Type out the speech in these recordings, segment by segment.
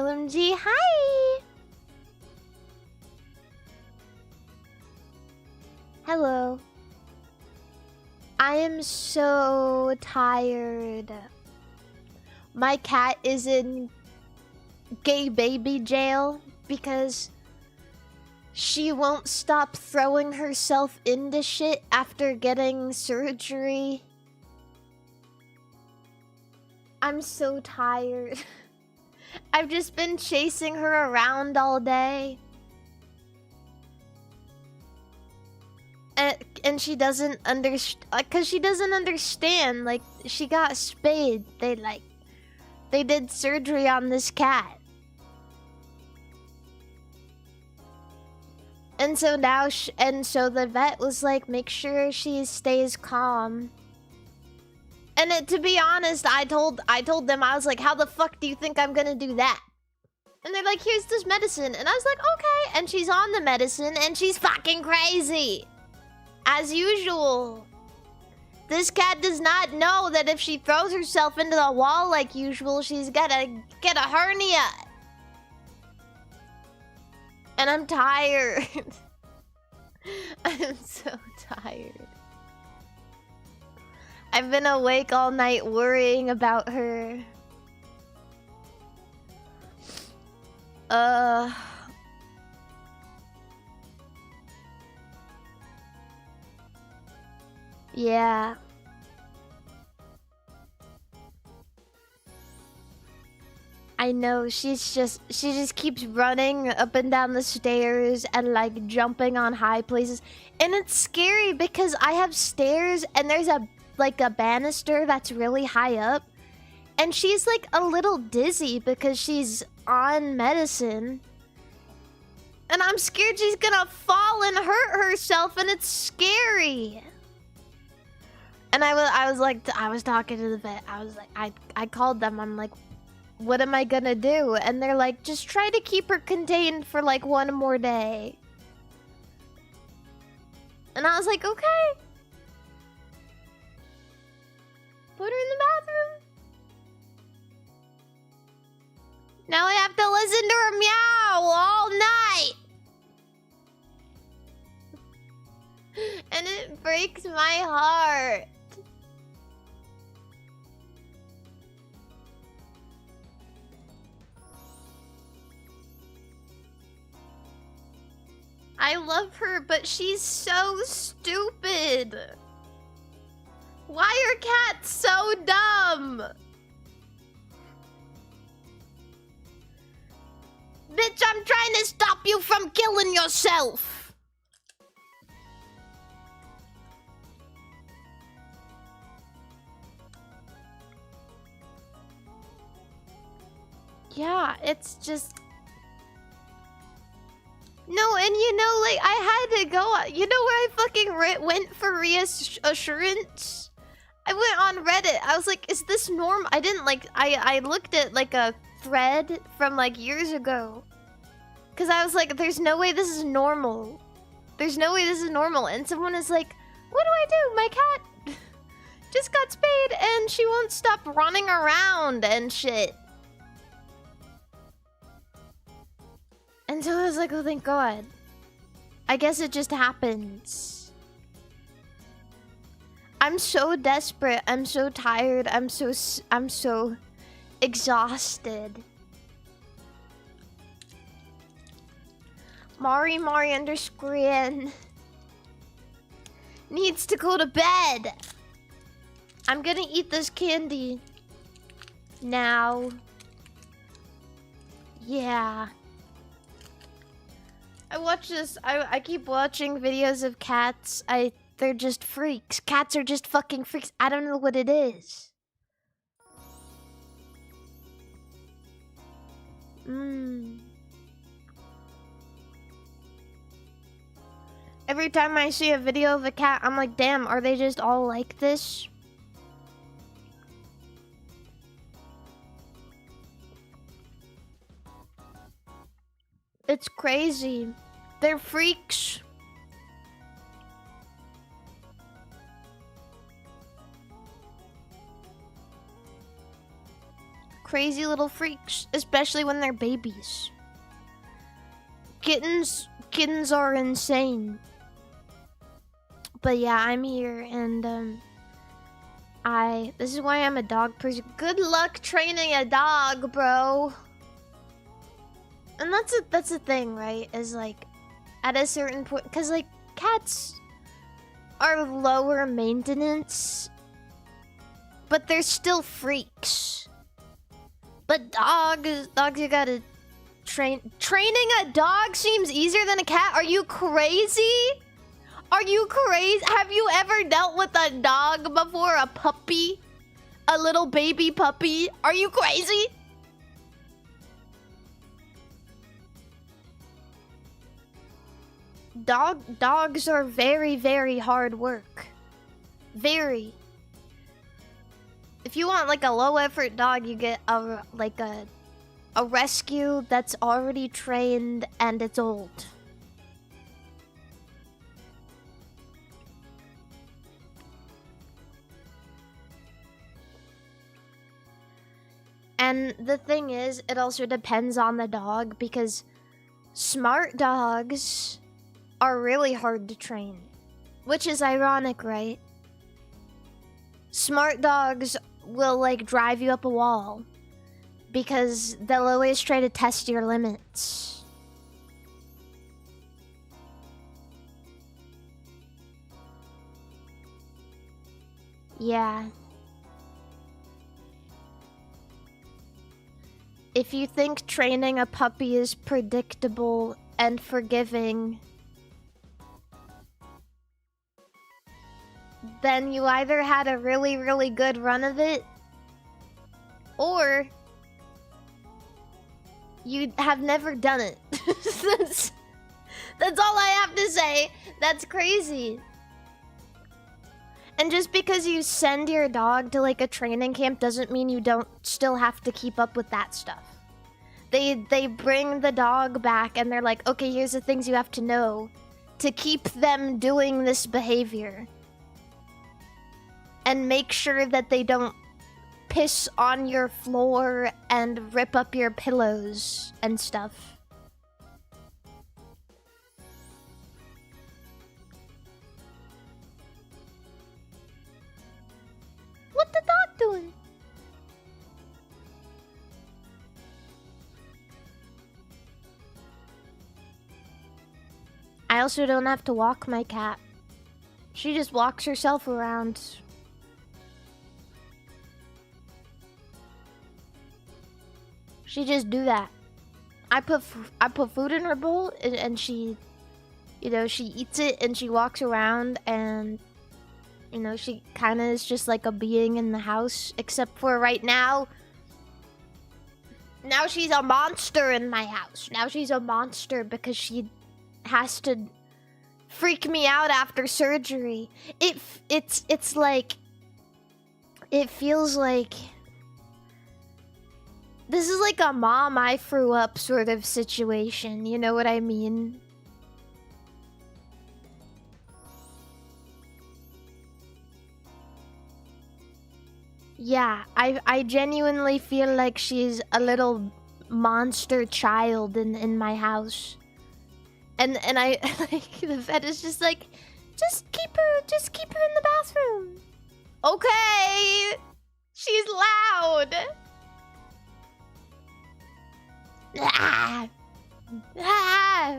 OMG, hi! Hello. I am so tired. My cat is in gay baby jail because she won't stop throwing herself into shit after getting surgery. I'm so tired. I've just been chasing her around all day. And she doesn't understand, cause she doesn't understand. Like, she got spayed. They did surgery on this cat. And so now, so the vet was like, make sure she stays calm. And to be honest, I told them, I was like, how the fuck do you think I'm gonna do that? And they're like, here's this medicine. And I was like, okay. And she's on the medicine and she's fucking crazy. As usual. This cat does not know that if she throws herself into the wall like usual, she's gonna get a hernia. And I'm tired. I'm so tired. I've been awake all night worrying about her. Yeah. I know, she just keeps running up and down the stairs and like jumping on high places. And it's scary because I have stairs and there's a banister that's really high up. And she's like a little dizzy because she's on medicine. And I'm scared she's gonna fall and hurt herself, and it's scary. And I was talking to the vet. I was like, I called them. I'm like, what am I gonna do? And they're like, just try to keep her contained for like one more day. And I was like, okay. Put her in the bathroom. Now I have to listen to her meow all night. And it breaks my heart. I love her, but she's so stupid. Why are cats so dumb? Bitch, I'm trying to stop you from killing yourself. Yeah, it's just... No, and you know, like, I had to go... You know where I fucking went for reassurance? I went on Reddit. I was like, is this normal? I didn't, like... I looked at, like, a thread from, like, years ago. Because I was like, there's no way this is normal. There's no way this is normal. And someone is like, what do I do? My cat just got spayed and she won't stop running around and shit. And so I was like, oh, thank God. I guess it just happens. I'm so desperate. I'm so tired. I'm so exhausted. MARIMARI _ needs to go to bed. I'm gonna eat this candy now. Yeah. I watch this. I keep watching videos of cats. They're just freaks. Cats are just fucking freaks. I don't know what it is. Every time I see a video of a cat, I'm like, damn, are they just all like this? It's crazy. They're freaks. crazy little freaks, especially when they're babies. Kittens are insane. But yeah, I'm here, and this is why I'm a dog person. Good luck training a dog, bro. And that's the thing, right? Is like, at a certain point, because like cats are lower maintenance, but they're still freaks. But dogs you gotta train. Training a dog seems easier than a cat. Are you crazy? Are you crazy? Have you ever dealt with a dog before? A puppy? A little baby puppy? Are you crazy? Dogs are very, very hard work. Very. If you want like a low effort dog, you get a rescue that's already trained and it's old. And the thing is, it also depends on the dog, because smart dogs are really hard to train. Which is ironic, right? Smart dogs will like drive you up a wall, because they'll always try to test your limits. Yeah. If you think training a puppy is predictable and forgiving, then you either had a really, really good run of it, or you have never done it. That's all I have to say. That's crazy. And just because you send your dog to like a training camp doesn't mean you don't still have to keep up with that stuff. They bring the dog back and they're like, okay, here's the things you have to know to keep them doing this behavior. And make sure that they don't piss on your floor and rip up your pillows and stuff. What the dog doing? I also don't have to walk my cat. She just walks herself around. She just do that. I put food in her bowl and she, you know, she eats it and she walks around and, you know, she kind of is just like a being in the house, except for right now. Now she's a monster in my house. Now she's a monster because she has to freak me out after surgery. It's like, it feels like this is like a mom I threw up sort of situation, you know what I mean? Yeah, I genuinely feel like she's a little monster child in my house. And I like the vet is just like, just keep her in the bathroom. Okay. She's loud. Ah. Ah.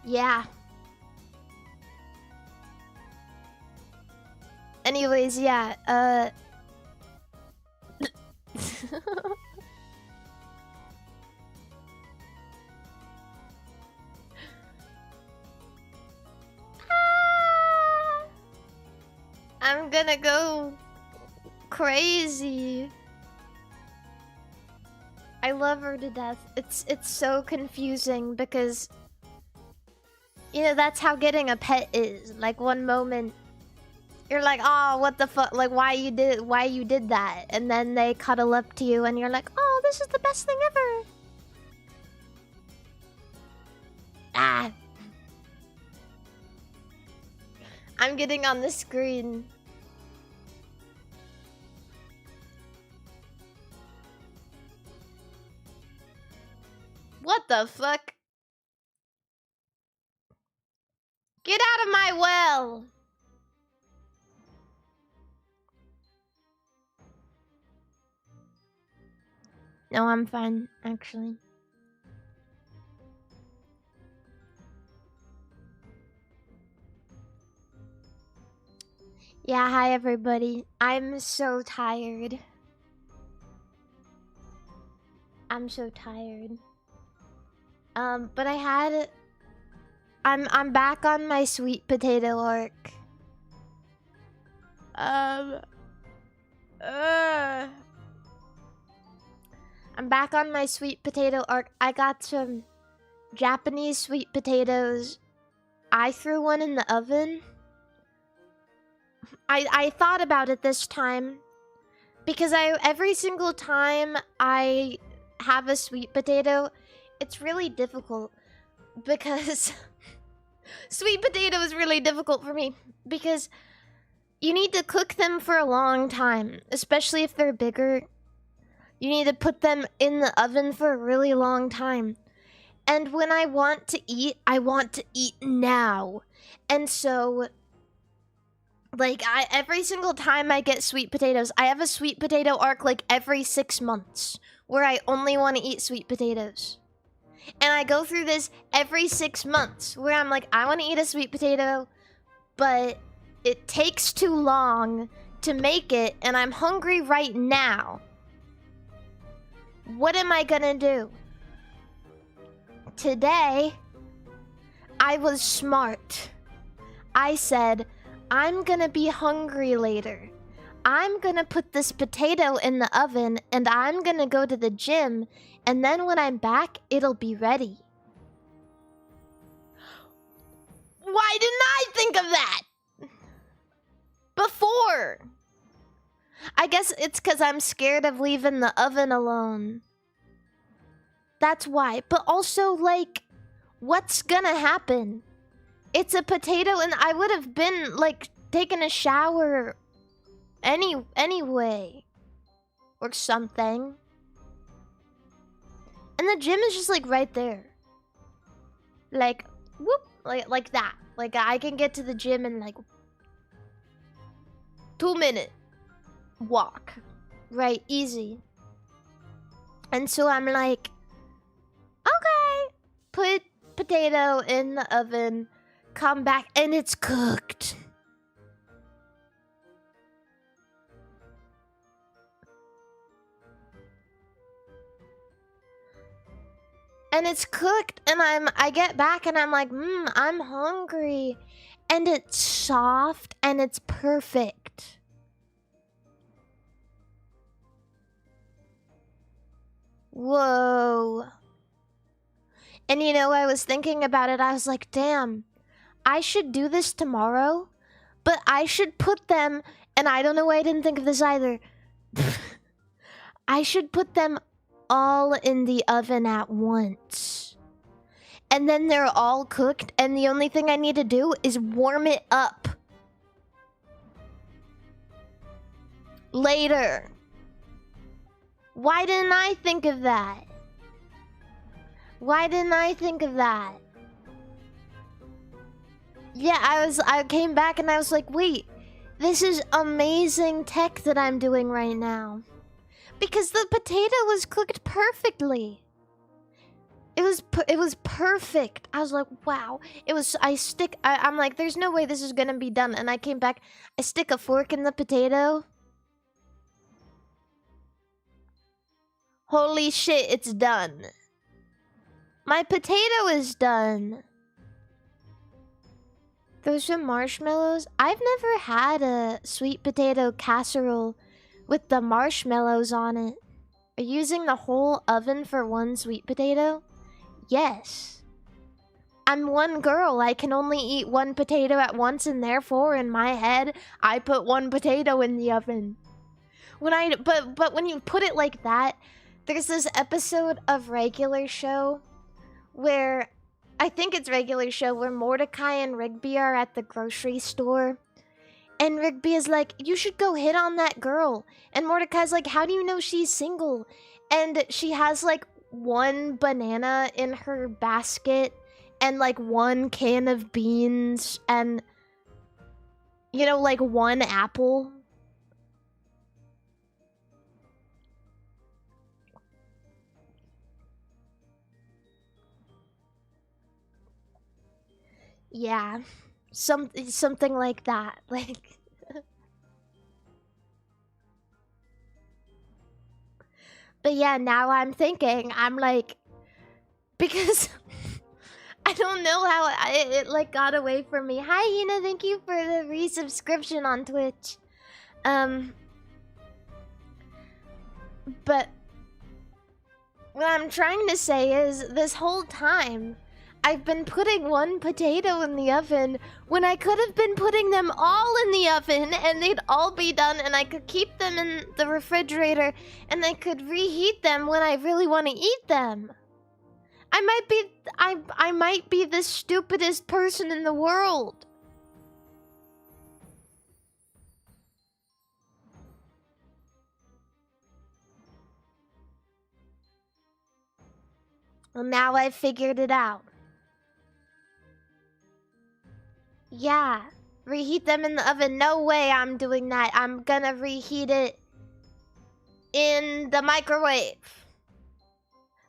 Yeah. Anyways, yeah, I'm gonna go crazy. I love her to death. It's so confusing because, you know, that's how getting a pet is. Like, one moment you're like, oh, what the fuck, like, why you did that, and then they cuddle up to you and you're like, oh, this is the best thing ever. Ah, I'm getting on the screen. What the fuck? Get out of my well! No, I'm fine, actually. Yeah, hi everybody. I'm so tired. I'm so tired. But I'm back on my sweet potato arc. I'm back on my sweet potato arc. I got some Japanese sweet potatoes. I threw one in the oven. I thought about it this time because every single time I have a sweet potato, it's really difficult because sweet potato is really difficult for me because you need to cook them for a long time, especially if they're bigger. You need to put them in the oven for a really long time. And when I want to eat now. And so, like, every single time I get sweet potatoes, I have a sweet potato arc like every 6 months where I only want to eat sweet potatoes. And I go through this every 6 months where I'm like, I want to eat a sweet potato, but it takes too long to make it, and I'm hungry right now. What am I gonna do? Today, I was smart. I said, I'm gonna be hungry later. I'm gonna put this potato in the oven, and I'm gonna go to the gym, and then when I'm back, it'll be ready. Why didn't I think of that before? I guess it's because I'm scared of leaving the oven alone. That's why. But also, like, what's gonna happen? It's a potato, and I would have been, like, taking a shower anyway. Or something. And the gym is just, like, right there. Like, whoop. Like that. Like, I can get to the gym in, like, 2-minute walk. Right, easy. And so I'm like, okay. Put potato in the oven, come back, and it's cooked. And it's cooked, and I get back and I'm like, I'm hungry. And it's soft and it's perfect. Whoa. And you know, I was thinking about it, I was like, damn, I should do this tomorrow, but I should put them, and I don't know why I didn't think of this either. I should put them all in the oven at once. And then they're all cooked, and the only thing I need to do is warm it up later. Why didn't I think of that? Why didn't I think of that? Yeah, I came back and I was like, wait, this is amazing tech that I'm doing right now. Because the potato was cooked perfectly. It was perfect. I was like, wow. I'm like, there's no way this is gonna be done. And I came back, I stick a fork in the potato. Holy shit, it's done. My potato is done. Those are marshmallows. I've never had a sweet potato casserole with the marshmallows on it. Are you using the whole oven for one sweet potato? Yes. I'm one girl. I can only eat one potato at once, and therefore, in my head, I put one potato in the oven. But when you put it like that, there's this episode of Regular Show where, I think it's Regular Show, where Mordecai and Rigby are at the grocery store. And Rigby is like, you should go hit on that girl. And Mordecai's like, how do you know she's single? And she has like one banana in her basket and like one can of beans and, you know, like one apple. Yeah, something like that. Like, but yeah, now I'm thinking, I'm like, because I don't know how it like got away from me. Hi, Hina, thank you for the resubscription on Twitch. But what I'm trying to say is, this whole time, I've been putting one potato in the oven when I could have been putting them all in the oven and they'd all be done and I could keep them in the refrigerator and I could reheat them when I really want to eat them. I might be the stupidest person in the world. Well, now I've figured it out. Yeah, reheat them in the oven. No way I'm doing that. I'm gonna reheat it in the microwave.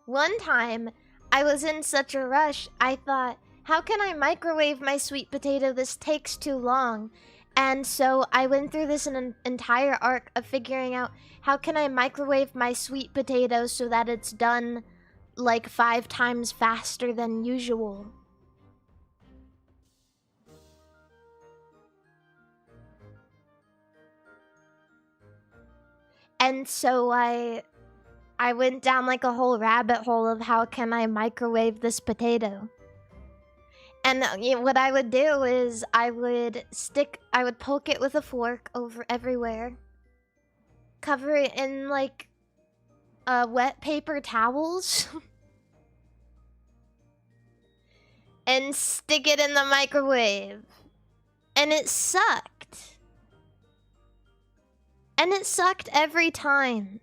One time, I was in such a rush, I thought, how can I microwave my sweet potato? This takes too long. And so I went through this an entire arc of figuring out how can I microwave my sweet potato so that it's done like 5 times faster than usual. And so I went down like a whole rabbit hole of how can I microwave this potato. And what I would do is I would poke it with a fork over everywhere. Cover it in like wet paper towels. And stick it in the microwave. And it sucked. And it sucked every time.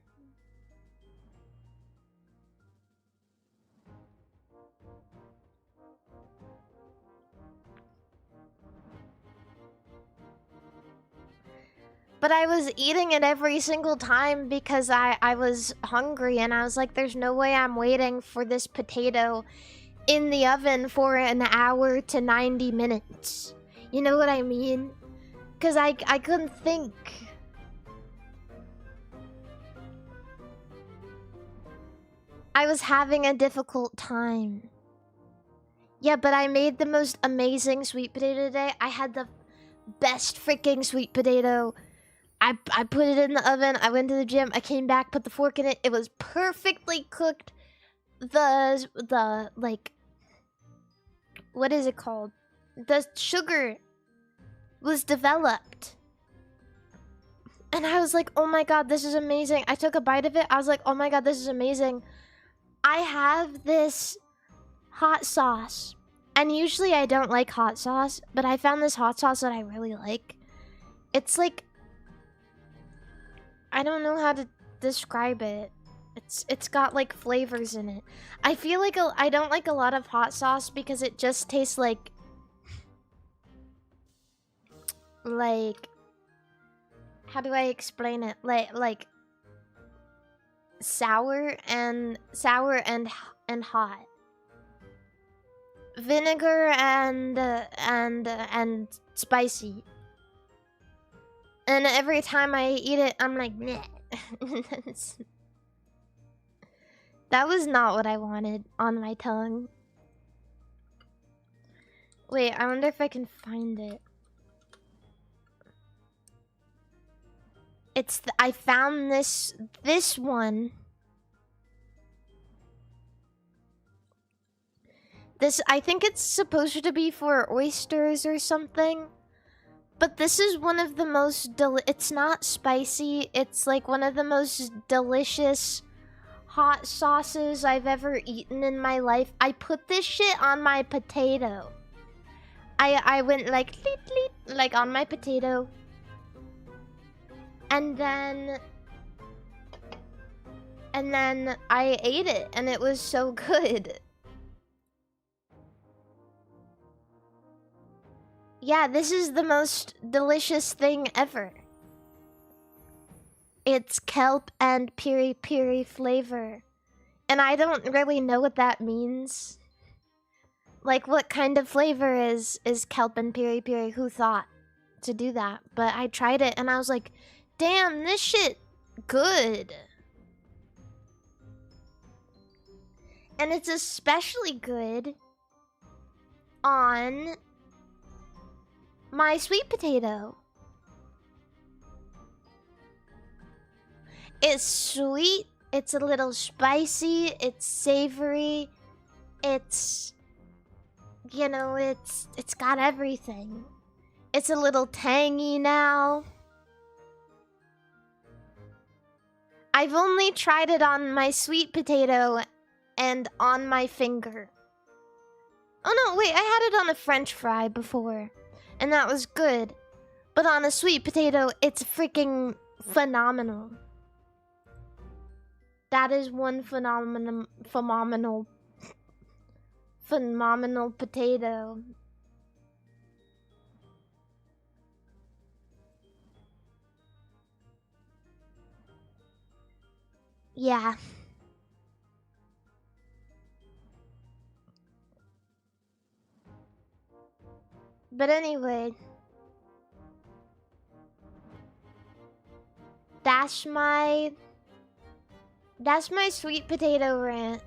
But I was eating it every single time because I was hungry and I was like, there's no way I'm waiting for this potato in the oven for an hour to 90 minutes. You know what I mean? Because I couldn't think. I was having a difficult time. Yeah, but I made the most amazing sweet potato today. I had the best freaking sweet potato. I put it in the oven. I went to the gym. I came back, put the fork in it. It was perfectly cooked. The like, what is it called? The sugar was developed. And I was like, oh my god, this is amazing. I took a bite of it. I was like, oh my god, this is amazing. I have this hot sauce. And usually I don't like hot sauce, but I found this hot sauce that I really like. It's like, I don't know how to describe it. It's got like flavors in it. I feel like I don't like a lot of hot sauce because it just tastes like how do I explain it? Like sour and hot. Vinegar and spicy. And every time I eat it, I'm like, meh. That was not what I wanted on my tongue. Wait, I wonder if I can find it. I found this one. I think it's supposed to be for oysters or something. But this is one of the most it's not spicy. It's like one of the most delicious hot sauces I've ever eaten in my life. I put this shit on my potato. I went like on my potato. And then And then I ate it, and it was so good. Yeah, this is the most delicious thing ever. It's kelp and piri piri flavor. And I don't really know what that means. Like, what kind of flavor is kelp and piri piri? Who thought to do that? But I tried it and I was like, damn, this shit good. And it's especially good on my sweet potato. It's sweet, it's a little spicy, it's savory, it's, you know, it's got everything. It's a little tangy now. I've only tried it on my sweet potato and on my finger. Oh no, wait, I had it on a French fry before, and that was good. But on a sweet potato, it's freaking phenomenal. That is one phenomenal potato. Yeah. But anyway, that's my sweet potato rant.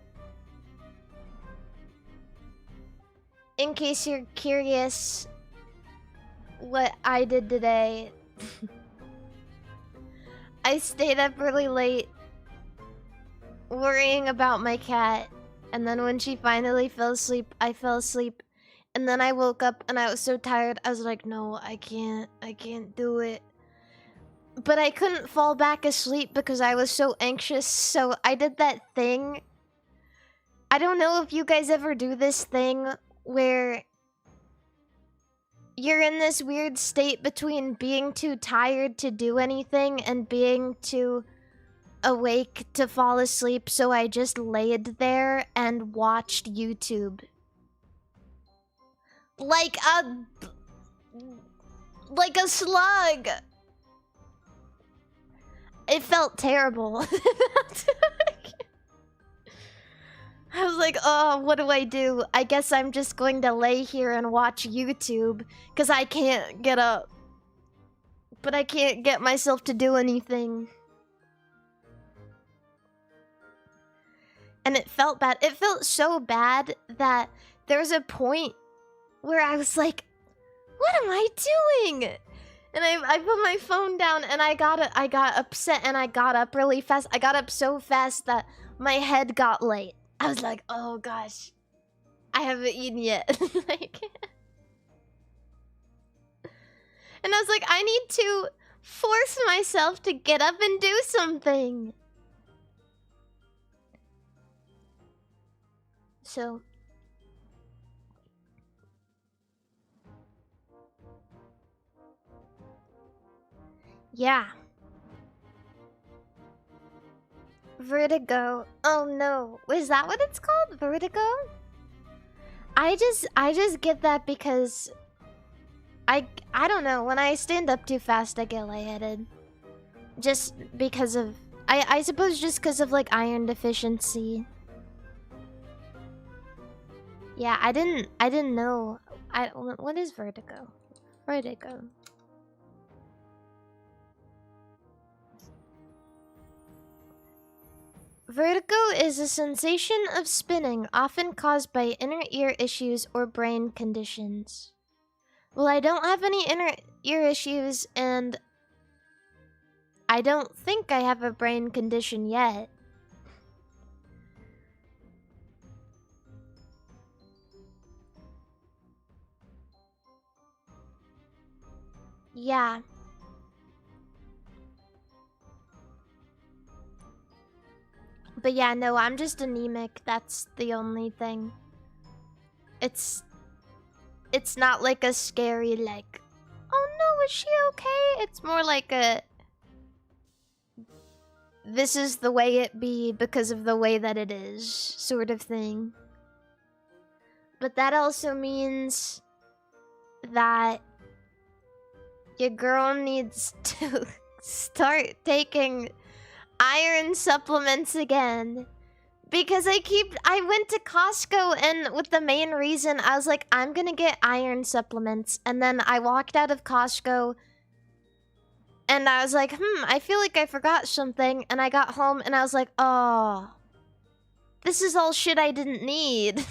In case you're curious what I did today. I stayed up really late worrying about my cat, and then when she finally fell asleep, I fell asleep. And then I woke up and I was so tired, I was like, no, I can't do it. But I couldn't fall back asleep because I was so anxious, so I did that thing. I don't know if you guys ever do this thing where you're in this weird state between being too tired to do anything and being too awake to fall asleep, so I just laid there and watched YouTube. Like a slug. It felt terrible. I was like, oh, what do I do? I guess I'm just going to lay here and watch YouTube, because I can't get up. But I can't get myself to do anything. And it felt bad. It felt so bad that there was a point where I was like, what am I doing? And I put my phone down and I got upset and I got up really fast. I got up so fast that my head got late. I was like, oh gosh, I haven't eaten yet. Like, and I was like, I need to force myself to get up and do something. So yeah. Vertigo. Oh no. Is that what it's called? Vertigo? I just get that because I don't know. When I stand up too fast, I get lightheaded. Just because of I suppose just because of like iron deficiency. Yeah, I didn't know. What is vertigo? Vertigo. Vertigo is a sensation of spinning, often caused by inner ear issues or brain conditions. Well, I don't have any inner ear issues, and I don't think I have a brain condition yet. Yeah. But yeah, no, I'm just anemic. That's the only thing. It's not like a scary, like, oh no, is she okay? It's more like a, this is the way it be because of the way that it is, sort of thing. But that also means that your girl needs to start taking iron supplements again. Because I went to Costco, and with the main reason, I was like, I'm gonna get iron supplements. And then I walked out of Costco, and I was like, I feel like I forgot something. And I got home, and I was like, oh, this is all shit I didn't need.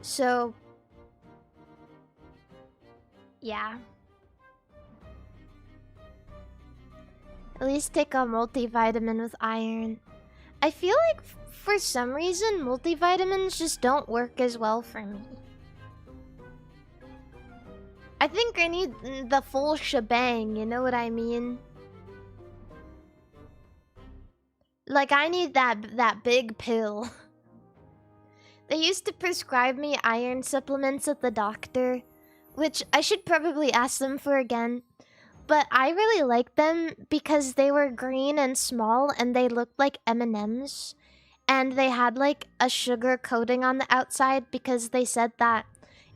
So, yeah. At least take a multivitamin with iron. I feel like for some reason, multivitamins just don't work as well for me. I think I need the full shebang, you know what I mean? Like, I need that big pill. They used to prescribe me iron supplements at the doctor, which I should probably ask them for again. But I really liked them because they were green and small and they looked like M&Ms. And they had like a sugar coating on the outside because they said that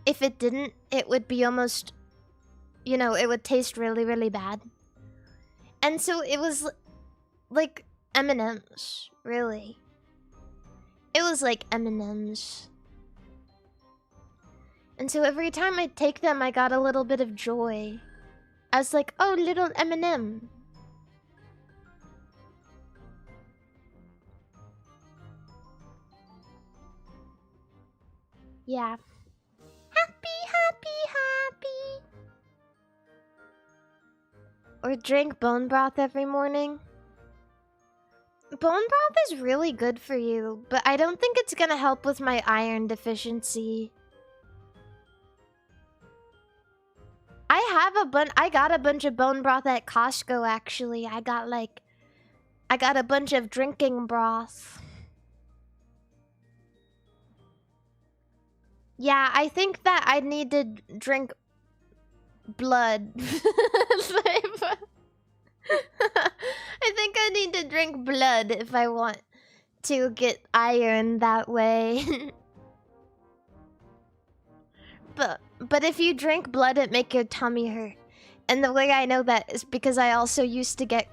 if it didn't, it would be almost, you know, it would taste really, really bad. And so it was like M&Ms, really. It was like M&Ms. And so every time I take them, I got a little bit of joy. I was like, oh, little M&M. Yeah. Happy, happy, happy. Or drink bone broth every morning. Bone broth is really good for you, but I don't think it's gonna help with my iron deficiency. I got a bunch of bone broth at Costco, actually. I got a bunch of drinking broth. Yeah, I think that I need to drink blood. I think I need to drink blood if I want to get iron that way. But if you drink blood, it make your tummy hurt. And the way I know that is because I also used to get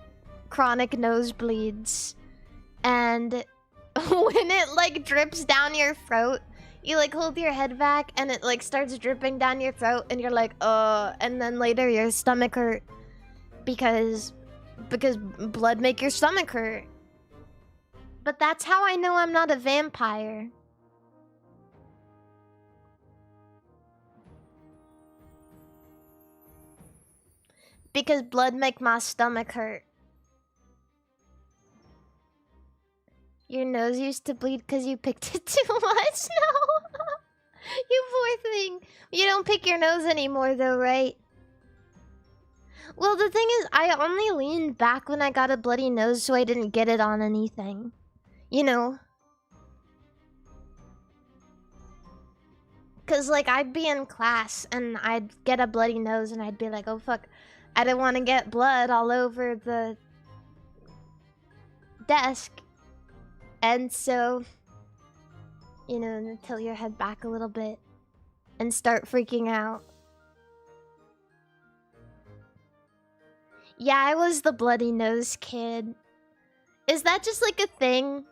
chronic nosebleeds. And when it like drips down your throat, you like hold your head back and it like starts dripping down your throat and you're like, and then later your stomach hurt because blood make your stomach hurt. But that's how I know I'm not a vampire. Because blood make my stomach hurt. Your nose used to bleed because you picked it too much? No! You poor thing. You don't pick your nose anymore though, right? Well, the thing is, I only leaned back when I got a bloody nose so I didn't get it on anything. You know? Because, like, I'd be in class and I'd get a bloody nose and I'd be like, oh, fuck. I don't want to get blood all over the desk. And so, you know, tilt your head back a little bit and start freaking out. Yeah, I was the bloody nose kid. Is that just like a thing?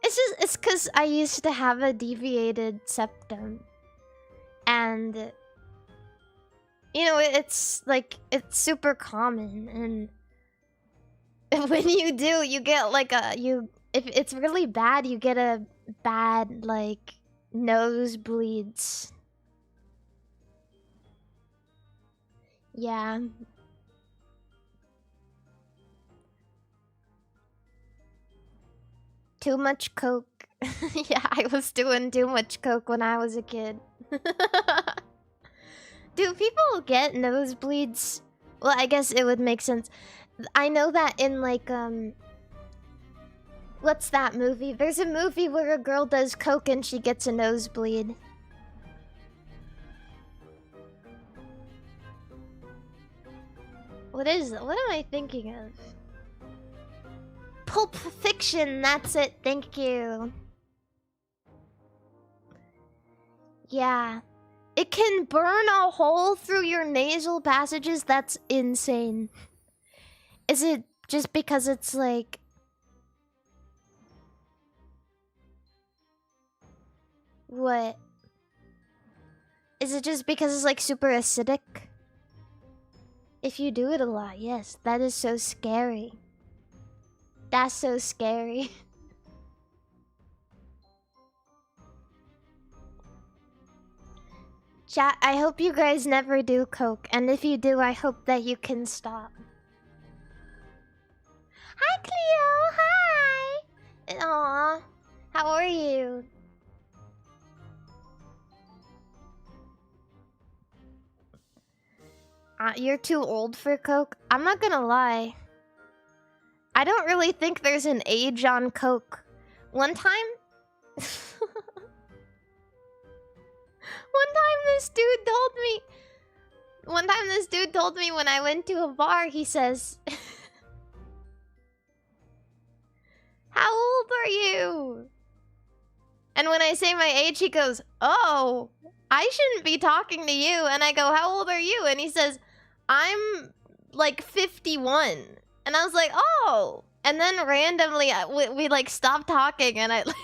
It's because I used to have a deviated septum. And you know, it's like, it's super common, and when you do, you get like if it's really bad, you get a bad, like, nosebleeds. Yeah. Too much coke. Yeah, I was doing too much coke when I was a kid. Do people get nosebleeds? Well, I guess it would make sense. I know that in like, what's that movie? There's a movie where a girl does coke and she gets a nosebleed. What am I thinking of? Pulp Fiction, that's it, thank you. Yeah. It can burn a hole through your nasal passages, that's insane. Is it just because it's like... What? Is it just because it's like super acidic? If you do it a lot, yes. That is so scary. That's so scary. Chat, I hope you guys never do coke. And if you do, I hope that you can stop. Hi, Cleo! Hi! Aw. How are you? You're too old for coke? I'm not gonna lie. I don't really think there's an age on coke. One time this dude told me when I went to a bar, he says, how old are you? And when I say my age, he goes, oh, I shouldn't be talking to you. And I go, how old are you? And he says, I'm like 51. And I was like, oh. And then randomly, we like stopped talking and I like look away.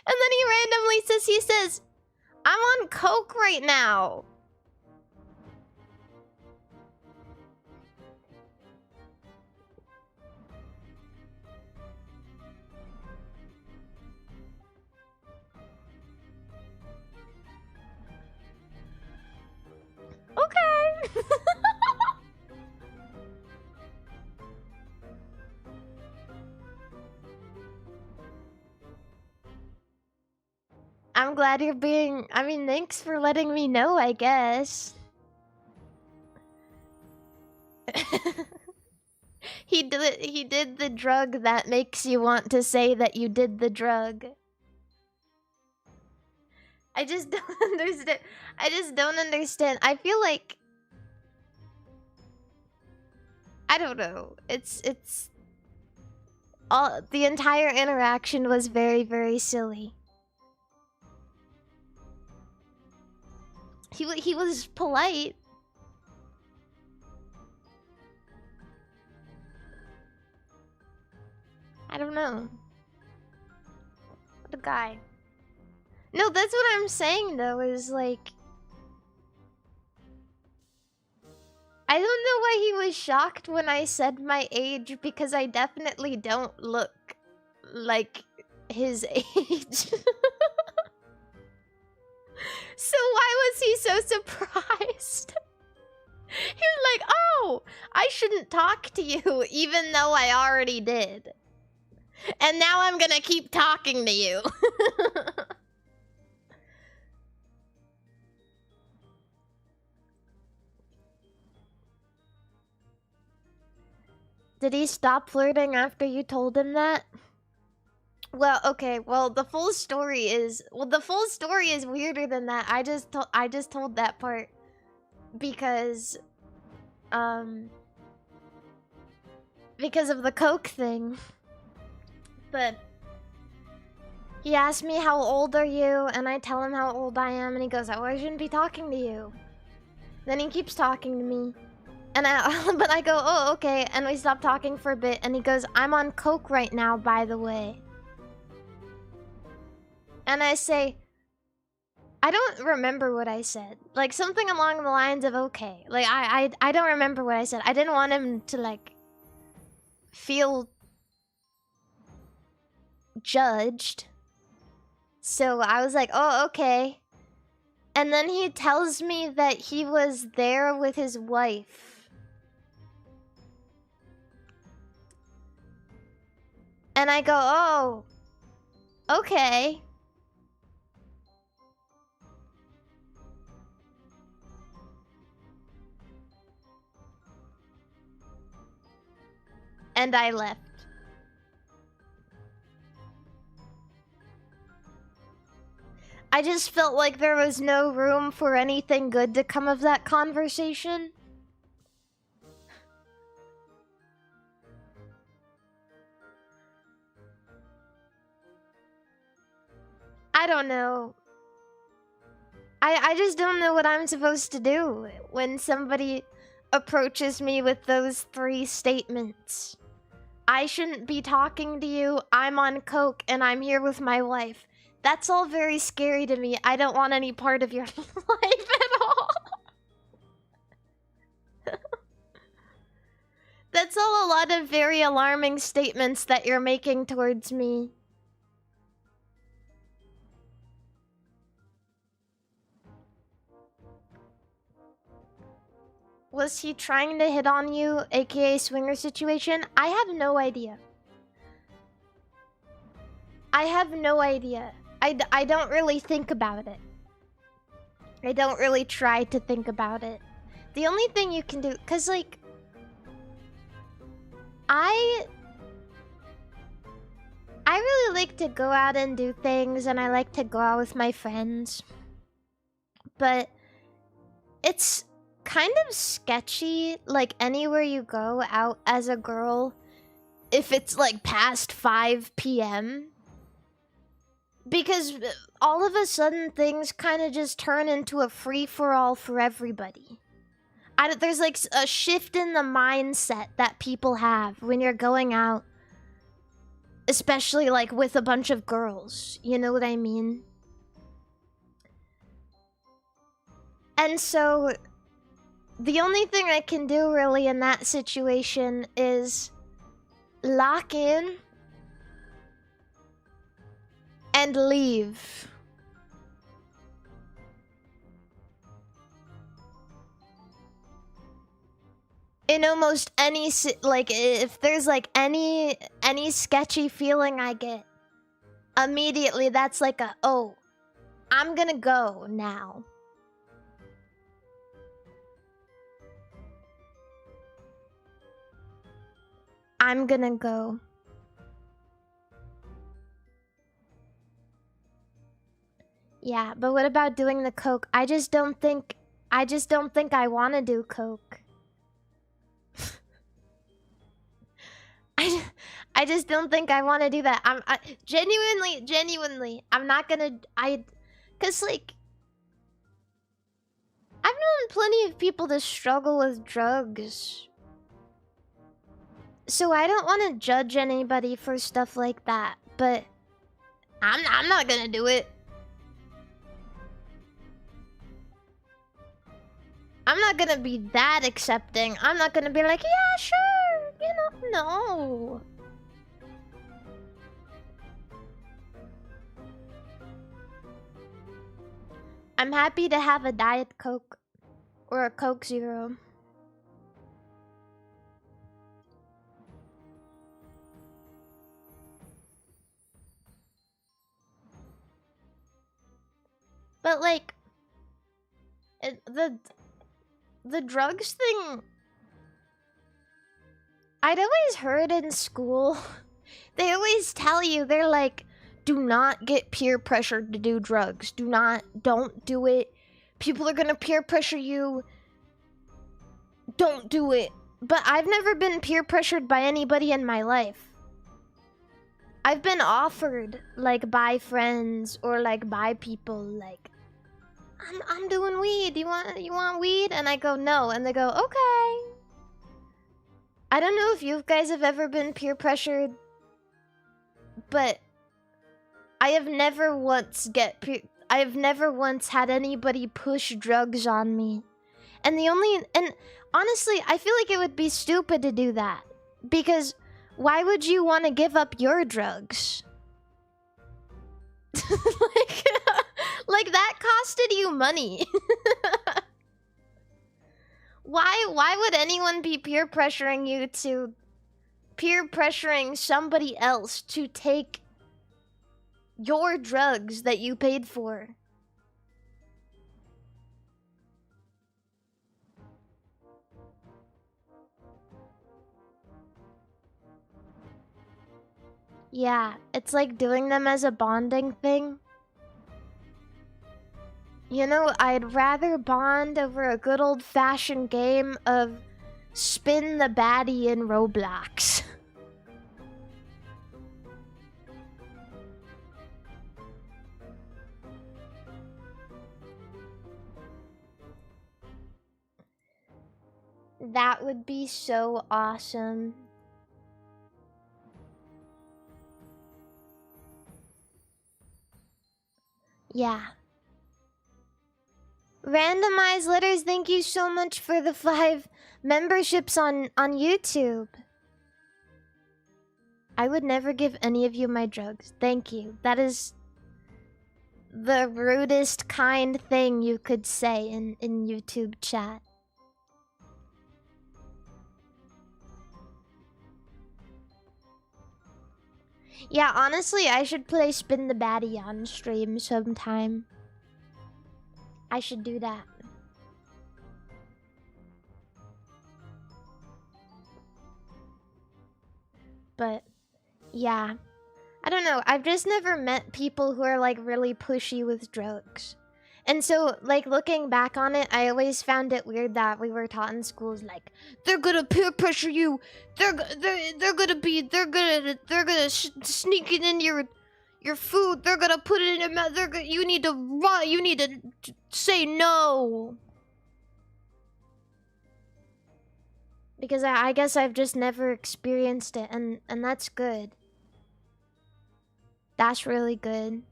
And then he randomly says, I'm on coke right now. Okay. I'm glad you're being... I mean, thanks for letting me know, I guess. He did the drug that makes you want to say that you did the drug. I just don't understand. I just don't understand. I feel like... I don't know. It's... the entire interaction was very, very silly. He was polite. I don't know. What a guy. No, that's what I'm saying though, is like... I don't know why he was shocked when I said my age, because I definitely don't look like his age. So why was he so surprised? He was like, oh, I shouldn't talk to you, even though I already did. And now I'm gonna keep talking to you. Did he stop flirting after you told him that? Well, okay, well, the full story is... Well, the full story is weirder than that. I just told that part because... because of the coke thing. But... he asked me, how old are you? And I tell him how old I am, and he goes, oh, I shouldn't be talking to you. Then he keeps talking to me. And but I go, oh, okay. And we stop talking for a bit, and he goes, I'm on coke right now, by the way. And I say, I don't remember what I said. Like, something along the lines of, okay. Like, I don't remember what I said. I didn't want him to, like, feel judged. So I was like, oh, okay. And then he tells me that he was there with his wife. And I go, oh, okay. And I left. I just felt like there was no room for anything good to come of that conversation. I don't know. I just don't know what I'm supposed to do when somebody approaches me with those 3 statements. I shouldn't be talking to you, I'm on coke, and I'm here with my wife. That's all very scary to me. I don't want any part of your life at all. That's all a lot of very alarming statements that you're making towards me. Was he trying to hit on you, aka swinger situation? I have no idea. I have no idea. I don't really think about it. I don't really try to think about it. The only thing you can do, cause like, I really like to go out and do things, and I like to go out with my friends. But it's kind of sketchy, like anywhere you go out as a girl, if it's like past 5 p.m. Because all of a sudden things kind of just turn into a free-for-all for everybody. There's like a shift in the mindset that people have when you're going out. Especially like with a bunch of girls. You know what I mean? And so the only thing I can do really in that situation is lock in and leave. In almost any, like, if there's like any sketchy feeling I get, immediately that's like a, oh, I'm gonna go now. I'm gonna go. Yeah, but what about doing the coke? I just don't think I want to do coke. I just don't think I want to do that. I genuinely, I'm not gonna. Cause like, I've known plenty of people to struggle with drugs, so I don't want to judge anybody for stuff like that. But I'm not gonna do it. I'm not gonna be that accepting. I'm not gonna be like, yeah, sure, you know, no. I'm happy to have a Diet Coke or a Coke Zero. But like, the drugs thing, I'd always heard in school, they always tell you, they're like, do not get peer pressured to do drugs. Don't do it. People are gonna peer pressure you. Don't do it. But I've never been peer pressured by anybody in my life. I've been offered, like, by friends or like by people, like, I'm doing weed. You want weed? And I go, no. And they go, okay. I don't know if you guys have ever been peer pressured, but I have never once had anybody push drugs on me. And honestly, I feel like it would be stupid to do that. Because why would you want to give up your drugs? like that costed you money. Why would anyone be peer pressuring somebody else to take your drugs that you paid for? Yeah, it's like doing them as a bonding thing. You know, I'd rather bond over a good old-fashioned game of spin the baddie in Roblox. That would be so awesome. Yeah. Randomized letters, thank you so much for the 5 memberships on YouTube. I would never give any of you my drugs. Thank you. That is the rudest kind thing you could say in YouTube chat. Yeah, honestly, I should play Spin the Baddie on stream sometime. I should do that. But, yeah. I don't know, I've just never met people who are, like, really pushy with drugs. And so, like, looking back on it, I always found it weird that we were taught in schools, like, they're gonna peer pressure you, they're gonna sneak it in your food, they're gonna put it in your mouth, you need to run, you need to say no. Because I guess I've just never experienced it, and that's good. That's really good.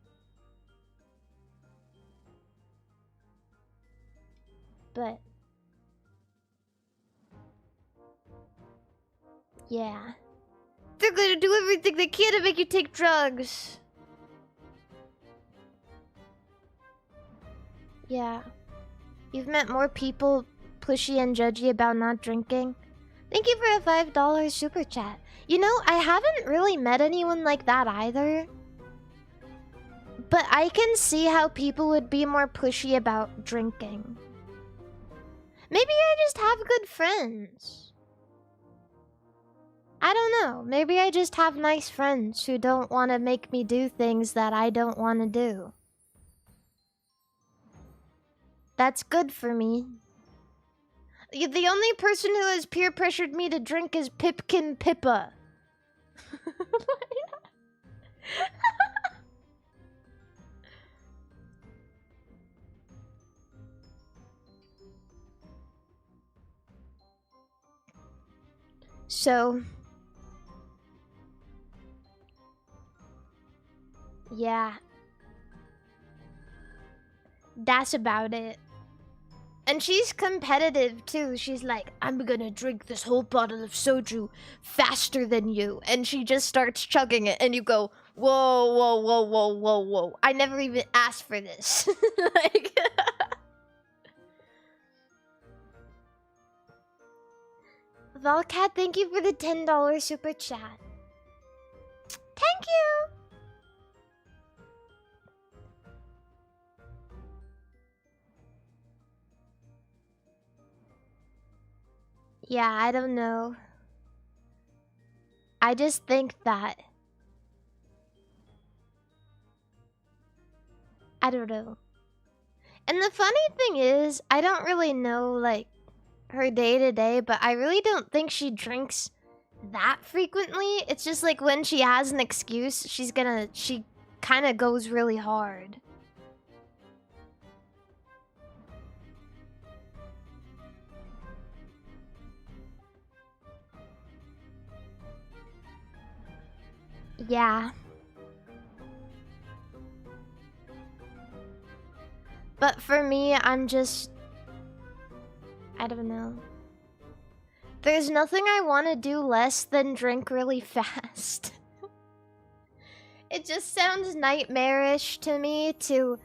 But yeah. They're gonna do everything they can to make you take drugs. Yeah. You've met more people pushy and judgy about not drinking. Thank you for a $5 super chat. You know, I haven't really met anyone like that either. But I can see how people would be more pushy about drinking. Maybe I just have good friends. I don't know. Maybe I just have nice friends who don't want to make me do things that I don't want to do. That's good for me. The only person who has peer pressured me to drink is Pipkin Pippa. So, yeah. That's about it. And she's competitive too. She's like, I'm gonna drink this whole bottle of soju faster than you. And she just starts chugging it and you go, whoa, whoa, whoa, whoa, whoa, whoa. I never even asked for this. Like... Valcat, thank you for the $10 super chat. Thank you! Yeah, I don't know. I just think that... I don't know. And the funny thing is, I don't really know, like, her day-to-day, but I really don't think she drinks that frequently. It's just like when she has an excuse, she kind of goes really hard. Yeah. But for me, I'm just... I don't know. There's nothing I want to do less than drink really fast. It just sounds nightmarish to me to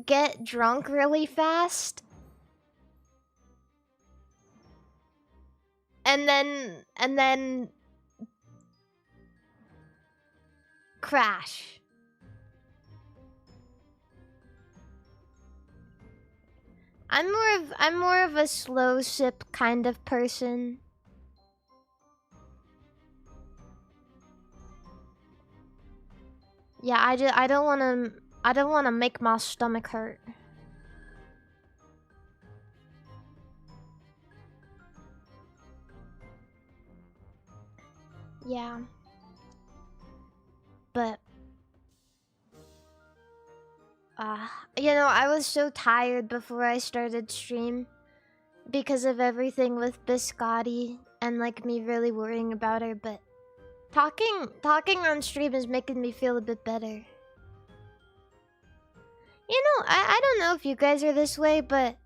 get drunk really fast. And then crash. I'm more of a slow sip kind of person. Yeah, I don't want to make my stomach hurt. Yeah. But you know, I was so tired before I started stream because of everything with Biscotti and like me really worrying about her, but talking on stream is making me feel a bit better. You know, I don't know if you guys are this way, but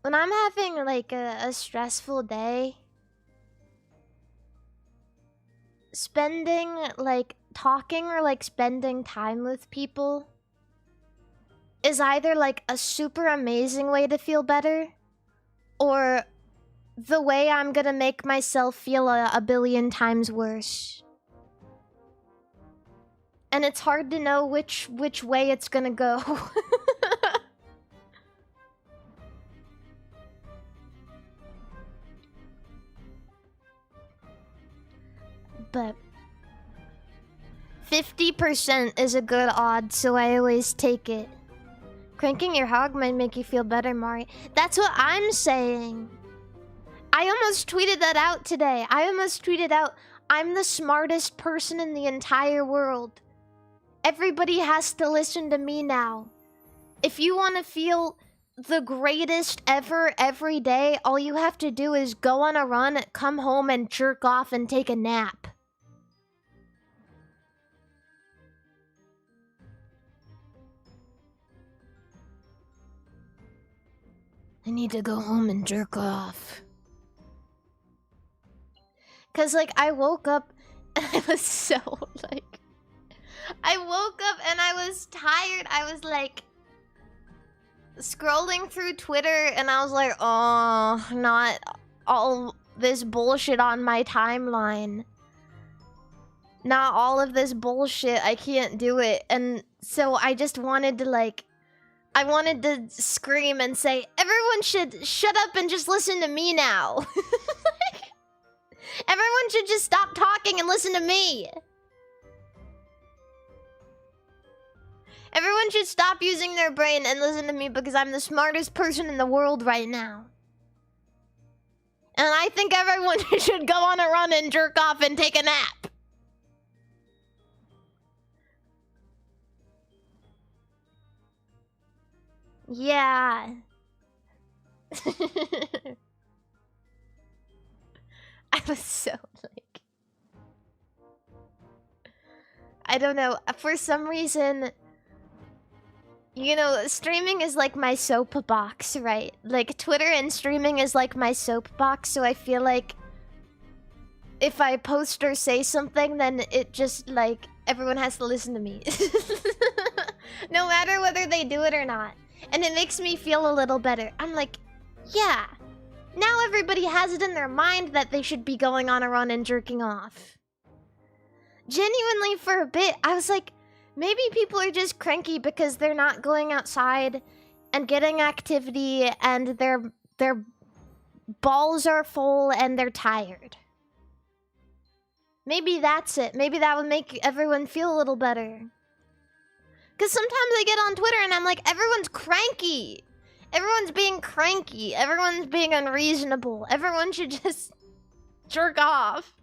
when I'm having like a stressful day, spending like talking or like spending time with people is either like a super amazing way to feel better or the way I'm gonna make myself feel a billion times worse. And it's hard to know which way it's gonna go. But 50% is a good odd, so I always take it. Cranking your hog might make you feel better, Mari. That's what I'm saying. I almost tweeted that out today. I almost tweeted out, I'm the smartest person in the entire world. Everybody has to listen to me now. If you want to feel the greatest ever every day, all you have to do is go on a run, come home, and jerk off and take a nap. I need to go home and jerk off. Cause like I woke up and I was so like... I woke up and I was tired. I was like... scrolling through Twitter and I was like, oh, not all this bullshit on my timeline. Not all of this bullshit. I can't do it. And so I just wanted to like... I wanted to scream and say, everyone should shut up and just listen to me now. Everyone should just stop talking and listen to me. Everyone should stop using their brain and listen to me because I'm the smartest person in the world right now. And I think everyone should go on a run and jerk off and take a nap. Yeah. I was so like... I don't know. For some reason... You know, streaming is like my soapbox, right? Like, Twitter and streaming is like my soapbox, so I feel like... if I post or say something, then it just, like... everyone has to listen to me. No matter whether they do it or not. And it makes me feel a little better. I'm like, yeah. Now everybody has it in their mind that they should be going on a run and jerking off. Genuinely, for a bit, I was like, maybe people are just cranky because they're not going outside and getting activity and their balls are full and they're tired. Maybe that's it. Maybe that would make everyone feel a little better. Because sometimes I get on Twitter and I'm like, everyone's cranky. Everyone's being cranky. Everyone's being unreasonable. Everyone should just jerk off.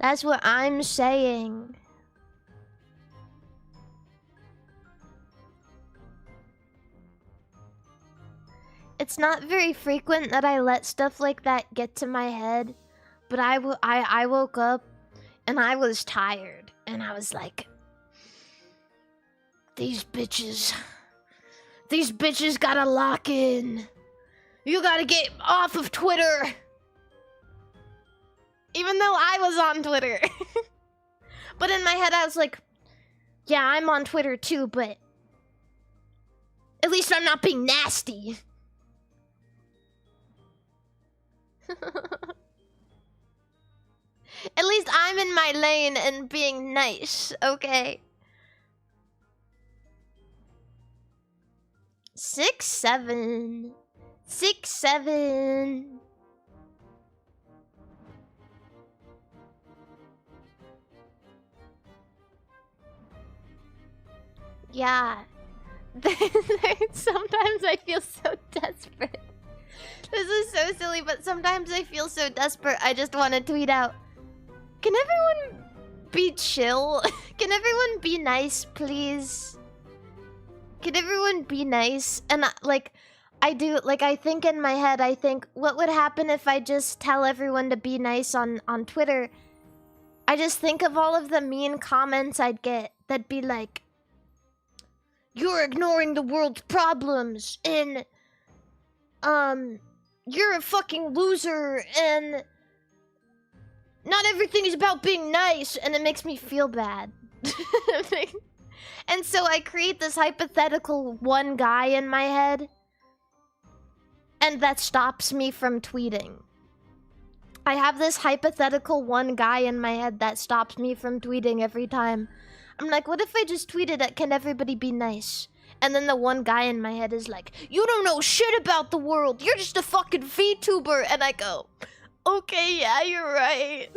That's what I'm saying. It's not very frequent that I let stuff like that get to my head, but I woke up and I was tired and I was like, these bitches gotta lock in. You gotta get off of Twitter. Even though I was on Twitter. But in my head I was like, yeah, I'm on Twitter too, but at least I'm not being nasty. At least I'm in my lane and being nice, okay? 6, 7. 6, 7. Yeah. Sometimes I feel so desperate. This is so silly, but sometimes I feel so desperate I just want to tweet out, can everyone be chill? Can everyone be nice, please? Can everyone be nice? And like, I think in my head, I think, what would happen if I just tell everyone to be nice on Twitter? I just think of all of the mean comments I'd get that'd be like, you're ignoring the world's problems, and, you're a fucking loser, and not everything is about being nice, and it makes me feel bad. And so I create this hypothetical one guy in my head, and that stops me from tweeting. I have this hypothetical one guy in my head that stops me from tweeting every time. I'm like, what if I just tweeted at can everybody be nice? And then the one guy in my head is like, you don't know shit about the world. You're just a fucking VTuber. And I go, okay, yeah, you're right.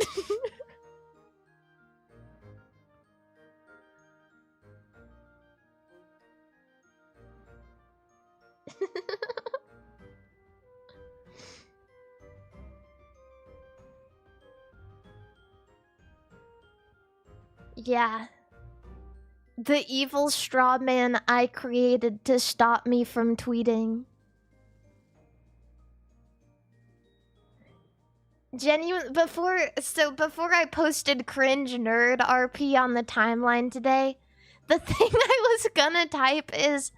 Yeah. The evil straw man I created to stop me from tweeting. Genuine, before I posted cringe nerd RP on the timeline today, the thing I was gonna type is,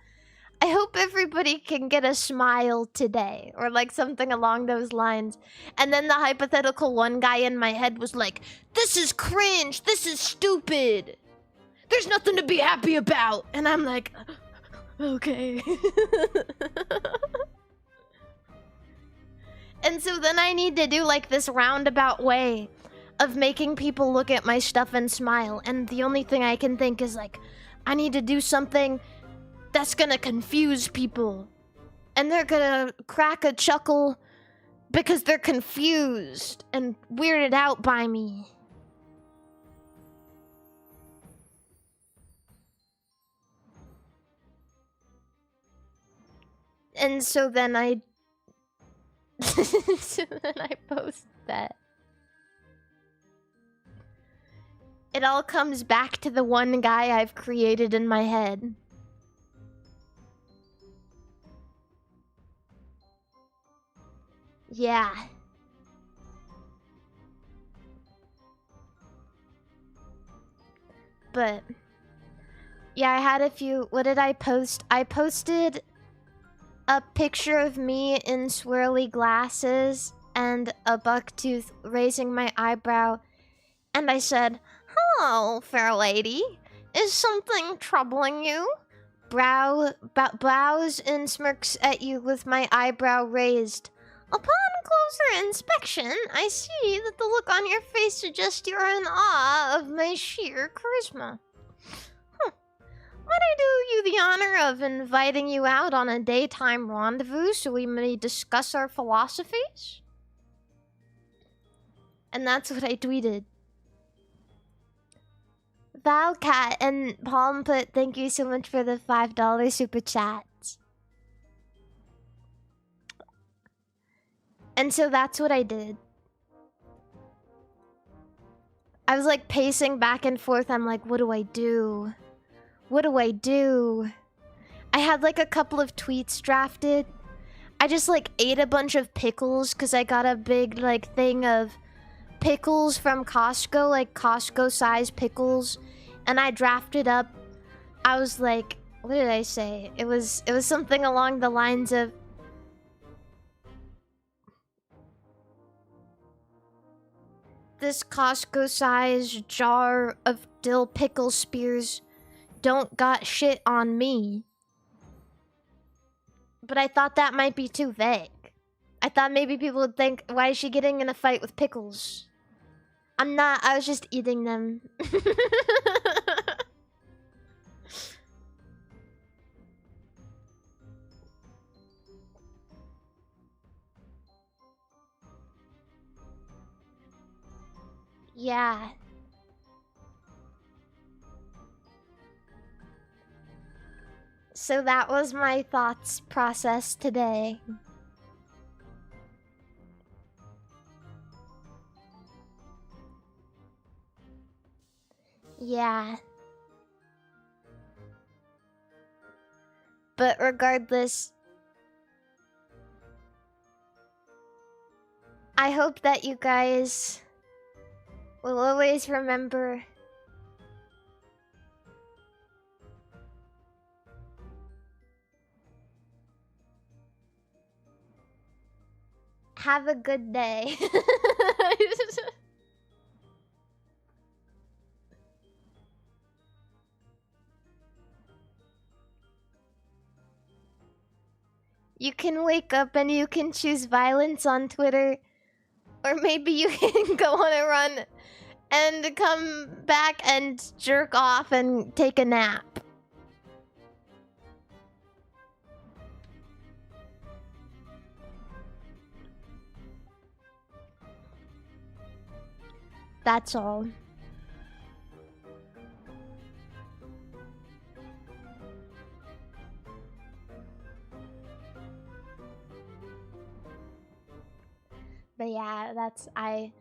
I hope everybody can get a smile today, or like something along those lines. And then the hypothetical one guy in my head was like, this is cringe, this is stupid. There's nothing to be happy about. And I'm like, okay. And so then I need to do like this roundabout way of making people look at my stuff and smile. And the only thing I can think is like, I need to do something that's gonna confuse people. And they're gonna crack a chuckle because they're confused and weirded out by me. And so then I post that. It all comes back to the one guy I've created in my head. Yeah. But yeah, I had a few. What did I post? I posted a picture of me in swirly glasses and a bucktooth raising my eyebrow, and I said, hello, fair lady. Is something troubling you? Bows and smirks at you with my eyebrow raised. Upon closer inspection, I see that the look on your face suggests you're in awe of my sheer charisma. Might I do you the honor of inviting you out on a daytime rendezvous so we may discuss our philosophies? And that's what I tweeted. Valcat and Palm put, thank you so much for the $5 super chats. And so that's what I did. I was like pacing back and forth. I'm like, what do I do? What do I do? I had like a couple of tweets drafted. I just like ate a bunch of pickles because I got a big like thing of pickles from Costco, like Costco size pickles, and I drafted up. I was like, what did I say? It was something along the lines of, this Costco size jar of dill pickle spears don't got shit on me. But I thought that might be too vague. I thought maybe people would think, why is she getting in a fight with pickles? I'm not, I was just eating them. Yeah. So that was my thoughts process today. Yeah. But regardless, I hope that you guys will always remember have a good day. You can wake up and you can choose violence on Twitter. Or maybe you can go on a run and come back and jerk off and take a nap. That's all. But yeah, that's I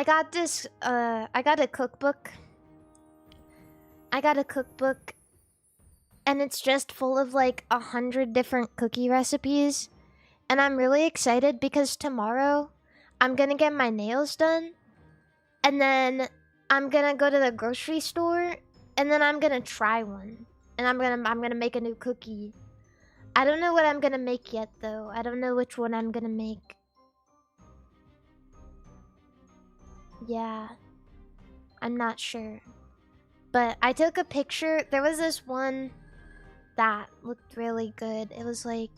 got this I got a cookbook. And it's just full of like 100 different cookie recipes. And I'm really excited because tomorrow I'm gonna get my nails done. And then I'm gonna go to the grocery store and then I'm gonna try one. And I'm gonna make a new cookie. I don't know what I'm gonna make yet though. I don't know which one I'm gonna make. Yeah. I'm not sure. But I took a picture. There was this one that looked really good. It was like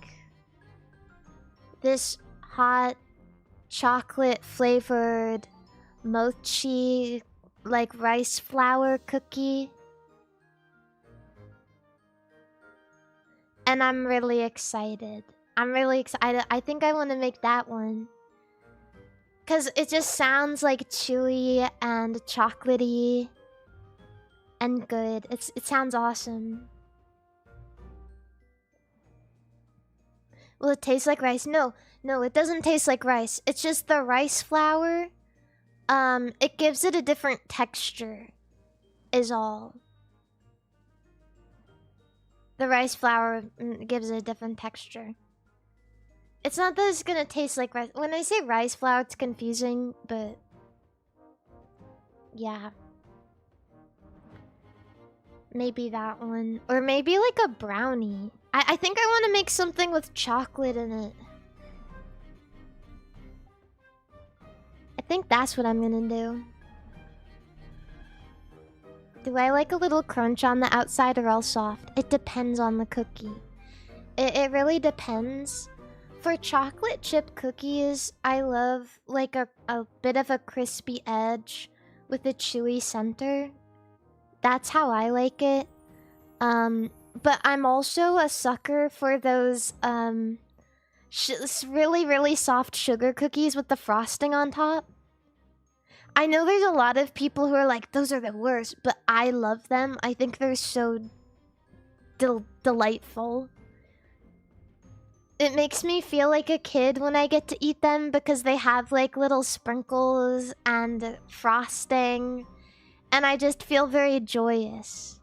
this hot chocolate flavored mochi like rice flour cookie. And I'm really excited. I think I want to make that one. Because it just sounds like chewy and chocolatey and good. It sounds awesome. Will it taste like rice? No, it doesn't taste like rice. It's just the rice flour. It gives it a different texture, is all. The rice flour gives it a different texture. It's not that it's gonna taste like rice. When I say rice flour, it's confusing, but yeah. Maybe that one. Or maybe like a brownie. I think I want to make something with chocolate in it. I think that's what I'm gonna do. Do I like a little crunch on the outside or all soft? It depends on the cookie. It really depends. For chocolate chip cookies, I love like a bit of a crispy edge with a chewy center. That's how I like it. But I'm also a sucker for those really, really soft sugar cookies with the frosting on top. I know there's a lot of people who are like, those are the worst, but I love them. I think they're so delightful. It makes me feel like a kid when I get to eat them because they have like little sprinkles and frosting. And I just feel very joyous.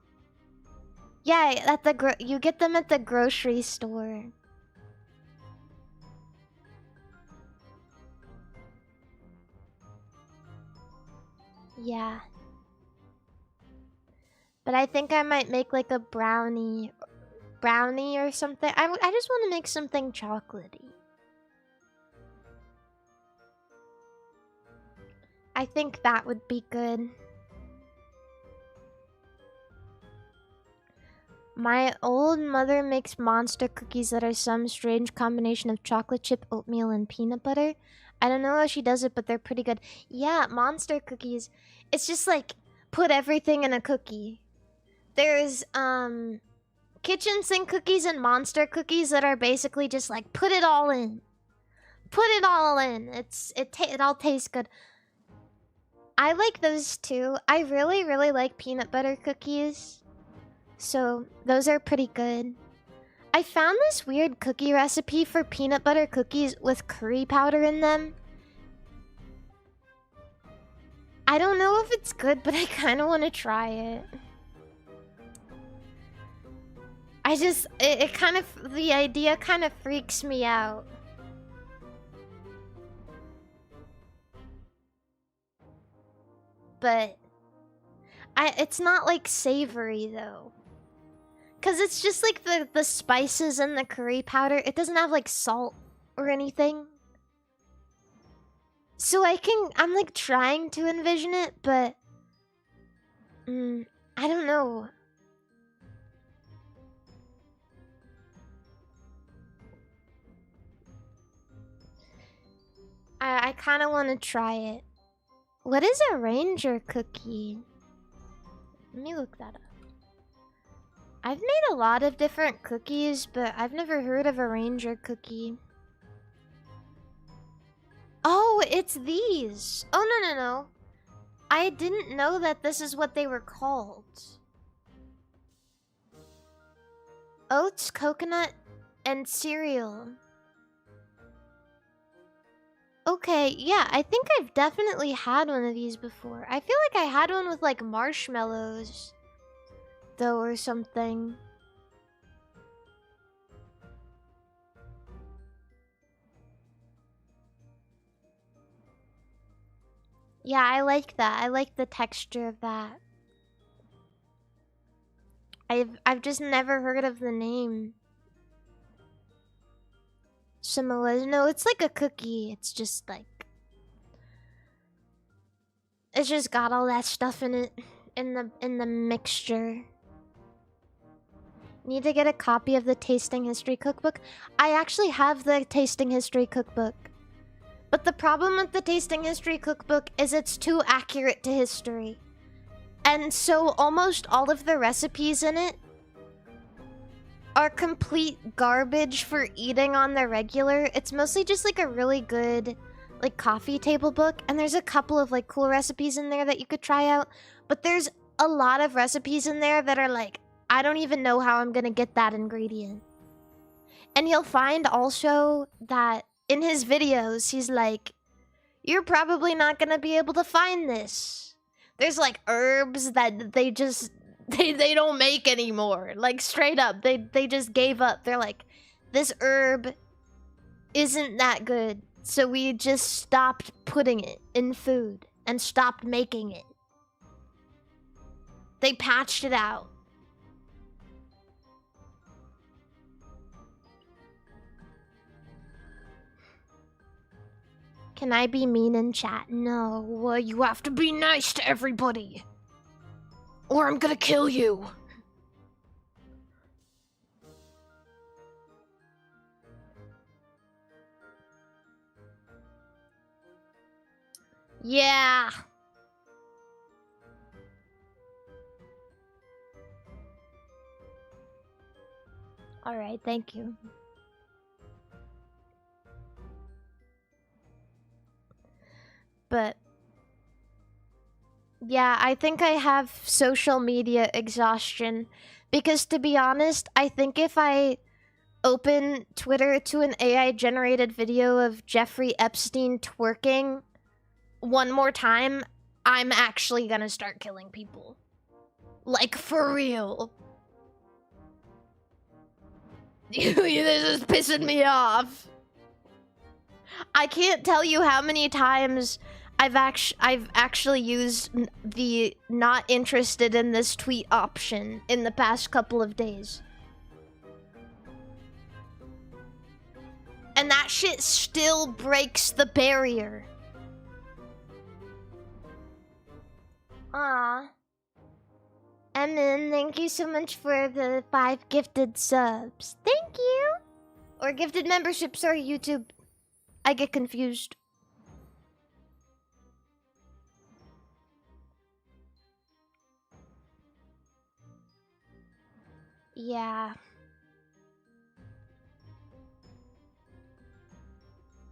Yeah, at you get them at the grocery store. Yeah. But I think I might make like a brownie or something. I just want to make something chocolatey. I think that would be good. My old mother makes monster cookies that are some strange combination of chocolate chip, oatmeal, and peanut butter. I don't know how she does it, but they're pretty good. Yeah, monster cookies. It's just like, put everything in a cookie. There's, kitchen sink cookies and monster cookies that are basically just like, put it all in. Put it all in. It all tastes good. I like those too. I really, really like peanut butter cookies. So, those are pretty good. I found this weird cookie recipe for peanut butter cookies with curry powder in them. I don't know if it's good, but I kind of want to try it. It kind of, the idea kind of freaks me out. But it's not like savory though. Cause it's just like the spices and the curry powder. It doesn't have like salt or anything. So I'm like trying to envision it, but I don't know. I kind of want to try it. What is a ranger cookie? Let me look that up. I've made a lot of different cookies, but I've never heard of a ranger cookie. Oh, it's these. Oh, no. I didn't know that this is what they were called. Oats, coconut, and cereal. Okay, yeah, I think I've definitely had one of these before. I feel like I had one with like marshmallows, though, or something. Yeah, I like that. I like the texture of that. I've just never heard of the name. Samoas. No, it's like a cookie. It's just like, it's just got all that stuff in it, in the mixture. Need to get a copy of the Tasting History Cookbook. I actually have the Tasting History Cookbook. But the problem with the Tasting History Cookbook is it's too accurate to history. And so almost all of the recipes in it are complete garbage for eating on the regular. It's mostly just like a really good like coffee table book, and there's a couple of like cool recipes in there that you could try out, but there's a lot of recipes in there that are like, I don't even know how I'm gonna get that ingredient. And you'll find also that in his videos he's like, you're probably not gonna be able to find this. There's like herbs that they just they don't make anymore. Like straight up, they just gave up. They're like, this herb isn't that good, so we just stopped putting it in food and stopped making it. They patched it out. Can I be mean in chat? No, you have to be nice to everybody, or I'm gonna kill you. Yeah. All right, thank you. But yeah, I think I have social media exhaustion, because to be honest, I think if I open Twitter to an AI generated video of Jeffrey Epstein twerking one more time, I'm actually gonna start killing people. Like, for real. This is pissing me off. I can't tell you how many times I've actually used the not interested in this tweet option in the past couple of days. And that shit still breaks the barrier. Aw. Emin, thank you so much for the 5 gifted subs. Thank you! Or gifted membership, sorry, YouTube. I get confused. Yeah.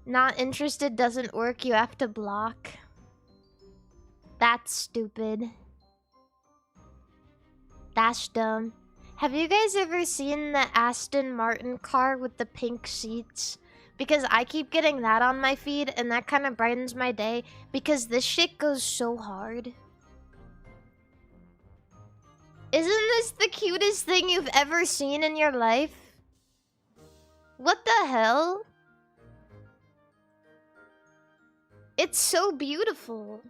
Not interested doesn't work, you have to block. That's stupid. That's dumb. Have you guys ever seen the Aston Martin car with the pink seats, Because I keep getting that on my feed, and that kind of brightens my day. Because this shit goes so hard. Isn't this the cutest thing you've ever seen in your life? What the hell? It's so beautiful.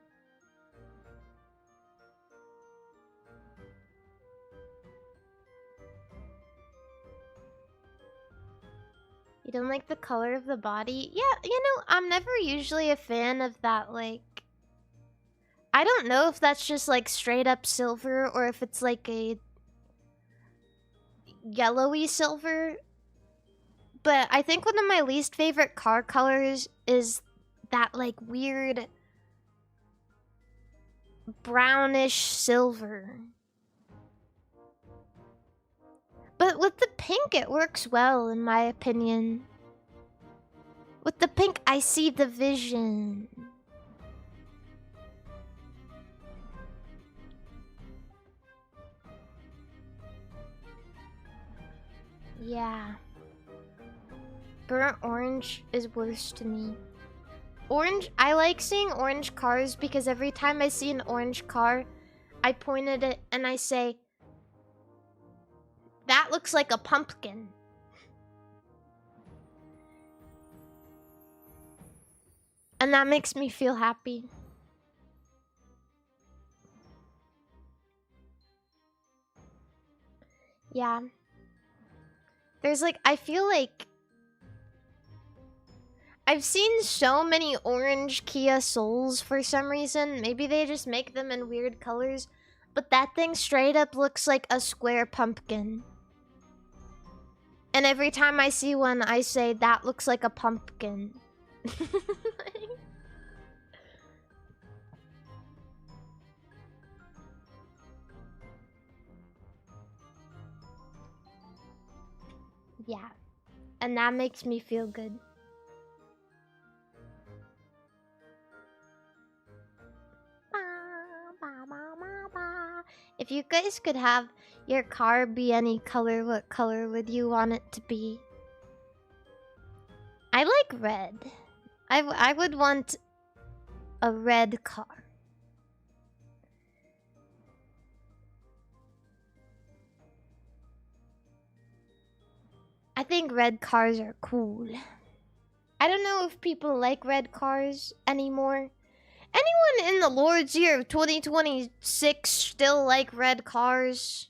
You don't like the color of the body? Yeah, you know, I'm never usually a fan of that, like... I don't know if that's just, like, straight up silver, or if it's, like, a... yellowy silver. But I think one of my least favorite car colors is that, like, weird... brownish silver. But with the pink, it works well, in my opinion. With the pink, I see the vision. Yeah. Burnt orange is worse to me. Orange, I like seeing orange cars because every time I see an orange car, I point at it and I say, that looks like a pumpkin. And that makes me feel happy. Yeah. There's like, I feel like I've seen so many orange Kia Souls for some reason. Maybe they just make them in weird colors. But that thing straight up looks like a square pumpkin. And every time I see one, I say, that looks like a pumpkin. Yeah. And that makes me feel good. If you guys could have your car be any color, what color would you want it to be? I like red. I would want a red car. I think red cars are cool. I don't know if people like red cars anymore. Anyone in the Lord's year of 2026 still like red cars?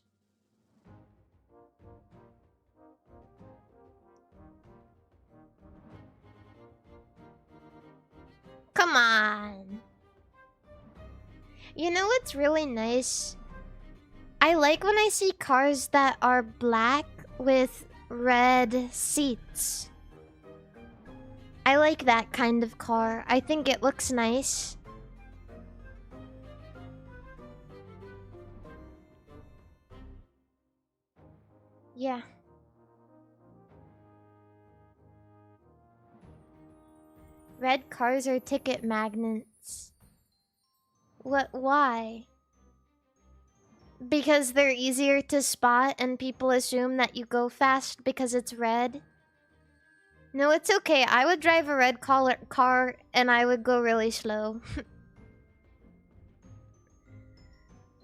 Come on. You know what's really nice? I like when I see cars that are black with red seats. I like that kind of car. I think it looks nice. Yeah. Red cars are ticket magnets. What? Why? Because they're easier to spot and people assume that you go fast because it's red? No, it's okay. I would drive a red car and I would go really slow.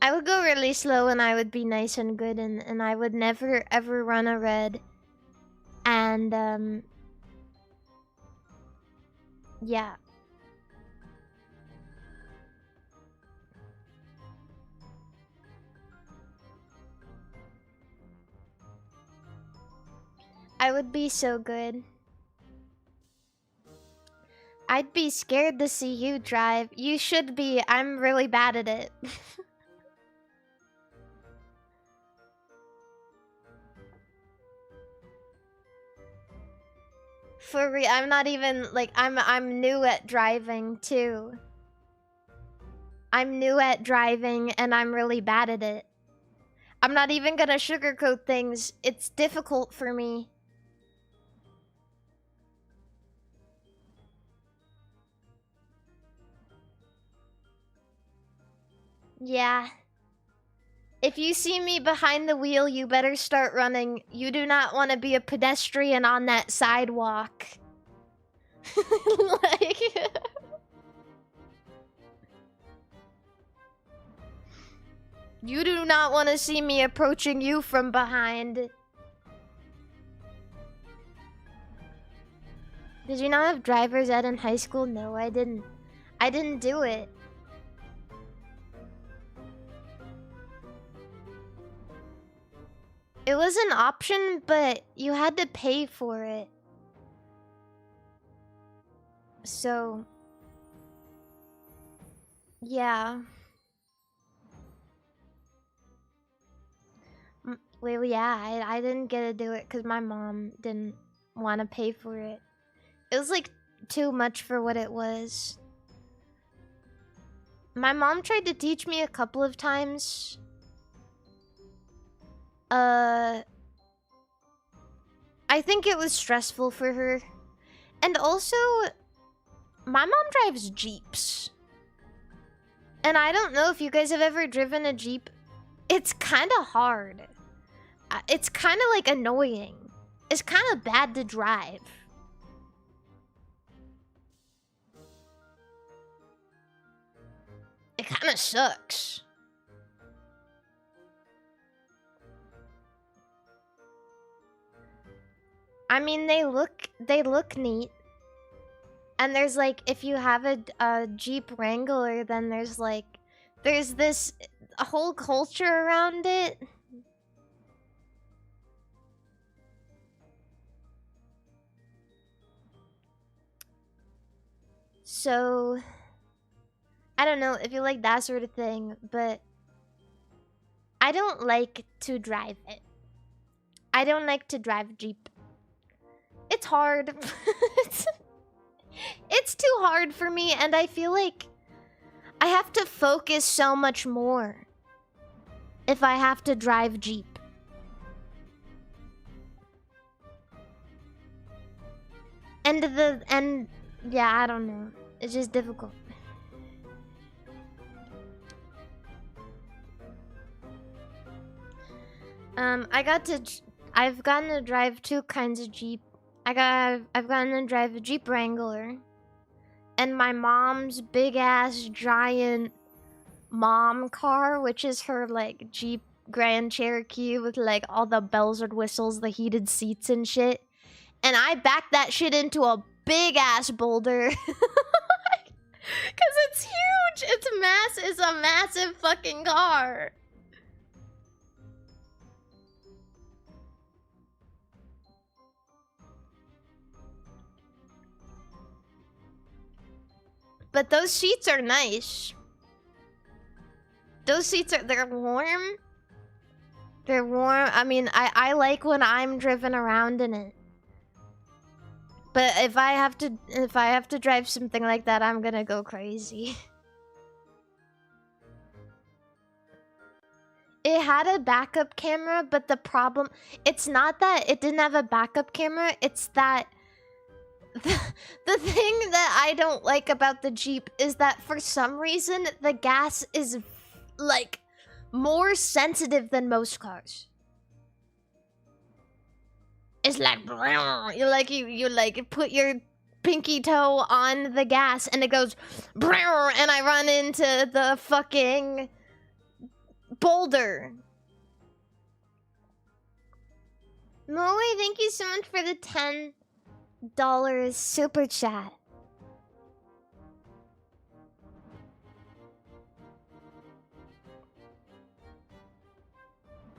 I would go really slow and I would be nice and good and I would never ever run a red. And, yeah. I would be so good. I'd be scared to see you drive. You should be. I'm really bad at it. For real, I'm not even like I'm new at driving too. I'm new at driving and I'm really bad at it. I'm not even gonna sugarcoat things. It's difficult for me. Yeah. If you see me behind the wheel, you better start running. You do not want to be a pedestrian on that sidewalk. Like... You do not want to see me approaching you from behind. Did you not have driver's ed in high school? No, I didn't. I didn't do it. It was an option, but you had to pay for it. So... yeah. Well, yeah, I didn't get to do it because my mom didn't want to pay for it. It was like too much for what it was. My mom tried to teach me a couple of times. I think it was stressful for her. And also, my mom drives Jeeps. And I don't know if you guys have ever driven a Jeep. It's kind of hard. It's kind of like annoying. It's kind of bad to drive. It kind of sucks. I mean, they look neat. And there's like, if you have a Jeep Wrangler, then there's this a whole culture around it. So, I don't know if you like that sort of thing, but I don't like to drive it. I don't like to drive Jeep. It's hard. It's too hard for me, and I feel like I have to focus so much more if I have to drive Jeep. And yeah, I don't know. It's just difficult. I've gotten to drive two kinds of Jeep. I've gotten to drive a Jeep Wrangler. And my mom's big ass giant mom car, which is her like Jeep Grand Cherokee with like all the bells and whistles, the heated seats and shit. And I backed that shit into a big ass boulder. Cause it's huge. It's a massive fucking car. But those seats are nice. Those seats they're warm. They're warm. I mean, I like when I'm driven around in it. But if I have to drive something like that, I'm gonna go crazy. It had a backup camera, but the problem, it's not that it didn't have a backup camera, it's that the thing that I don't like about the Jeep is that for some reason the gas is like more sensitive than most cars. It's like you like put your pinky toe on the gas and it goes and I run into the fucking boulder. Moe, thank you so much for the $10 super chat.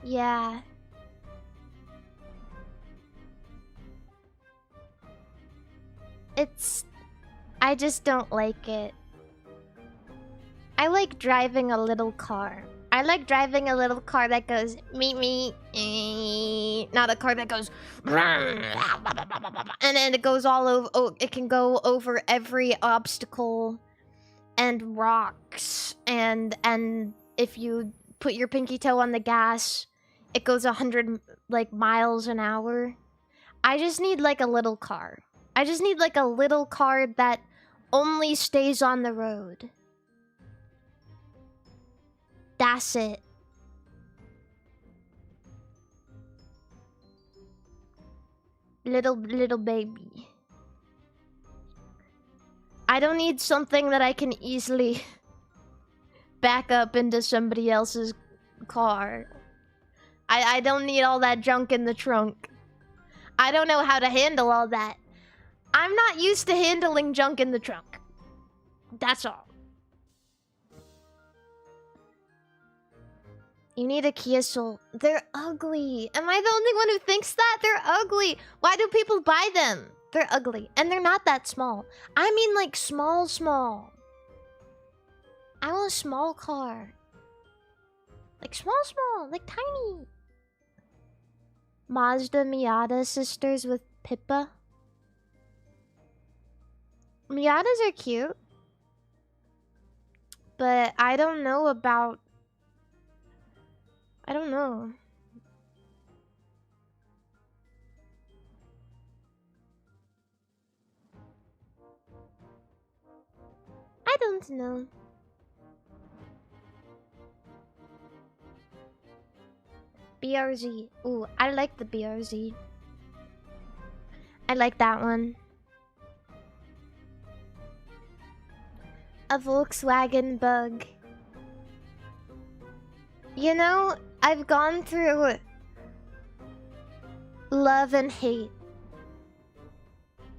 Yeah. I just don't like it. I like driving a little car. I like driving a little car that goes meet me, not a car that goes and then it goes all over. Oh, it can go over every obstacle and rocks, and if you put your pinky toe on the gas, it goes 100 like miles an hour. I just need like a little car. I just need like a little car that only stays on the road. That's it. Little baby. I don't need something that I can easily back up into somebody else's car. I don't need all that junk in the trunk. I don't know how to handle all that. I'm not used to handling junk in the trunk. That's all. You need a Kia Soul. They're ugly. Am I the only one who thinks that? They're ugly. Why do people buy them? They're ugly. And they're not that small. I mean like small, small. I want a small car. Like small, small. Like tiny. Mazda Miata sisters with Pippa. Miatas are cute. But I don't know about... I don't know. I don't know. BRZ. Ooh, I like the BRZ. I like that one. A Volkswagen Bug. You know, I've gone through love and hate.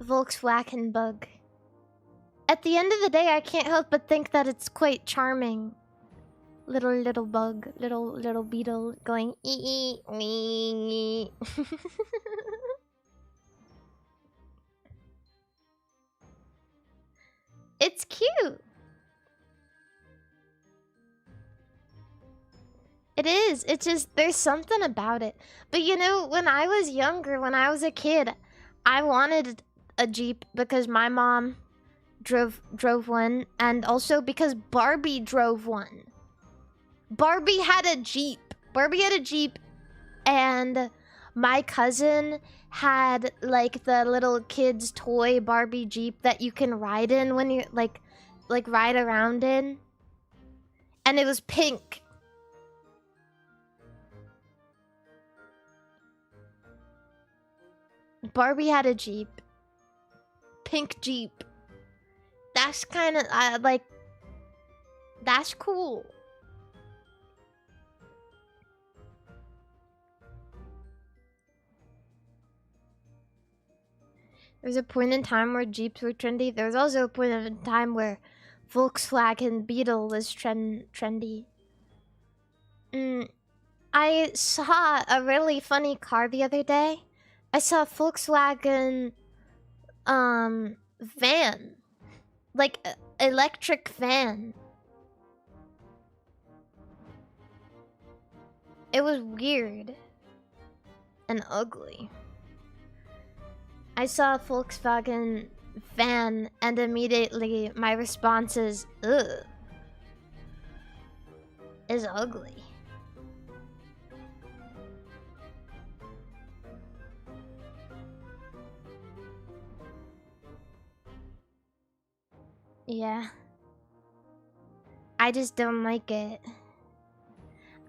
Volkswagen Bug. At the end of the day, I can't help but think that it's quite charming. Little bug, little beetle going ee ee. It's cute. It is. It's just there's something about it. But you know, when I was younger, when I was a kid, I wanted a Jeep because my mom drove one, and also because Barbie drove one. Barbie had a Jeep. Barbie had a Jeep, and my cousin had like the little kid's toy Barbie Jeep that you can ride in when you like ride around in. And it was pink. Barbie had a Jeep. Pink Jeep. That's kind of like that's cool. There's a point in time where Jeeps were trendy. There's also a point in time where Volkswagen Beetle was trendy. I saw a really funny car the other day. I saw a Volkswagen van. Like electric van. It was weird and ugly. I saw a Volkswagen van and immediately my response is, ugh. Is ugly. Yeah. I just don't like it.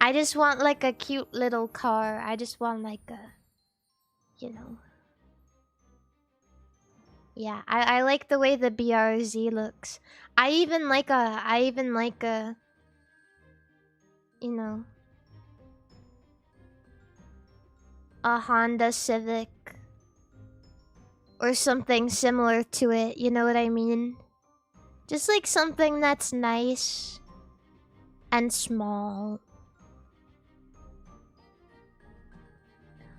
I just want like a cute little car. I just want like a, you know. Yeah, I like the way the BRZ looks. I even like a, you know, a Honda Civic or something similar to it, you know what I mean? Just like something that's nice and small.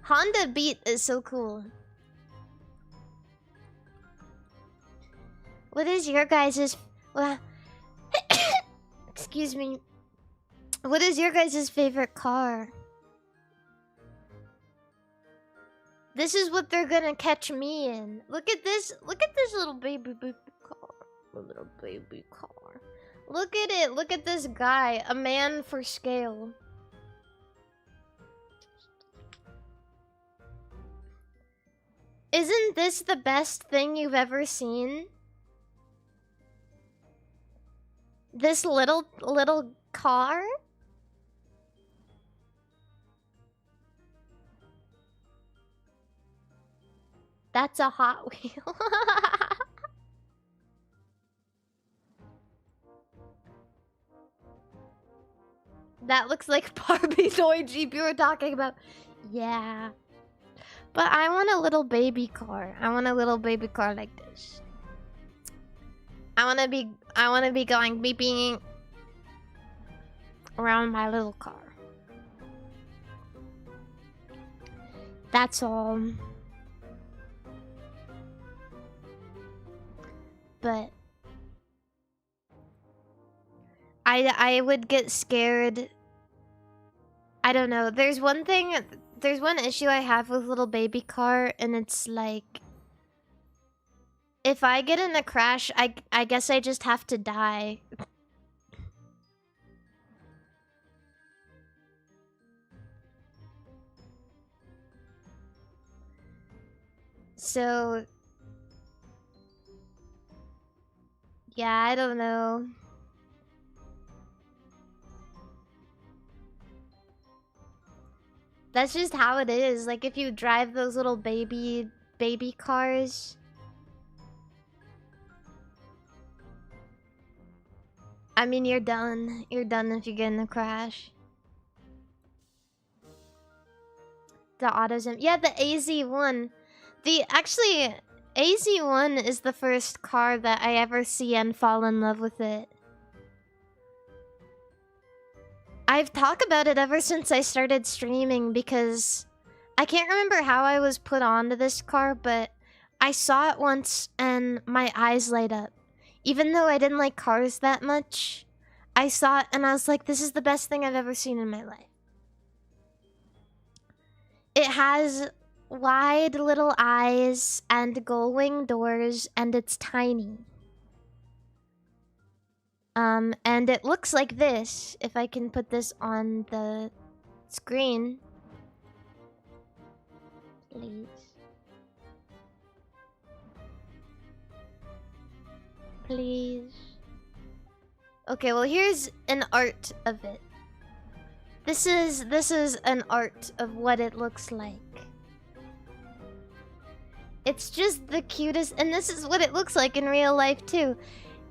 Honda Beat is so cool. What is your guys's... Well, excuse me. What is your guys's favorite car? This is what they're gonna catch me in. Look at this little baby car. A little baby car. Look at it. Look at this guy. A man for scale. Isn't this the best thing you've ever seen? This little car? That's a Hot Wheel. That looks like Barbie toy Jeep you were talking about. Yeah. But I want a little baby car. I want a little baby car like this. I want to be going beeping around my little car. That's all. But I would get scared. I don't know. There's one issue I have with little baby car, and it's like, if I get in a crash, I guess I just have to die. So yeah, I don't know. That's just how it is. Like, if you drive those little baby cars, I mean, you're done. You're done if you get in a crash. The AutoZone. Yeah, the AZ1. Actually, AZ1 is the first car that I ever see and fall in love with it. I've talked about it ever since I started streaming because I can't remember how I was put onto this car, but I saw it once and my eyes light up. Even though I didn't like cars that much, I saw it and I was like, this is the best thing I've ever seen in my life. It has wide little eyes and gull-wing doors, and it's tiny. And it looks like this, if I can put this on the screen. Please. Please. Okay, well, here's an art of it. This is an art of what it looks like. It's just the cutest, and this is what it looks like in real life too.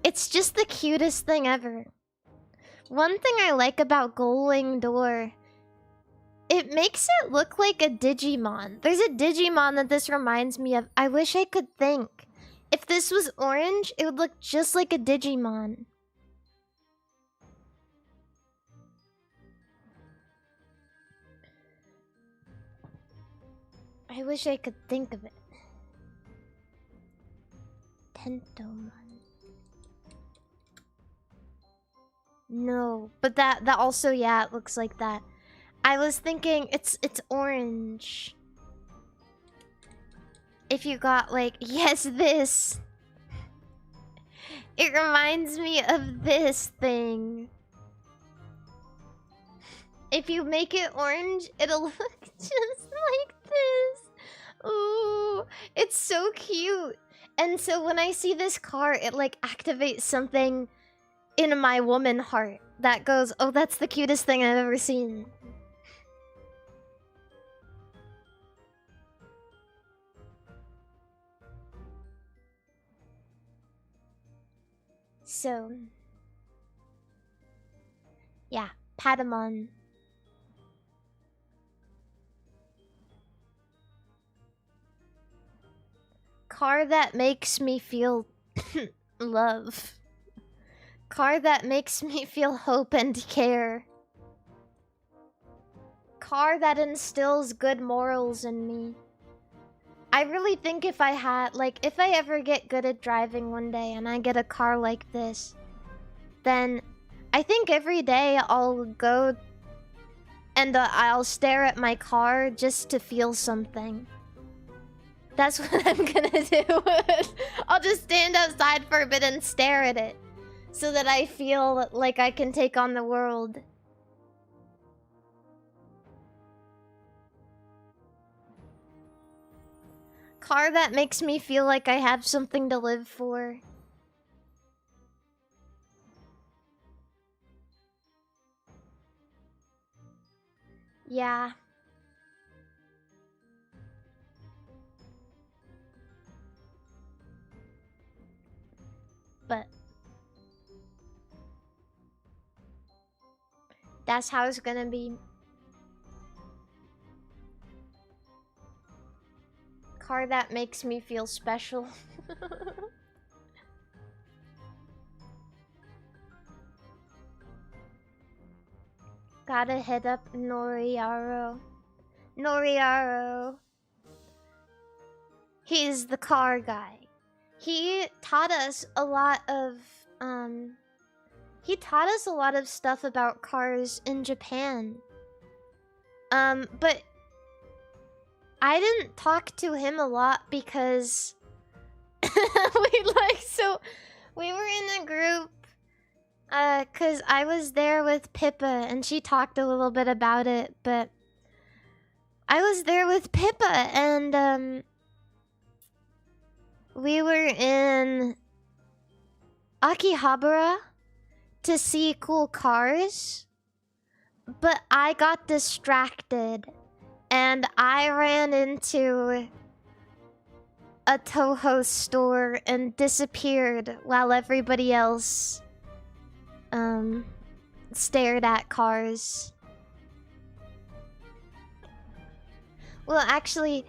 It's just the cutest thing ever. One thing I like about Gull-Wing Door, it makes it look like a Digimon. There's a Digimon that this reminds me of. I wish I could think. If this was orange, it would look just like a Digimon. I wish I could think of it. Tentomon. No, but that also, yeah, it looks like that. I was thinking it's orange. If you got like, yes, this. It reminds me of this thing. If you make it orange, it'll look just like this. Ooh, it's so cute. And so when I see this car, it like activates something in my woman heart that goes, oh, that's the cutest thing I've ever seen. So, yeah, Patamon. Car that makes me feel love. Car that makes me feel hope and care. Car that instills good morals in me. I really think if I had, like, if I ever get good at driving one day and I get a car like this, then I think every day I'll go and I'll stare at my car just to feel something. That's what I'm gonna do. I'll just stand outside for a bit and stare at it so that I feel like I can take on the world. Car that makes me feel like I have something to live for. Yeah. But That's how it's gonna be. Car that makes me feel special. Gotta hit up Noriaro. Noriaro. He's the car guy. He taught us a lot of stuff about cars in Japan. But I didn't talk to him a lot because we were in a group cuz I was there with Pippa and she talked a little bit about it, but I was there with Pippa and we were in Akihabara to see cool cars, but I got distracted and I ran into a Toho store and disappeared while everybody else stared at cars. Well, actually,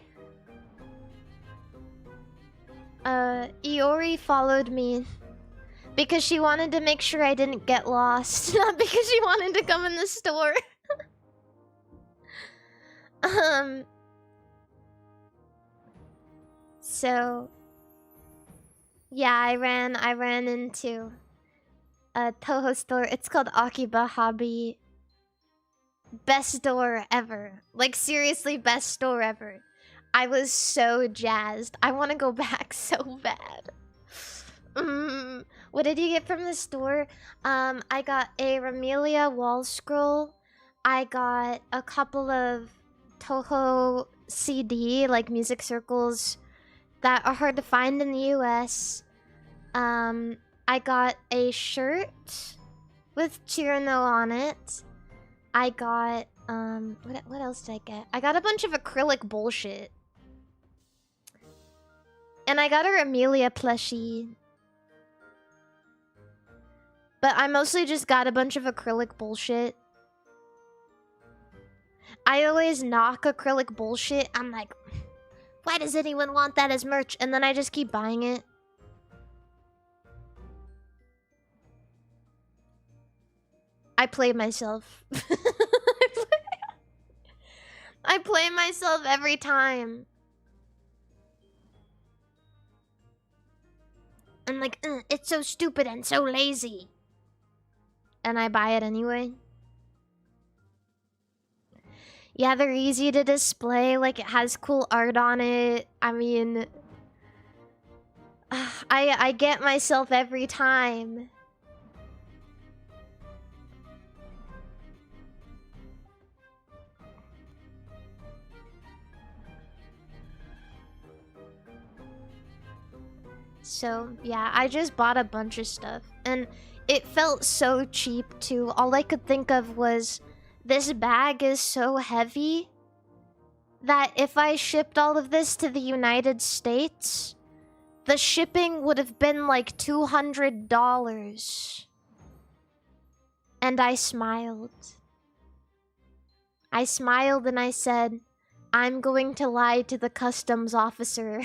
Iori followed me because she wanted to make sure I didn't get lost, not because she wanted to come in the store. So yeah, I ran into a Toho store. It's called Akiba Hobby. Best store ever. Like, seriously, best store ever. I was so jazzed. I want to go back so bad. What did you get from the store? I got a Ramelia wall scroll. I got a couple of Toho CD, like music circles, that are hard to find in the US. I got a shirt with Chirano on it. I got, what else did I get? I got a bunch of acrylic bullshit. And I got a Ramelia plushie. But I mostly just got a bunch of acrylic bullshit. I always knock acrylic bullshit. I'm like, why does anyone want that as merch? And then I just keep buying it. I play myself. I play myself every time. I'm like, it's so stupid and so lazy. And I buy it anyway. Yeah, they're easy to display. Like, it has cool art on it. I mean, I get myself every time. So, yeah, I just bought a bunch of stuff. And it felt so cheap, too. All I could think of was, this bag is so heavy that if I shipped all of this to the United States, the shipping would have been like $200. And I smiled. I smiled and I said, I'm going to lie to the customs officer.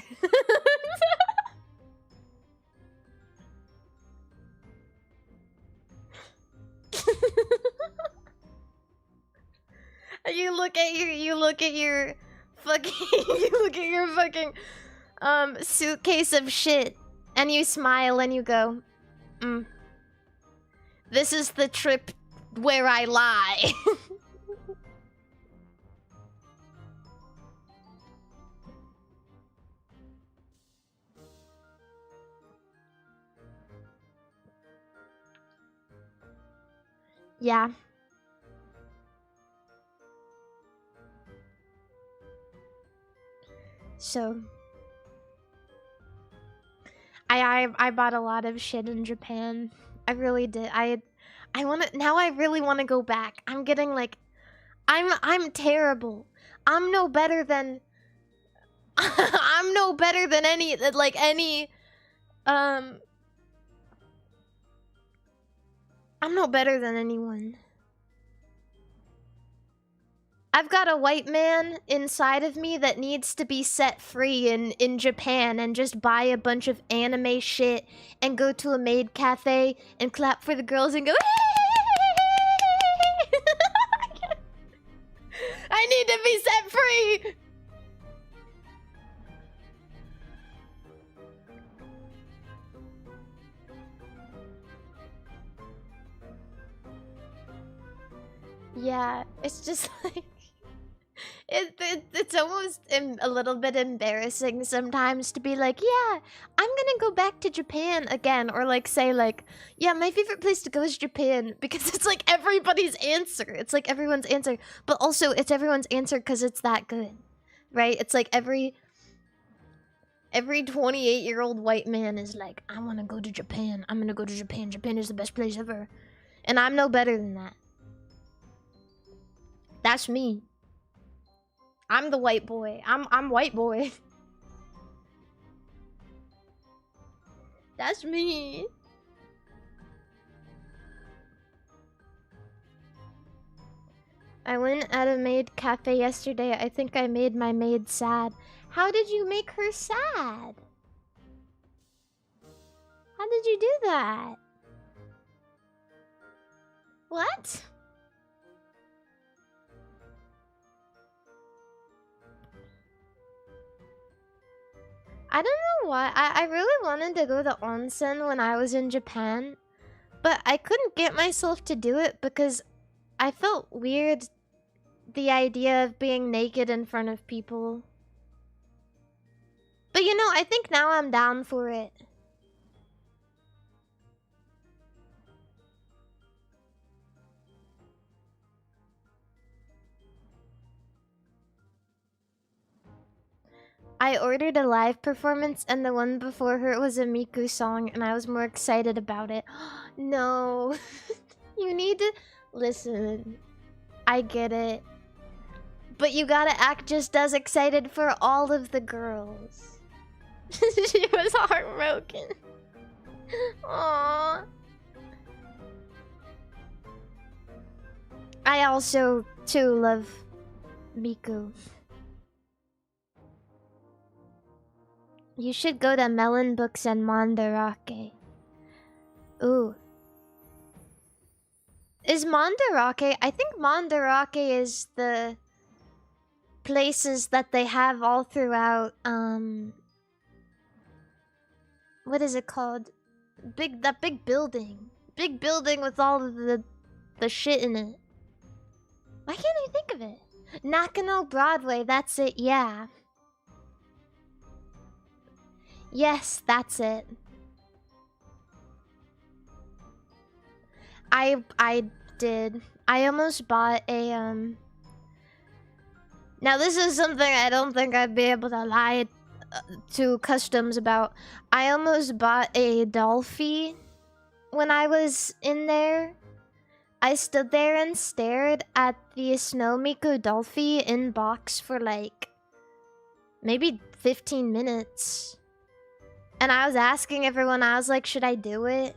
You look at your fucking suitcase of shit and you smile and you go, this is the trip where I lie. Yeah. So I bought a lot of shit in Japan. I really did. I really want to go back. I'm getting like I'm terrible. I'm no better than I'm no better than any I'm no better than anyone. I've got a white man inside of me that needs to be set free in Japan and just buy a bunch of anime shit and go to a maid cafe and clap for the girls and go, I need to be set free! Yeah, it's just like... It's almost a little bit embarrassing sometimes to be like, yeah, I'm gonna go back to Japan again, or like say like, yeah, my favorite place to go is Japan, because it's like everybody's answer. It's like everyone's answer, but also it's everyone's answer because it's that good, right? It's like every 28-year-old white man is like, I want to go to Japan. I'm gonna go to Japan. Japan is the best place ever, and I'm no better than that. That's me. I'm the white boy. I'm white boy. That's me. I went at a maid cafe yesterday. I think I made my maid sad. How did you make her sad? How did you do that? What? I don't know why. I really wanted to go to onsen when I was in Japan, but I couldn't get myself to do it because I felt weird, the idea of being naked in front of people. But you know, I think now I'm down for it. I ordered a live performance and the one before her was a Miku song and I was more excited about it. No. You need to... Listen. I get it. But you gotta act just as excited for all of the girls. She was heartbroken. Aww. I also, too, love Miku. You should go to Melon Books and Mandarake. Ooh. Is Mandarake... I think Mandarake is the places that they have all throughout, what is it called? That big building. Big building with all of the shit in it. Why can't I think of it? Nakano Broadway, that's it, yeah. Yes, that's it. I did. I almost bought a, Now this is something I don't think I'd be able to lie to customs about. I almost bought a Dolphie when I was in there. I stood there and stared at the Snow Miku Dolphie in box for like maybe 15 minutes. And I was asking everyone, I was like, should I do it?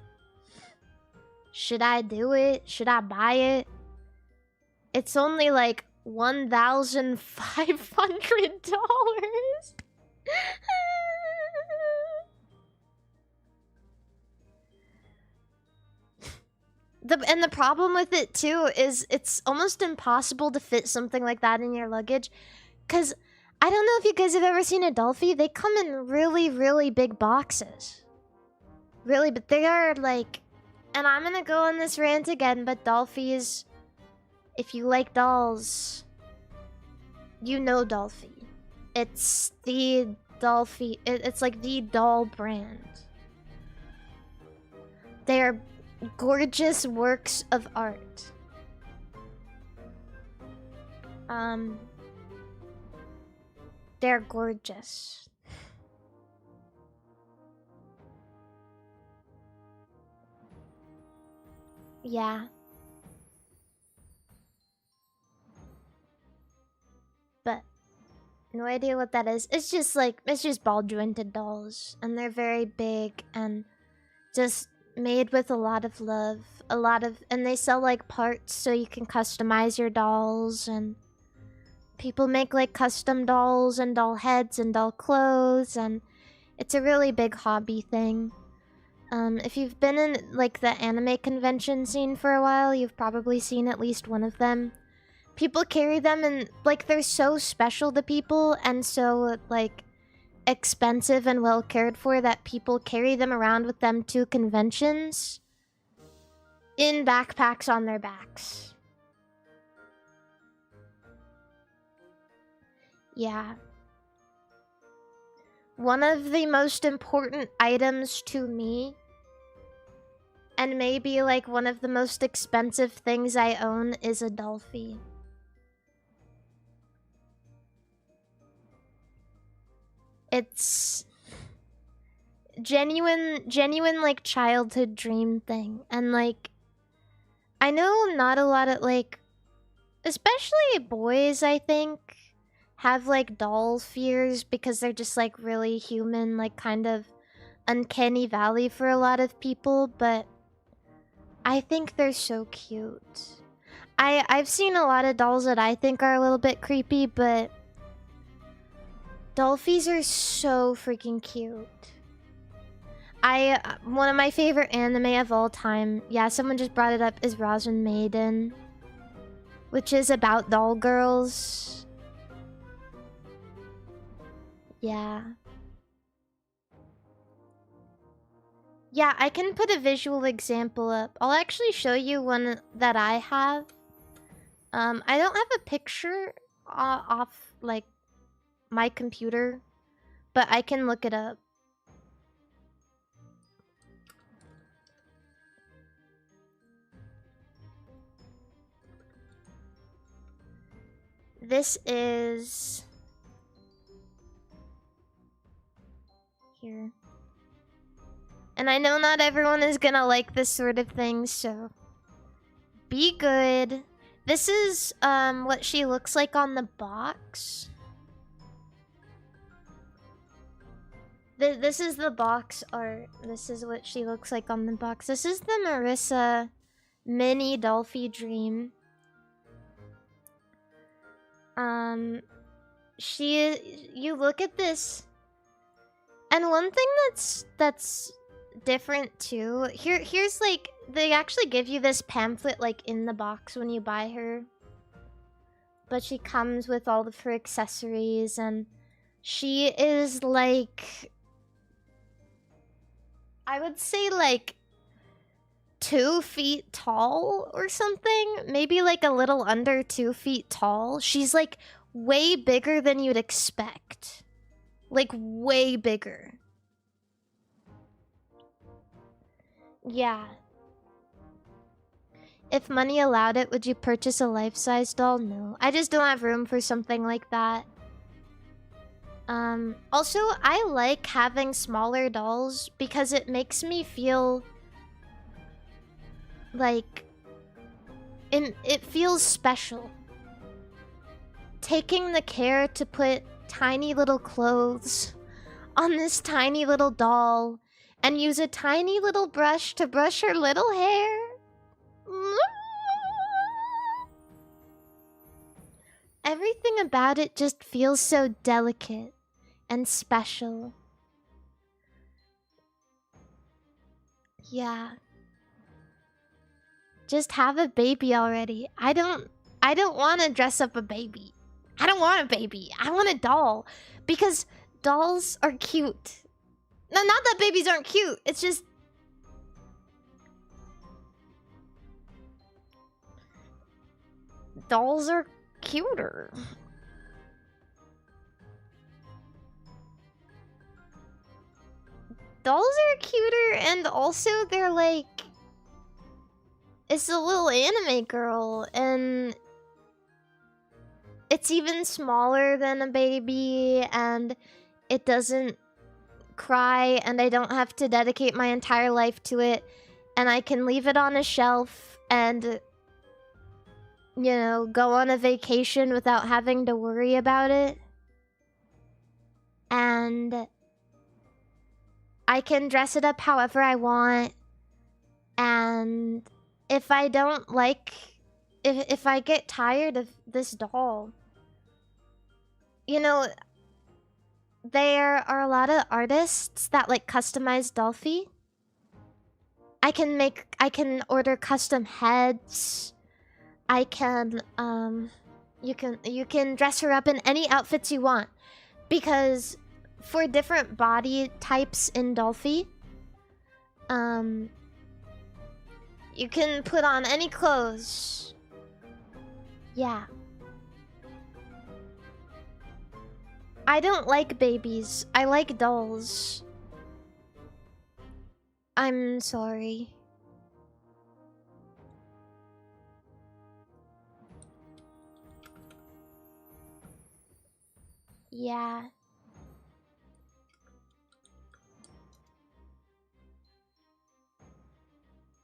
Should I do it? Should I buy it? It's only like $1,500. And the problem with it too is it's almost impossible to fit something like that in your luggage. Cause I don't know if you guys have ever seen a Dolphie. They come in really, really big boxes. Really, but they are like... And I'm gonna go on this rant again, but Dolphies... If you like dolls... You know Dolphie. It's the Dolphie... It's like the doll brand. They're gorgeous works of art. They're gorgeous. Yeah. But no idea what that is. It's just like, it's just ball jointed dolls. And they're very big and just made with a lot of love. And they sell like parts so you can customize your dolls and People make like custom dolls and doll heads and doll clothes, and it's a really big hobby thing. If you've been in like the anime convention scene for a while, you've probably seen at least one of them. People carry them and like they're so special to people and so like expensive and well cared for that people carry them around with them to conventions in backpacks on their backs. Yeah. One of the most important items to me, and maybe like one of the most expensive things I own, is a Dolphie. It's genuine like childhood dream thing. And like, I know not a lot of like, especially boys, I think, have like doll fears because they're just like really human, like kind of uncanny valley for a lot of people, but I think they're so cute. I've seen a lot of dolls that I think are a little bit creepy, but Dolphies are so freaking cute. One of my favorite anime of all time, yeah, someone just brought it up, is Rasen Maiden, which is about doll girls. Yeah. Yeah, I can put a visual example up. I'll actually show you one that I have. I don't have a picture off, like, my computer, but I can look it up. This is... here. And I know not everyone is gonna like this sort of thing, so... be good. This is, what she looks like on the box. This is the box art. This is what she looks like on the box. This is the Marissa mini Dolphie dream. You look at this, and one thing that's different too. Here's like, they actually give you this pamphlet like in the box when you buy her, but she comes with all of her accessories, and she is like, I would say like 2 feet tall or something. Maybe like a little under 2 feet tall. She's like way bigger than you'd expect. Like way bigger. Yeah. If money allowed it, would you purchase a life-size doll? No. I just don't have room for something like that. Also, I like having smaller dolls because it makes me feel like it feels special. Taking the care to put tiny little clothes on this tiny little doll and use a tiny little brush to brush her little hair. Everything about it just feels so delicate and special. Yeah. Just have a baby already. I don't want to dress up a baby. I don't want a baby. I want a doll. Because dolls are cute. No, not that babies aren't cute. It's just... dolls are cuter. Dolls are cuter, and also they're like... it's a little anime girl, and... it's even smaller than a baby, and it doesn't cry, and I don't have to dedicate my entire life to it, and I can leave it on a shelf and, you know, go on a vacation without having to worry about it. And I can dress it up however I want, and if I don't like... if I get tired of this doll, you know, there are a lot of artists that like customize Dolphie. I can order custom heads. I can you can dress her up in any outfits you want, because for different body types in Dolphie, you can put on any clothes. Yeah. I don't like babies. I like dolls. I'm sorry. Yeah.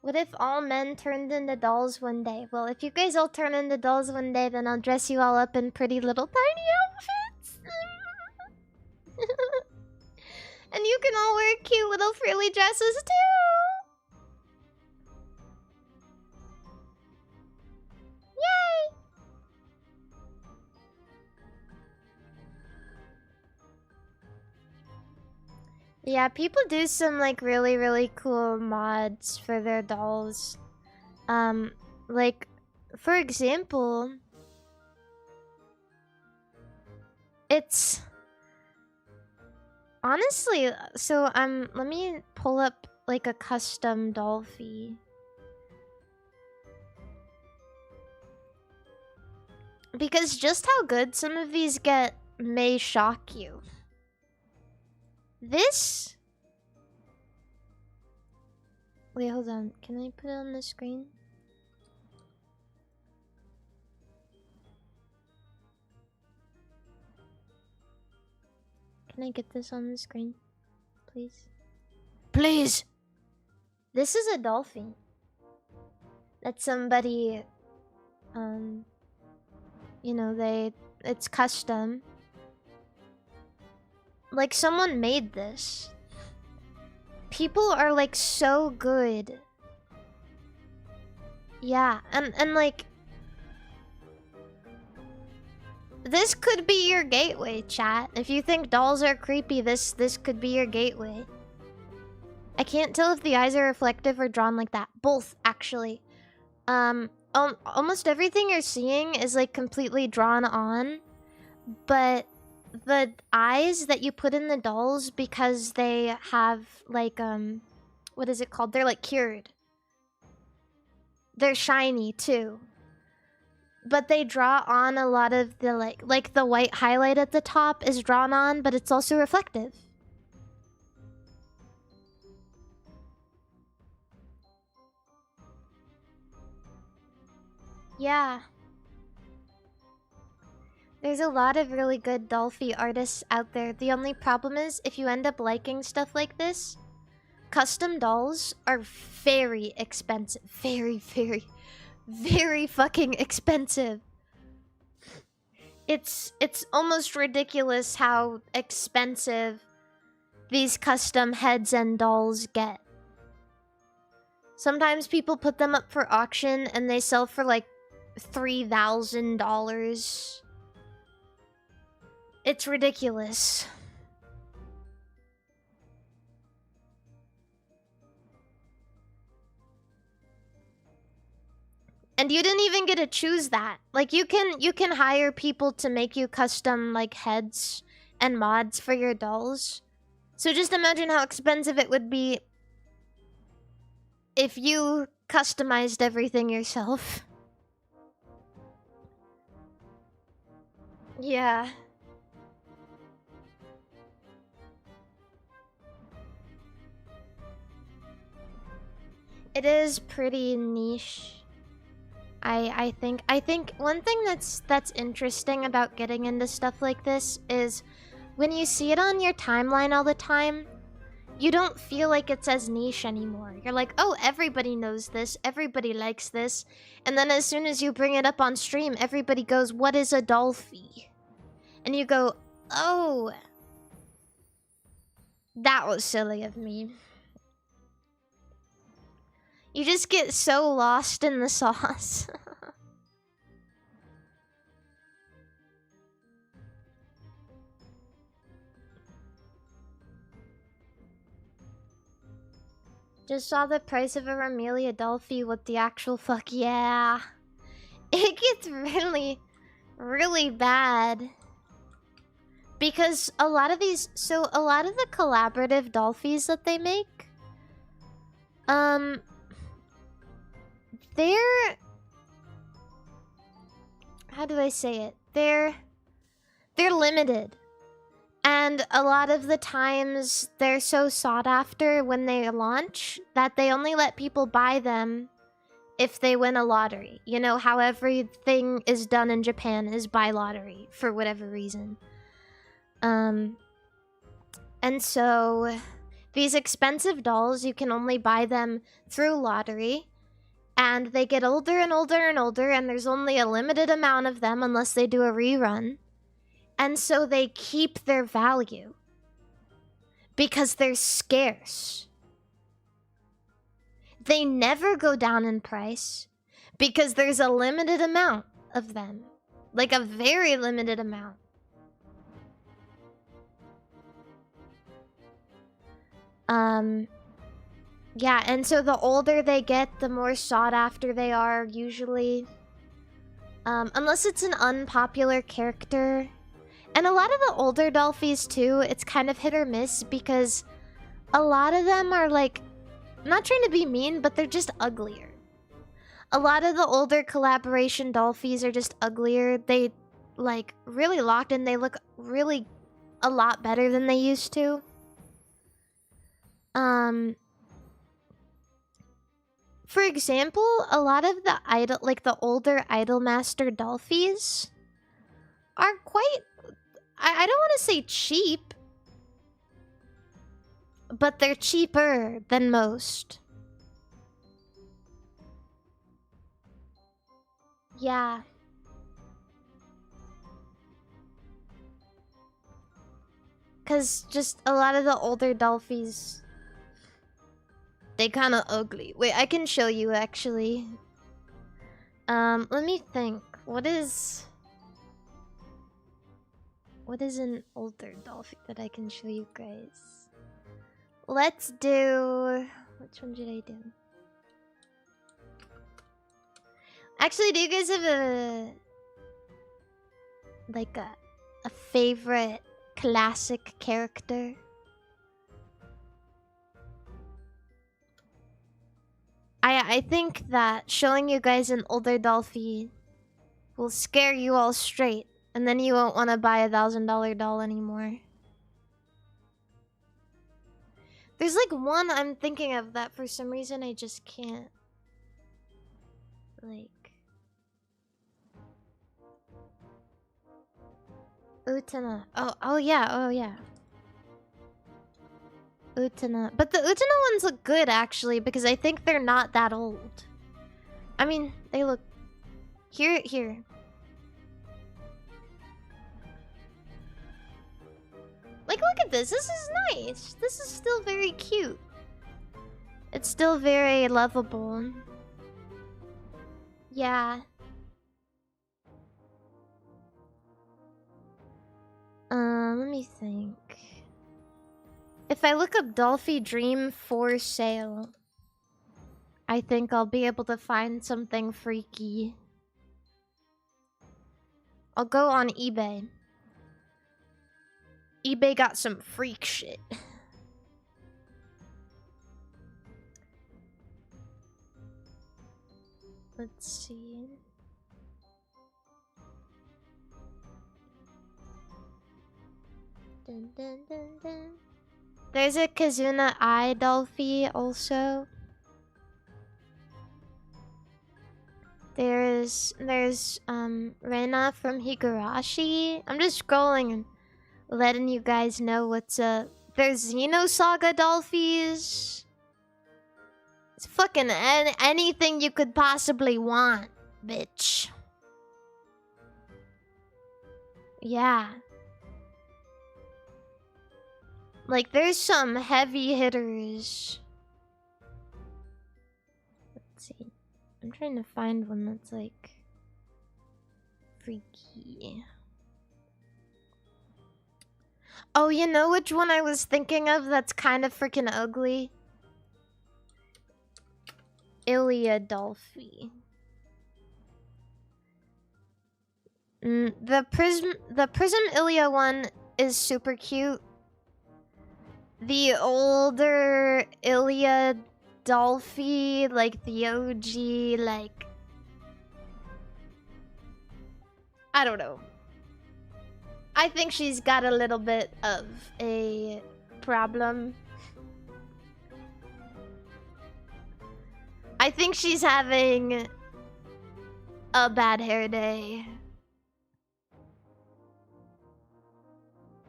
What if all men turned into dolls one day? Well, if you guys all turn into dolls one day, then I'll dress you all up in pretty little tiny outfits. And you can all wear cute little frilly dresses too. Yay! Yeah, people do some like really cool mods for their dolls. Like for example, it's honestly, so let me pull up like a custom Dolphie. Because just how good some of these get may shock you. This... Wait, hold on. Can I put it on the screen? Can I get this on the screen? Please? Please! This is a Dolphie. That somebody... you know, it's custom. Like, someone made this. People are, like, so good. Yeah, and like... This could be your gateway, chat. If you think dolls are creepy, this could be your gateway. I can't tell if the eyes are reflective or drawn like that. Both, actually. Almost everything you're seeing is, like, completely drawn on. But... the eyes that you put in the dolls, because they have like what is it called? They're like cured. They're shiny too. But they draw on a lot of the like the white highlight at the top is drawn on, but it's also reflective. Yeah. There's a lot of really good Dolphie artists out there. The only problem is, if you end up liking stuff like this, custom dolls are very expensive. Very fucking expensive. It's almost ridiculous how expensive these custom heads and dolls get. Sometimes people put them up for auction and they sell for like $3,000. It's ridiculous. And you didn't even get to choose that. Like, you can hire people to make you custom like heads and mods for your dolls. So just imagine how expensive it would be if you customized everything yourself. Yeah. It is pretty niche. I think one thing that's interesting about getting into stuff like this is when you see it on your timeline all the time, you don't feel like it's as niche anymore. You're like, oh, everybody knows this, everybody likes this, and then as soon as you bring it up on stream, everybody goes, what is a Dolphie? And you go, oh, that was silly of me. You just get so lost in the sauce. Just saw the price of a Ramelia Dolphie. What the actual fuck? Yeah. It gets really, really bad. Because a lot of these... So, a lot of the collaborative Dolphies that they make... They're... How do I say it? They're limited. And a lot of the times, they're so sought after when they launch that they only let people buy them if they win a lottery. You know, how everything is done in Japan is by lottery, for whatever reason. And so, these expensive dolls, you can only buy them through lottery. And they get older and older and older, and there's only a limited amount of them unless they do a rerun. And so they keep their value. Because they're scarce. They never go down in price. Because there's a limited amount of them. Like a very limited amount. Yeah, and so the older they get, the more sought after they are, usually. Unless it's an unpopular character. And a lot of the older Dolphies, too, it's kind of hit or miss, because a lot of them are, like... I'm not trying to be mean, but they're just uglier. A lot of the older collaboration Dolphies are just uglier. They, like, really locked in. They look really a lot better than they used to. For example, a lot of the the older Idolmaster Dolphies are quite... I don't want to say cheap, but they're cheaper than most. Yeah. Because just a lot of the older Dolphies... They kind of ugly. Wait, I can show you, actually. Let me think. What is an older Dolphin that I can show you guys? Let's do... Which one should I do? Actually, do you guys have a... Like a favorite classic character? I think that showing you guys an older Dolphie will scare you all straight, and then you won't want to buy $1,000 doll anymore. There's like one I'm thinking of that for some reason I just can't. Like... Utena. Oh yeah. Utena. But the Utena ones look good, actually, because I think they're not that old. I mean, they look... Here. Like, look at this. This is nice. This is still very cute. It's still very lovable. Yeah. Let me think. If I look up Dolphie Dream for sale, I think I'll be able to find something freaky. I'll go on eBay. eBay got some freak shit. Let's see. Dun, dun, dun, dun. There's a Kazuna Eye Dolphie also. There's Rena from Higurashi. I'm just scrolling and letting you guys know what's up. There's Xenosaga Dolphies. It's fucking anything you could possibly want, bitch. Yeah. Like, there's some heavy hitters. Let's see. I'm trying to find one that's, like, freaky. Oh, you know which one I was thinking of that's kind of freaking ugly? Ilia Dolphie. The Prism Ilia one is super cute. The older Ilia Dolphie, like the OG, like, I don't know. I think she's got a little bit of a problem. I think she's having a bad hair day.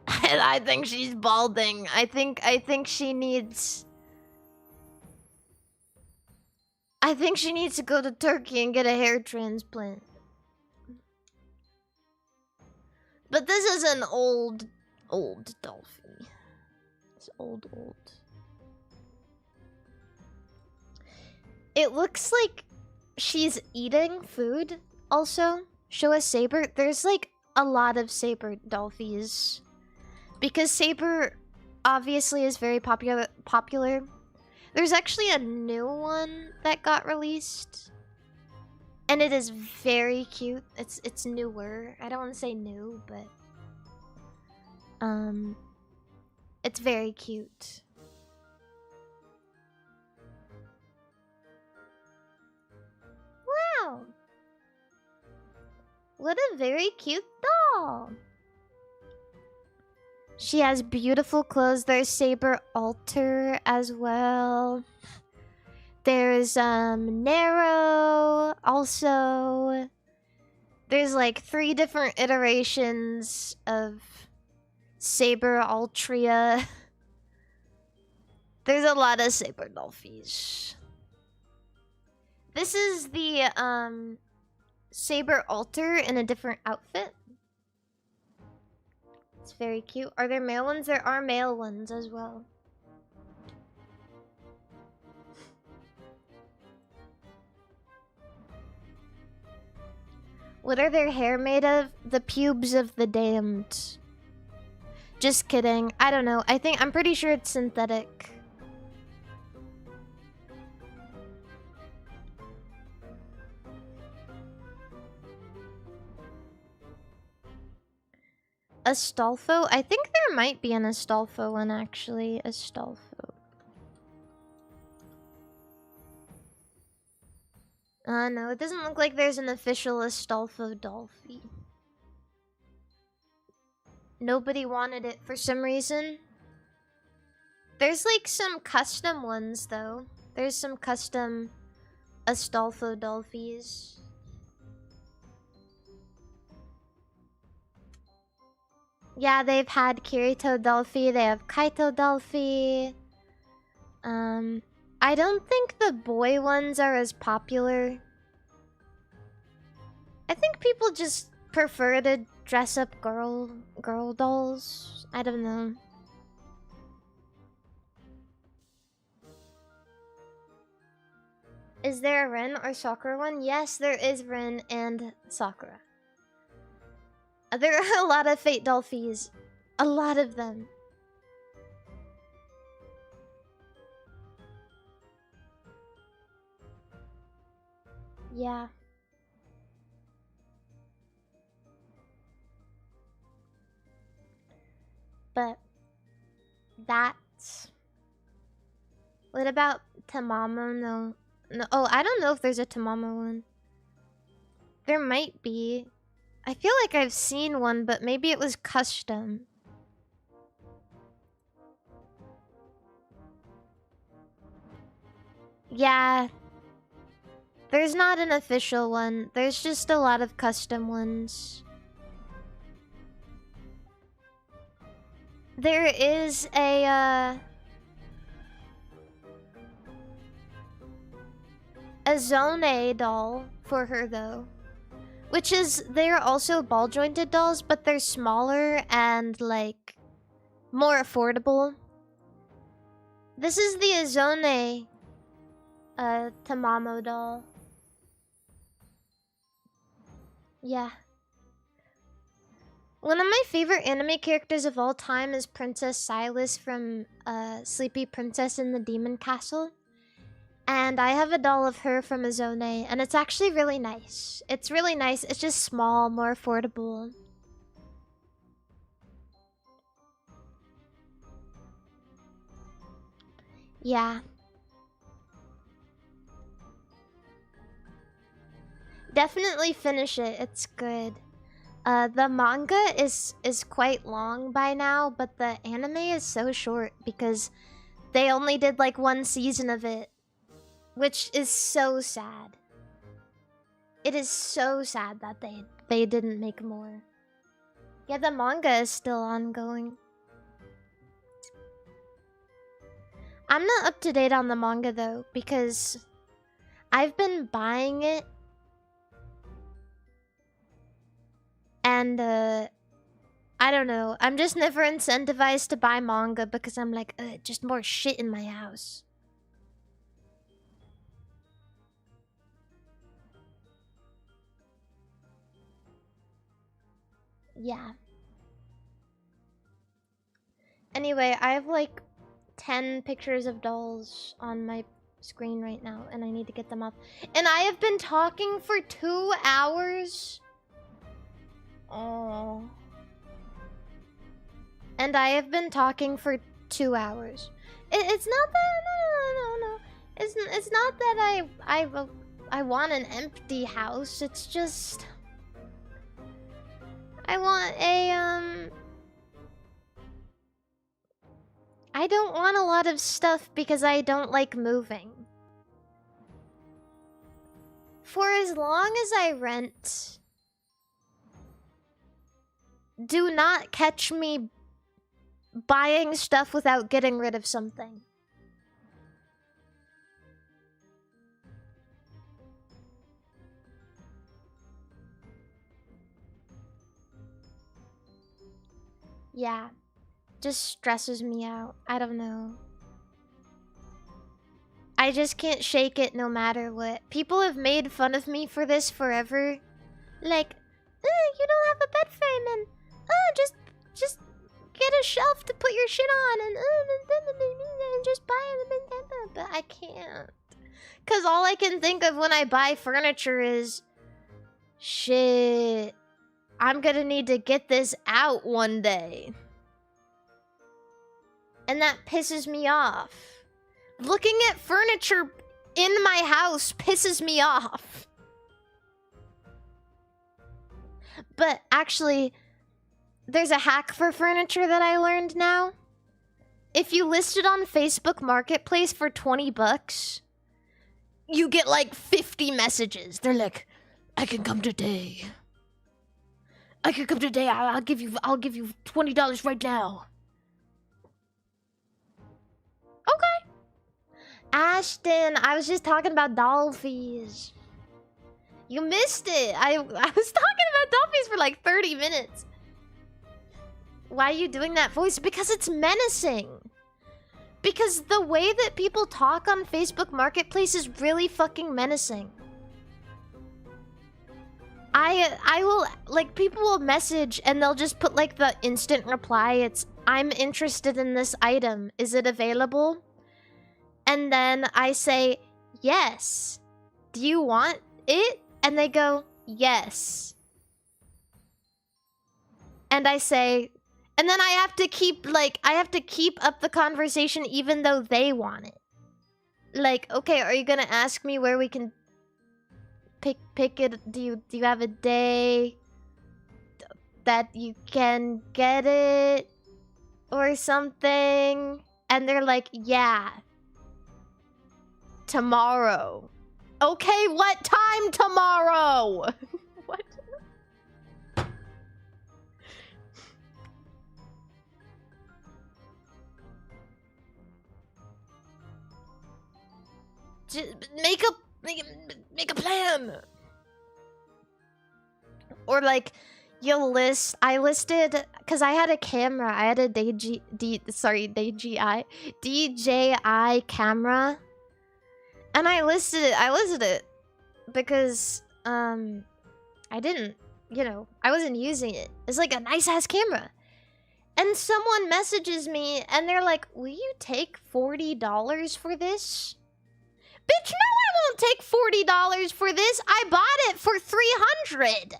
And I think she's balding. I think she needs... I think she needs to go to Turkey and get a hair transplant. But this is an old Dolphie. It's old. It looks like she's eating food also. Show us Saber. There's like a lot of Saber Dolphies. Because Saber obviously is very popular. There's actually a new one that got released. And it is very cute. It's newer. I don't want to say new, but it's very cute. Wow. What a very cute doll. She has beautiful clothes. There's Saber Alter as well. There's Narrow also. There's like 3 different iterations of Saber Altria. There's a lot of Saber Dolphies. This is the Saber Alter in a different outfit. It's very cute. Are there male ones? There are male ones as well. What are their hair made of? The pubes of the damned. Just kidding. I don't know. I'm pretty sure it's synthetic. Astolfo? I think there might be an Astolfo one, actually. Astolfo. No, it doesn't look like there's an official Astolfo Dolphie. Nobody wanted it for some reason. There's like some custom ones, though. There's some custom Astolfo Dolphies. Yeah, they've had Kirito Dolphie, they have Kaito Dolphie. I don't think the boy ones are as popular. I think people just prefer to dress up girl dolls. I don't know. Is there a Ren or Sakura one? Yes, there is Ren and Sakura. There are a lot of Fate Dolphies. A lot of them. Yeah. But that's... What about Tamamo? No. Oh, I don't know if there's a Tamamo one. There might be. I feel like I've seen one, but maybe it was custom. Yeah. There's not an official one. There's just a lot of custom ones. There is a Zone doll for her, though. Which is, they're also ball-jointed dolls, but they're smaller and, like, more affordable. This is the Azone Tamamo doll. Yeah. One of my favorite anime characters of all time is Princess Silas from Sleepy Princess in the Demon Castle. And I have a doll of her from Azone, and it's actually really nice. It's really nice. It's just small, more affordable. Yeah. Definitely finish it. It's good. The manga is quite long by now, but the anime is so short because they only did like one season of it, which is so sad. It is so sad that they didn't make more. Yeah, the manga is still ongoing. I'm not up to date on the manga though because I've been buying it. And, I don't know. I'm just never incentivized to buy manga because I'm like, just more shit in my house. Yeah. Anyway, I have like 10 pictures of dolls on my screen right now, and I need to get them up. And I have been talking for 2 hours. Oh. And I have been talking for 2 hours. It's not that no. It's not that I want an empty house. It's just I want a I don't want a lot of stuff because I don't like moving. For as long as I rent, do not catch me buying stuff without getting rid of something. Yeah. Just stresses me out. I don't know. I just can't shake it no matter what. People have made fun of me for this forever. Like, you don't have a bed frame and just get a shelf to put your shit on and just buy it. But I can't. Cause all I can think of when I buy furniture is shit. I'm gonna need to get this out one day. And that pisses me off. Looking at furniture in my house pisses me off. But actually, there's a hack for furniture that I learned now. If you list it on Facebook Marketplace for 20 bucks, you get like 50 messages. They're like, I can come today. I can come today. I'll give you $20 right now. Okay. Ashton, I was just talking about Dolphies. You missed it. I was talking about Dolphies for like 30 minutes. Why are you doing that voice? Because it's menacing. Because the way that people talk on Facebook Marketplace is really fucking menacing. I will, like, people will message and they'll just put like the instant reply. It's, I'm interested in this item. Is it available? And then I say, yes. Do you want it? And they go, yes. And I say, and then I have to keep, like, I have to keep up the conversation even though they want it. Like, okay, are you gonna ask me where we can pick it? Do you have a day that you can get it or something? And they're like, yeah. Tomorrow. Okay, what time tomorrow? What? Just make a plan. Or like, you'll list. I listed because I had a camera. I had a DJI camera. And I listed it because I didn't, I wasn't using it. It's like a nice ass camera. And someone messages me and they're like, "Will you take $40 for this?" Bitch, no, I won't take $40 for this. I bought it for $300.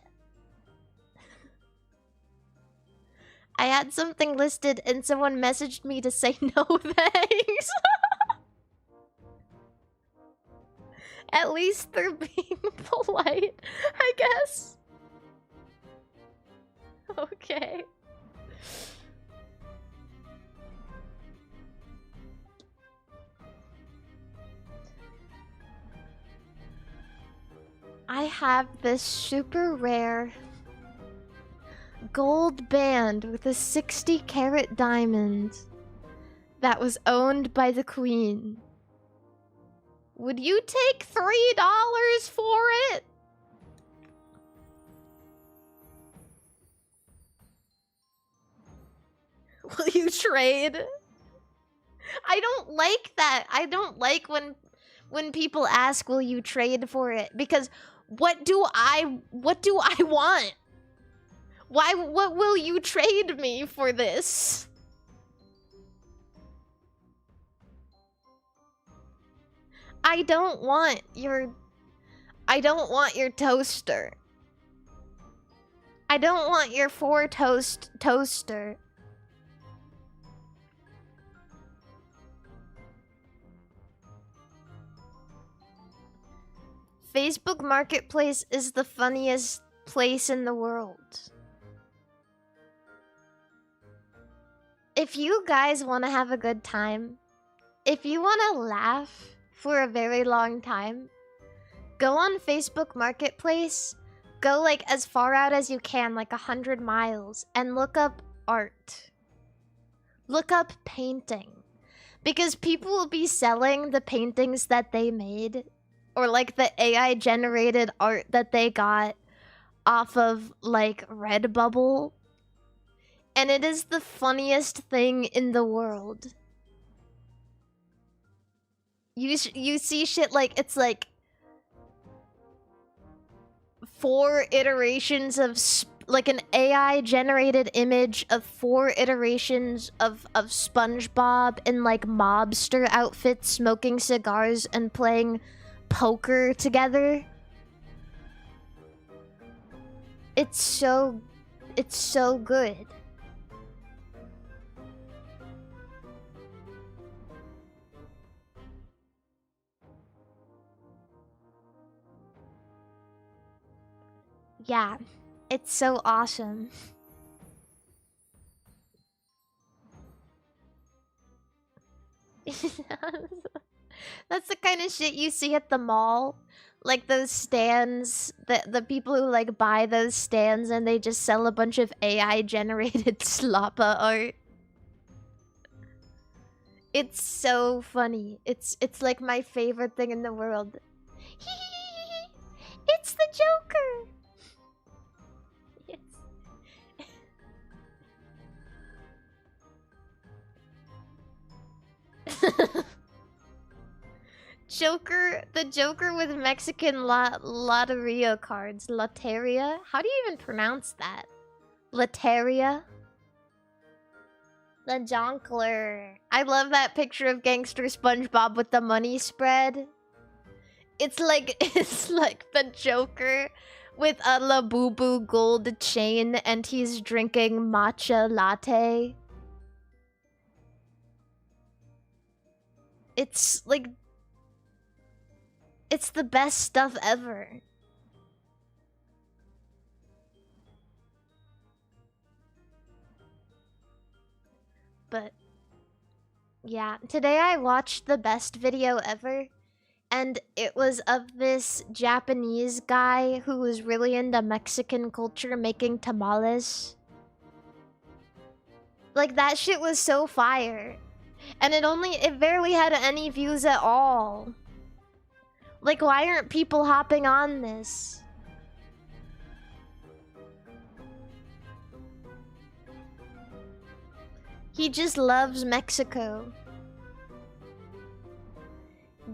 I had something listed and someone messaged me to say no thanks. At least they're being polite, I guess. Okay. I have this super rare gold band with a 60-carat diamond that was owned by the queen. Would you take $3 for it? Will you trade? I don't like that. I don't like when people ask, will you trade for it? Because what do I want? What will you trade me for this? I don't want your toaster. I don't want your toaster. Facebook Marketplace is the funniest place in the world. If you guys want to have a good time, if you want to laugh for a very long time, go on Facebook Marketplace, go like as far out as you can, like 100 miles, and look up art. Look up painting. Because people will be selling the paintings that they made, or like the AI generated art that they got off of like Redbubble. And it is the funniest thing in the world. You see shit like, it's like 4 iterations of like an AI generated image of 4 iterations of SpongeBob in like mobster outfits, smoking cigars and playing poker together. It's so good. Yeah, it's so awesome. That's the kind of shit you see at the mall. Like those stands, the people who like buy those stands and they just sell a bunch of AI generated slappa art. It's so funny. It's like my favorite thing in the world. It's the Joker. The Joker with Mexican Loteria cards. Loteria? How do you even pronounce that? Loteria? The Jonkler. I love that picture of gangster SpongeBob with the money spread. It's like the Joker with a Labubu gold chain and he's drinking matcha latte. It's like... It's the best stuff ever. But... yeah, today I watched the best video ever. And it was of this Japanese guy who was really into Mexican culture making tamales. Like, that shit was so fire. And it barely had any views at all. Like, why aren't people hopping on this? He just loves Mexico.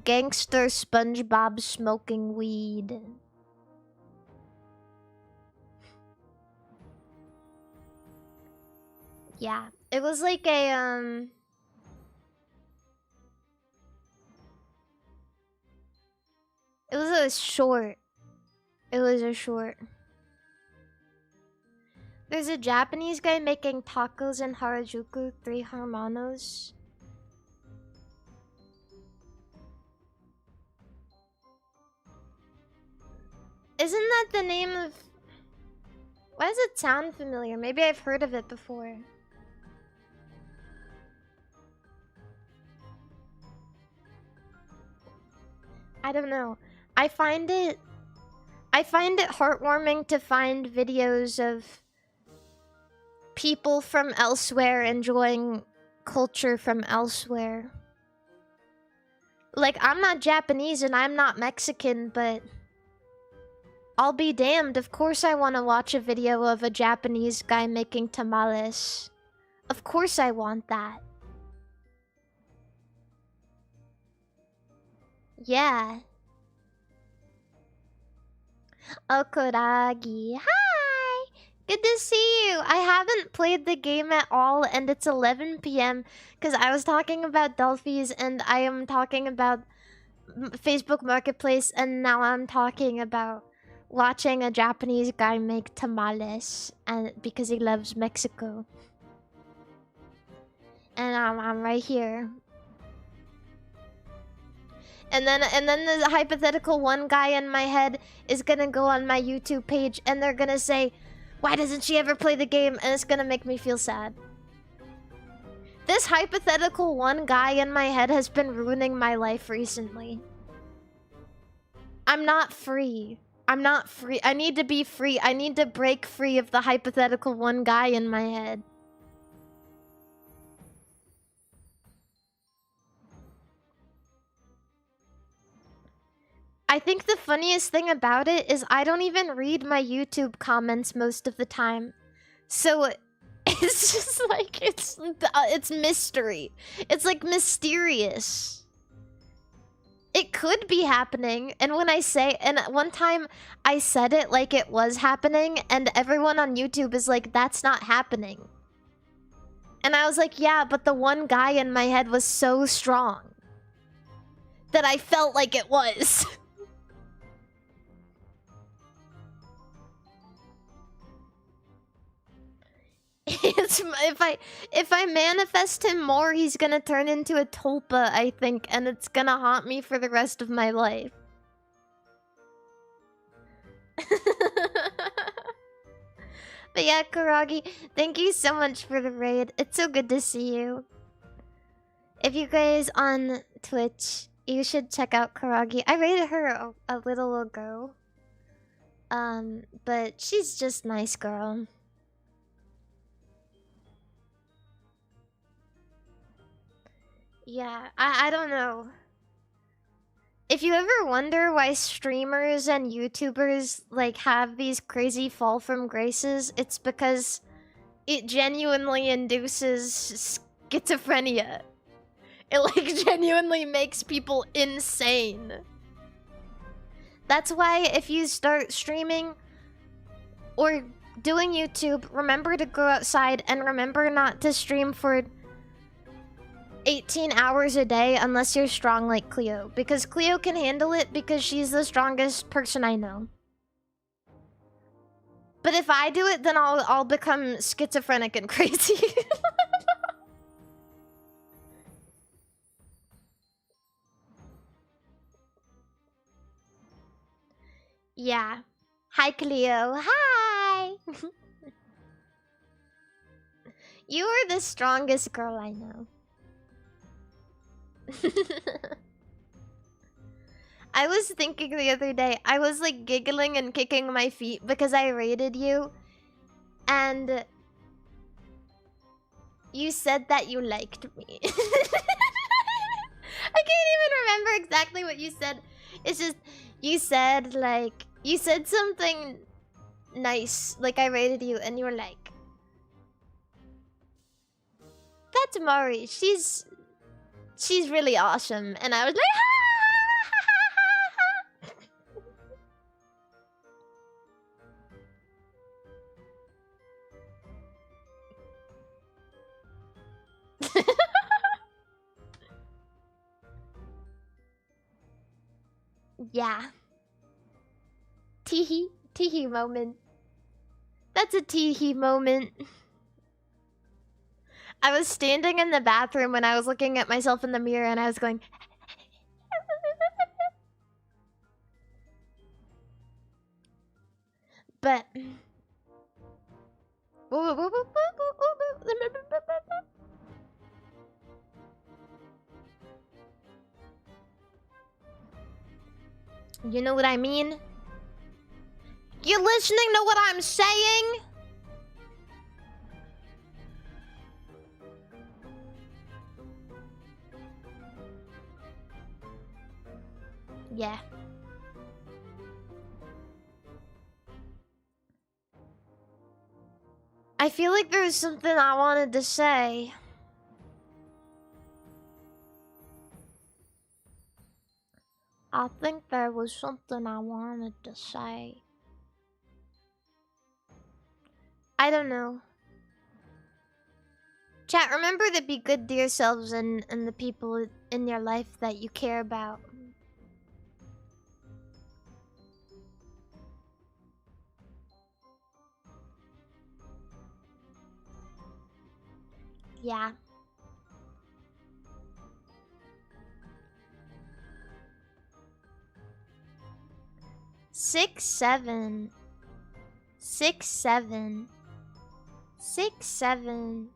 Gangster SpongeBob smoking weed. Yeah, it was like a was a short. It was a short. There's a Japanese guy making tacos in Harajuku, 3 hermanos. Isn't that the name of... Why does it sound familiar? Maybe I've heard of it before. I don't know. I find it heartwarming to find videos of people from elsewhere enjoying culture from elsewhere. Like, I'm not Japanese and I'm not Mexican, but I'll be damned. Of course I want to watch a video of a Japanese guy making tamales. Of course I want that. Yeah. Okuragi. Hi! Good to see you. I haven't played the game at all and it's 11 p.m. because I was talking about Dolphies and I am talking about Facebook Marketplace and now I'm talking about watching a Japanese guy make tamales and because he loves Mexico. And I'm right here. And then the hypothetical one guy in my head is gonna go on my YouTube page and they're gonna say, why doesn't she ever play the game? And it's gonna make me feel sad. This hypothetical one guy in my head has been ruining my life recently. I'm not free. I'm not free. I need to be free. I need to break free of the hypothetical one guy in my head. I think the funniest thing about it is I don't even read my YouTube comments most of the time. So it's just like, it's mystery. It's like mysterious. It could be happening. And when I say, and one time I said it like it was happening and everyone on YouTube is like, that's not happening. And I was like, yeah, but the one guy in my head was so strong that I felt like it was. If I manifest him more, he's gonna turn into a tulpa, I think, and it's gonna haunt me for the rest of my life. But yeah, Kuragi, thank you so much for the raid. It's so good to see you. If you guys on Twitch, you should check out Kuragi. I raided her a little ago. But she's just nice girl. Yeah, I don't know. If you ever wonder why streamers and YouTubers like have these crazy fall from graces, it's because it genuinely induces schizophrenia. It like genuinely makes people insane. That's why if you start streaming or doing YouTube, remember to go outside and remember not to stream for 18 hours a day unless you're strong like Cleo. Because Cleo can handle it because she's the strongest person I know. But if I do it, then I'll become schizophrenic and crazy. Yeah. Hi, Cleo. Hi! You are the strongest girl I know. I was thinking the other day, I was like giggling and kicking my feet because I raided you. And you said that you liked me. I can't even remember exactly what you said. It's just, you said like, you said something nice. Like I raided you and you were like, that's Mari. She's really awesome. And I was like, yeah. Teehee. Teehee moment. That's a teehee moment. I was standing in the bathroom when I was looking at myself in the mirror and I was going... But... You know what I mean? You listening to what I'm saying? Yeah. I feel like there was something I wanted to say. I think there was something I wanted to say. I don't know. Chat, remember to be good to yourselves and the people in your life that you care about. Yeah. Six, seven. 6, 7. 6, 7.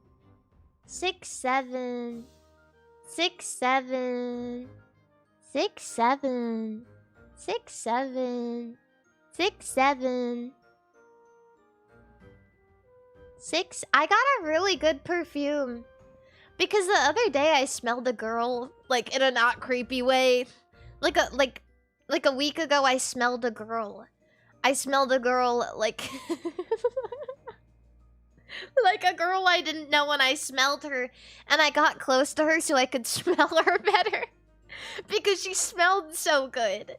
6, 7. 6, 7. 6, 7. 6, 7. 6, 7. 6. I got a really good perfume. Because the other day I smelled a girl, like, in a not creepy way. Like a week ago I smelled a girl. I smelled a girl, like... like a girl I didn't know when I smelled her. And I got close to her so I could smell her better. Because she smelled so good.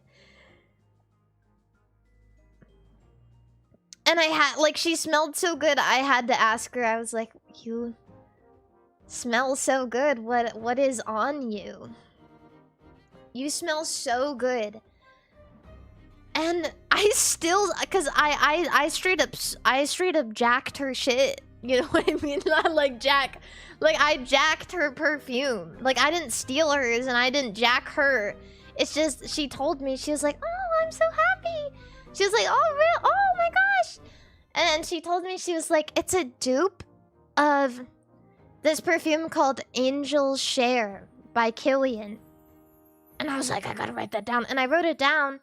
And I had, like, she smelled so good, I had to ask her, I was like, you smell so good, what is on you? You smell so good. And I still, cause I straight up jacked her shit. You know what I mean? Not like jack, like I jacked her perfume. Like I didn't steal hers and I didn't jack her. It's just, she told me, she was like, oh, I'm so happy. She was like, oh, real? Oh my gosh. And she told me, she was like, it's a dupe of this perfume called Angel Share by Killian. And I was like, I gotta write that down. And I wrote it down.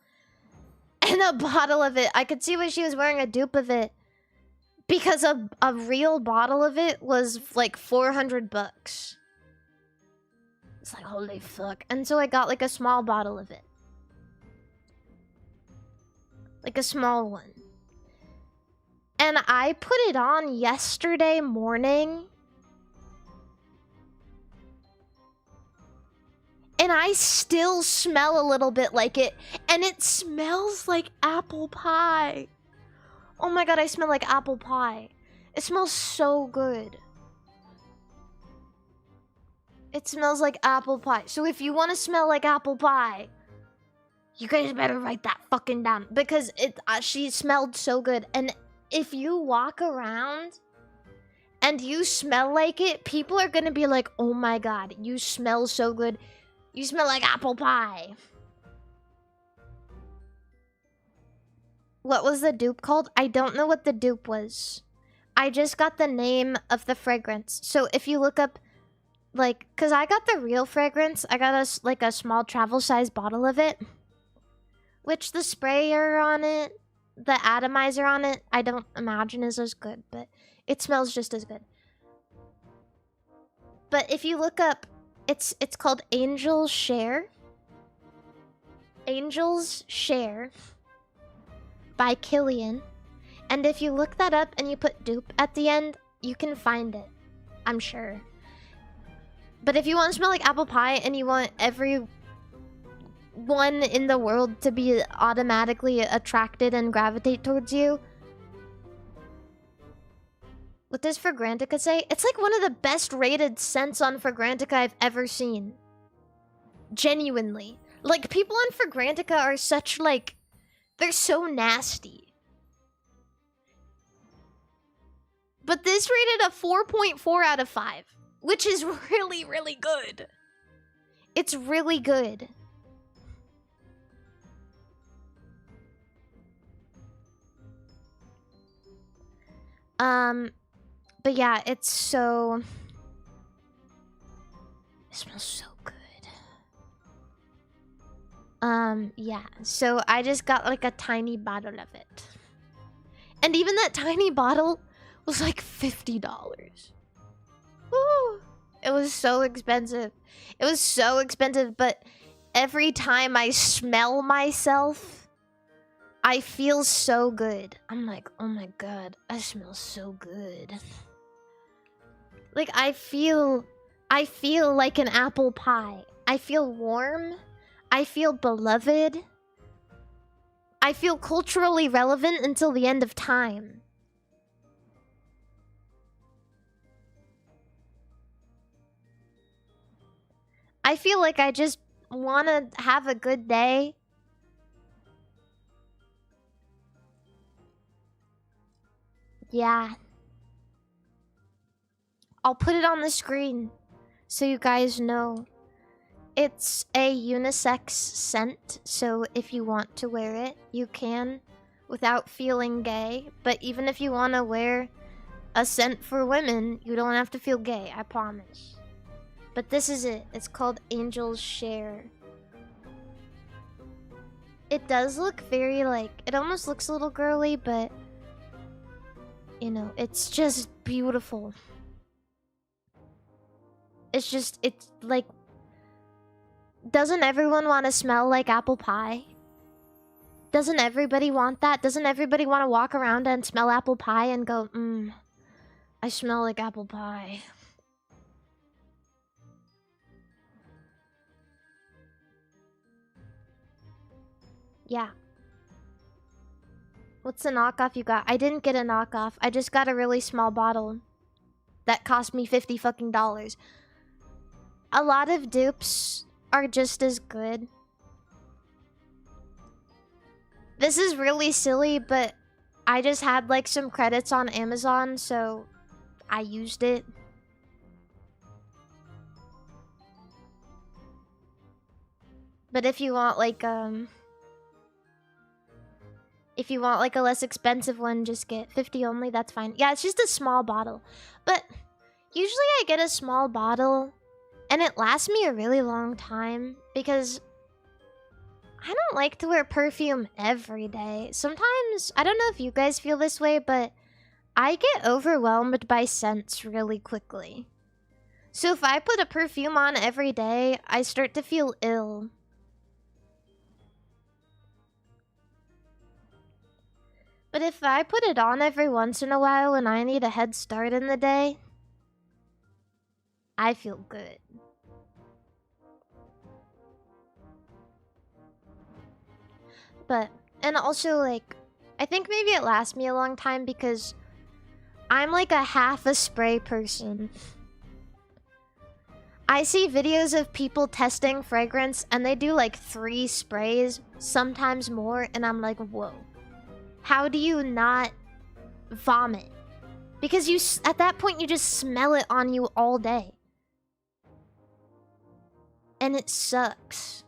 And a bottle of it, I could see when she was wearing a dupe of it. Because a real bottle of it was like 400 bucks. It's like, holy fuck. And so I got like a small bottle of it. Like a small one. And I put it on yesterday morning. And I still smell a little bit like it. And it smells like apple pie. Oh my god, I smell like apple pie. It smells so good. It smells like apple pie. So if you want to smell like apple pie, you guys better write that fucking down. Because she smelled so good. And if you walk around and you smell like it, people are gonna be like, oh my god, you smell so good. You smell like apple pie. What was the dupe called? I don't know what the dupe was. I just got the name of the fragrance. So if you look up, like, cause I got the real fragrance. I got a small travel size bottle of it. Which the sprayer on it, the atomizer on it, I don't imagine is as good, but it smells just as good. But if you look up, it's called Angel Share. Angel's Share by Killian. And if you look that up and you put dupe at the end, you can find it. I'm sure. But if you want to smell like apple pie and you want everyone in the world to be automatically attracted and gravitate towards you, what does Fragrantica say? It's like one of the best rated scents on Fragrantica I've ever seen. Genuinely. Like, people on Fragrantica are such, like, They're so nasty. But this rated a 4.4 out of 5, which is really, really good. It's really good. But yeah, it's so... It smells so good. Yeah, so I just got like a tiny bottle of it. And even that tiny bottle was like $50. Woo! It was so expensive. It was so expensive, but every time I smell myself, I feel so good. I'm like, oh my god, I smell so good. Like, I feel like an apple pie. I feel warm. I feel beloved. I feel culturally relevant until the end of time. I feel like I just want to have a good day. Yeah. I'll put it on the screen so you guys know. It's a unisex scent, so if you want to wear it, you can without feeling gay. But even if you want to wear a scent for women, you don't have to feel gay, I promise. But this is it. It's called Angel's Share. It does look very like... It almost looks a little girly, but... You know, it's just beautiful. It's just... It's like... Doesn't everyone want to smell like apple pie? Doesn't everybody want that? Doesn't everybody want to walk around and smell apple pie and go, I smell like apple pie. Yeah. What's the knockoff you got? I didn't get a knockoff. I just got a really small bottle that cost me $50 fucking dollars. A lot of dupes are just as good. This is really silly, but I just had like some credits on Amazon, so I used it. But if you want like a less expensive one, just get 50 only, that's fine. Yeah, it's just a small bottle. But usually I get a small bottle and it lasts me a really long time because I don't like to wear perfume every day. Sometimes, I don't know if you guys feel this way, but I get overwhelmed by scents really quickly. So if I put a perfume on every day, I start to feel ill. But if I put it on every once in a while and I need a head start in the day, I feel good. But, and also like, I think maybe it lasts me a long time because I'm like a half a spray person. I see videos of people testing fragrance and they do like 3 sprays, sometimes more, and I'm like, whoa. How do you not vomit? Because you, at that point, you just smell it on you all day. And it sucks.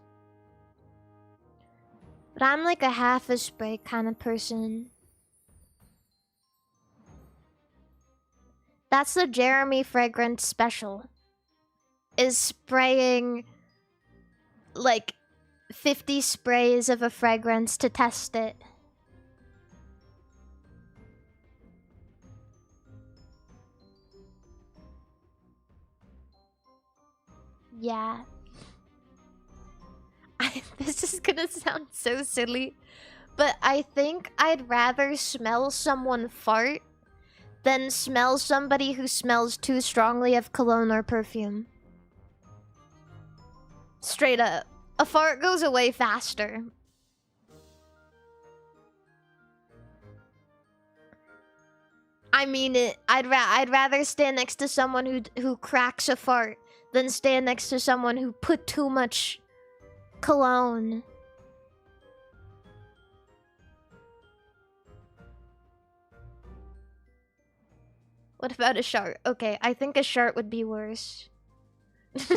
But I'm like a half a spray kind of person. That's the Jeremy fragrance special. Is spraying like 50 sprays of a fragrance to test it. Yeah. This is gonna sound so silly, but I think I'd rather smell someone fart than smell somebody who smells too strongly of cologne or perfume. Straight up. A fart goes away faster. I mean it. I'd rather stand next to someone who cracks a fart than stand next to someone who put too much cologne. What about a shart? Okay, I think a shart would be worse. If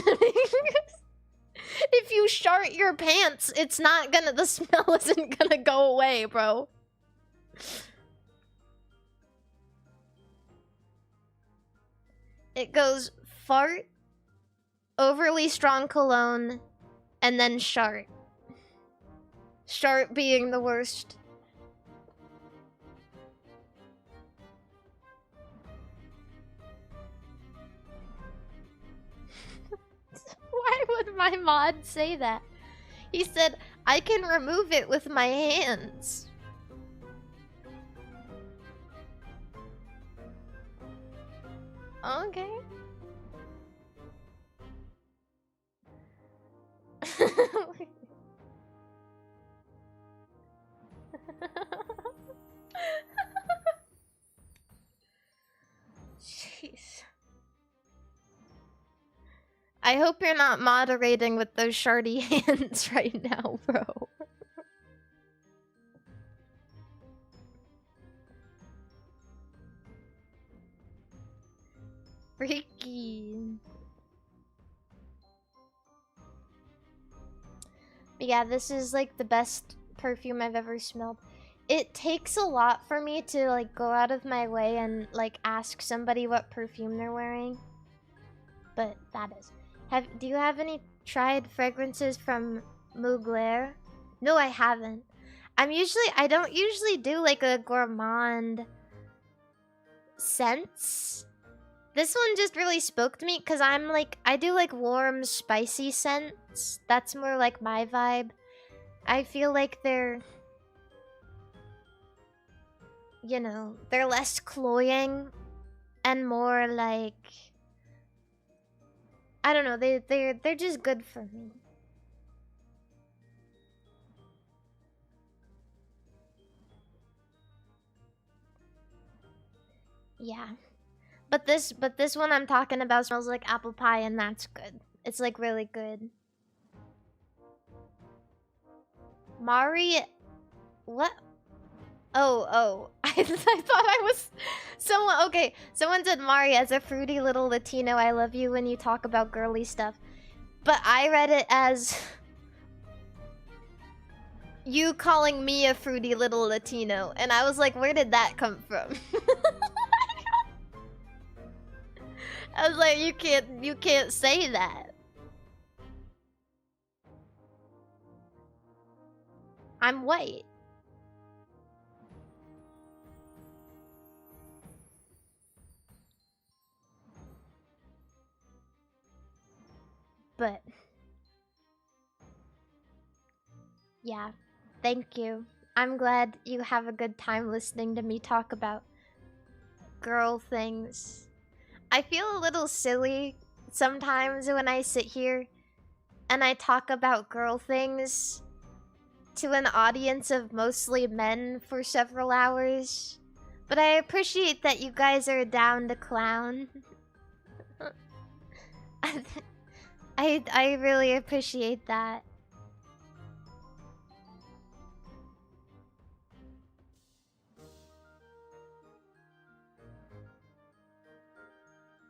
you shart your pants, it's not gonna, the smell isn't gonna go away, bro. It goes fart, overly strong cologne, and then shart. Shart being the worst. Why would my mod say that? He said, I can remove it with my hands. Okay. Jeez. I hope you're not moderating with those shardy hands right now, bro. Freaky. But yeah, this is like the best perfume I've ever smelled. It takes a lot for me to like go out of my way and like ask somebody what perfume they're wearing. But that is. Do you have any tried fragrances from Mugler? No, I haven't. I don't usually do like a gourmand scents. This one just really spoke to me because I do like warm, spicy scents. That's more like my vibe. I feel like they're, you know, they're less cloying and more like, I don't know, they're just good for me. Yeah. But this one I'm talking about smells like apple pie, and that's good. It's like really good. Mari, what? Oh, I thought I was someone. Okay, someone said Mari as a fruity little Latino. I love you when you talk about girly stuff, but I read it as you calling me a fruity little Latino, and I was like, where did that come from? I was like, you can't say that. I'm white. But yeah, thank you. I'm glad you have a good time listening to me talk about girl things. I feel a little silly sometimes when I sit here and I talk about girl things to an audience of mostly men for several hours. But I appreciate that you guys are down to clown. I really appreciate that.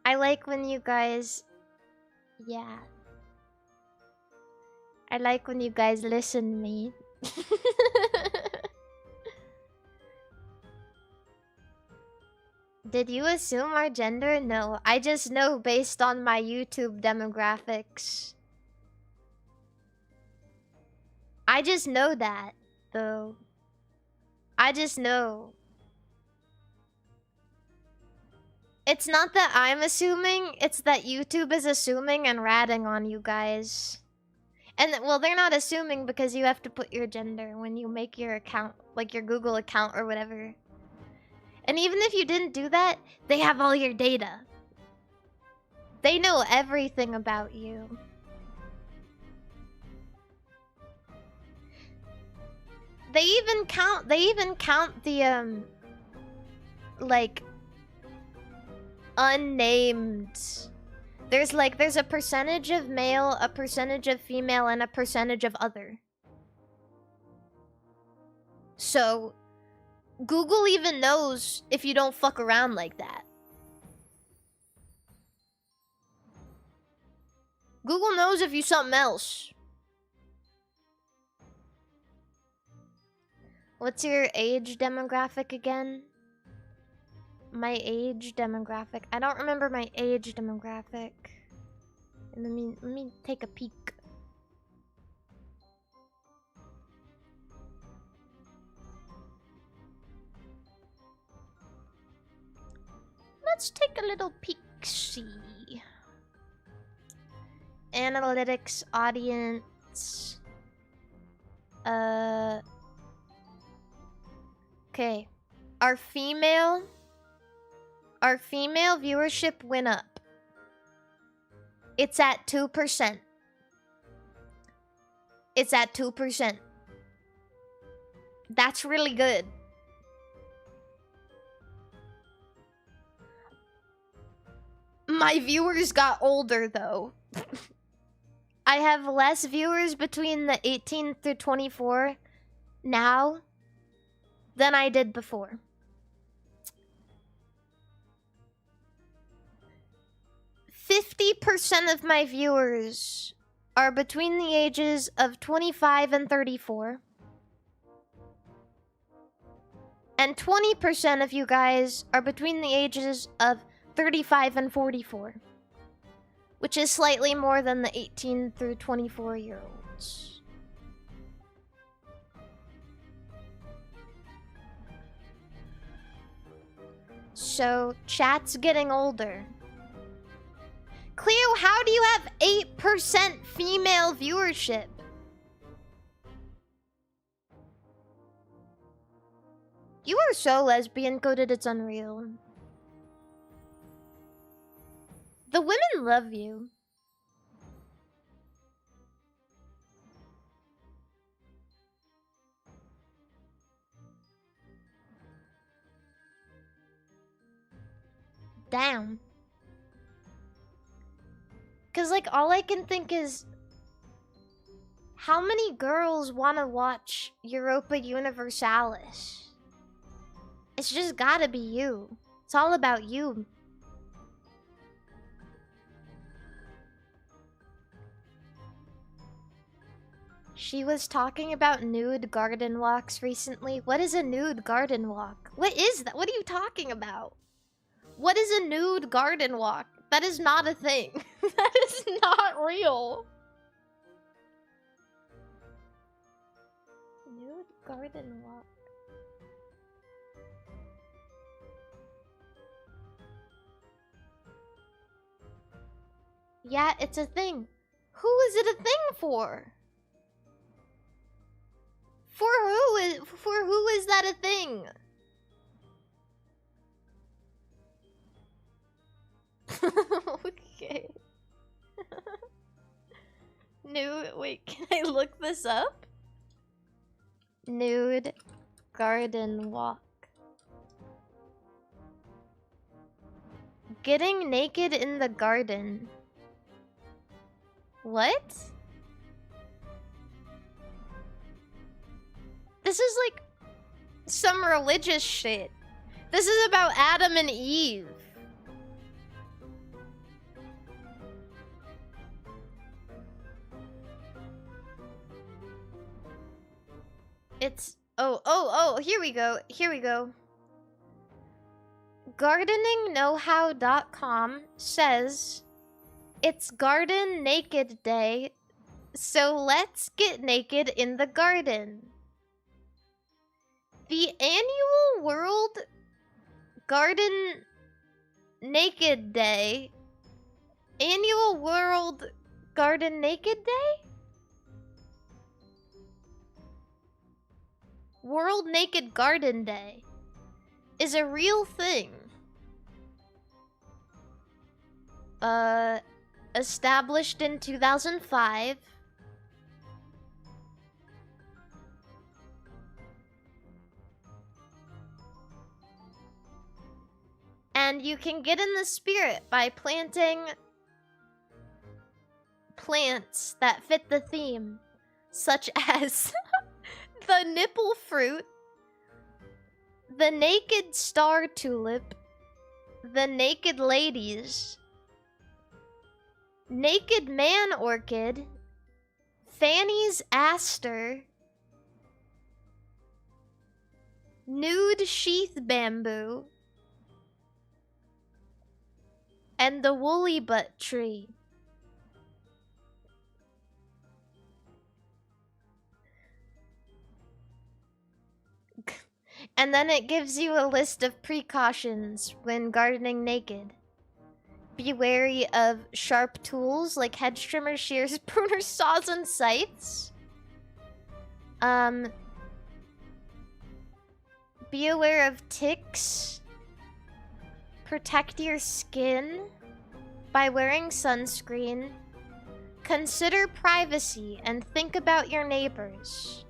I like when you guys... Yeah. I like when you guys listen to me. Did you assume our gender? No, I just know based on my YouTube demographics. I just know that, though. I just know. It's not that I'm assuming, it's that YouTube is assuming and ratting on you guys. And, well, they're not assuming because you have to put your gender when you make your account, like your Google account or whatever. And even if you didn't do that, they have all your data. They know everything about you. They even count the, like, unnamed. There's a percentage of male, a percentage of female, and a percentage of other. So Google even knows if you don't fuck around like that. Google knows if you something else. What's your age demographic again? My age demographic. I don't remember my age demographic. Let me take a peek. Let's take a little peek-see. Analytics, audience. Okay. Our female viewership went up. It's at 2%. It's at 2%. That's really good. My viewers got older though. I have less viewers between the 18 through 24 now than I did before. 50% of my viewers are between the ages of 25 and 34. And 20% of you guys are between the ages of 35 and 44. Which is slightly more than the 18 through 24-year-olds. So, chat's getting older. Cleo, how do you have 8% female viewership? You are so lesbian coded, it's unreal. The women love you. Damn. Cause like all I can think is how many girls wanna watch Europa Universalis? It's just gotta be you. It's all about you. She was talking about nude garden walks recently. What is a nude garden walk? What is that? What are you talking about? What is a nude garden walk? That is not a thing. That is not real. Nude garden walk. Yeah, it's a thing. Who is it a thing for? For who is that a thing? Okay. Nude, wait, can I look this up? Nude garden walk. Getting naked in the garden. What? This is like some religious shit. This is about Adam and Eve. It's oh, here we go. Here we go. GardeningKnowHow.com says it's Garden Naked Day, so let's get naked in the garden. The annual World Garden Naked Day. Annual World Garden Naked Day? World Naked Garden Day is a real thing. Established in 2005. And you can get in the spirit by planting plants that fit the theme, such as the nipple fruit, the naked star tulip, the naked ladies, Naked man orchid, Fanny's aster, nude sheath bamboo, and the woolly butt tree. And then it gives you a list of precautions when gardening naked. Be wary of sharp tools like hedge trimmers, shears, pruners, saws, and scythes. Be aware of ticks. Protect your skin by wearing sunscreen. Consider privacy and think about your neighbors.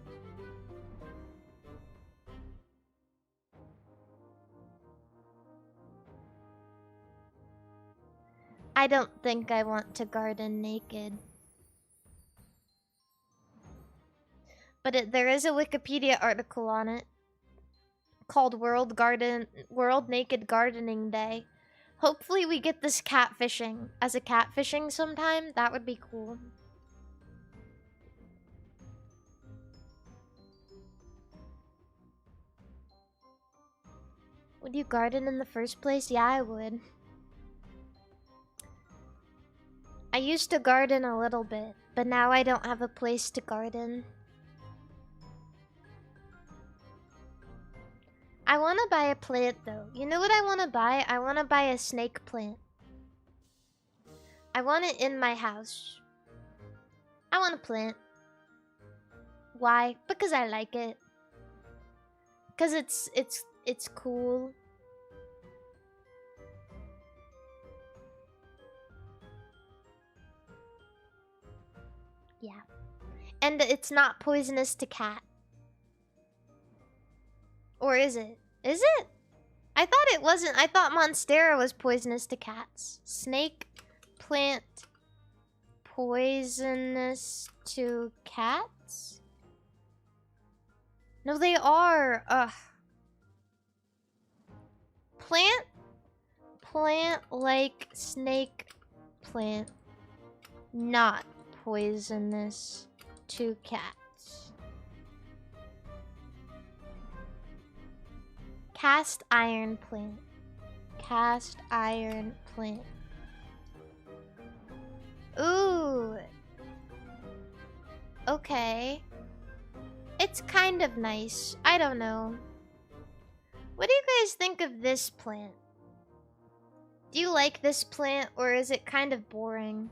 I don't think I want to garden naked. But there is a Wikipedia article on it called World Naked Gardening Day. Hopefully we get this catfishing as a catfishing sometime. That would be cool. Would you garden in the first place? Yeah, I would. I used to garden a little bit, but now I don't have a place to garden. I want to buy a plant though. You know what I want to buy? I want to buy a snake plant. I want it in my house. I want a plant. Why? Because I like it. Because it's cool. Yeah. And it's not poisonous to cat. Or is it? Is it? I thought it wasn't. I thought Monstera was poisonous to cats. Snake plant poisonous to cats? No, they are. Ugh. Plant like snake plant. Not poisonous to cats. Cast iron plant. Cast iron plant. Ooh. Okay. It's kind of nice. I don't know. What do you guys think of this plant? Do you like this plant, or is it kind of boring?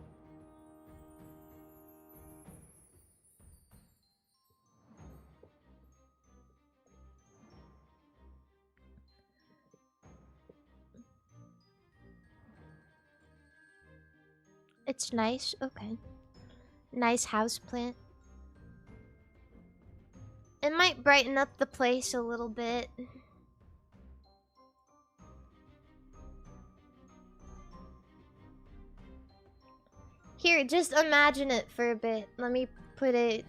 It's nice. Okay. Nice house plant. It might brighten up the place a little bit. Here, just imagine it for a bit. Let me put it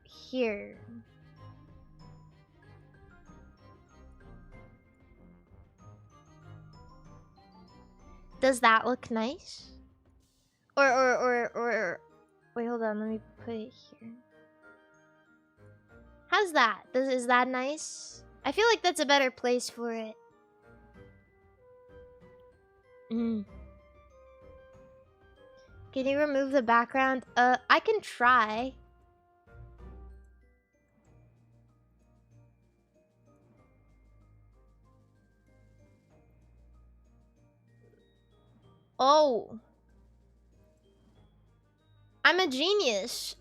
here. Does that look nice? Or wait, hold on, let me put it here. How's that? Is that nice? I feel like that's a better place for it. Can you remove the background? I can try. Oh. I'm a genius.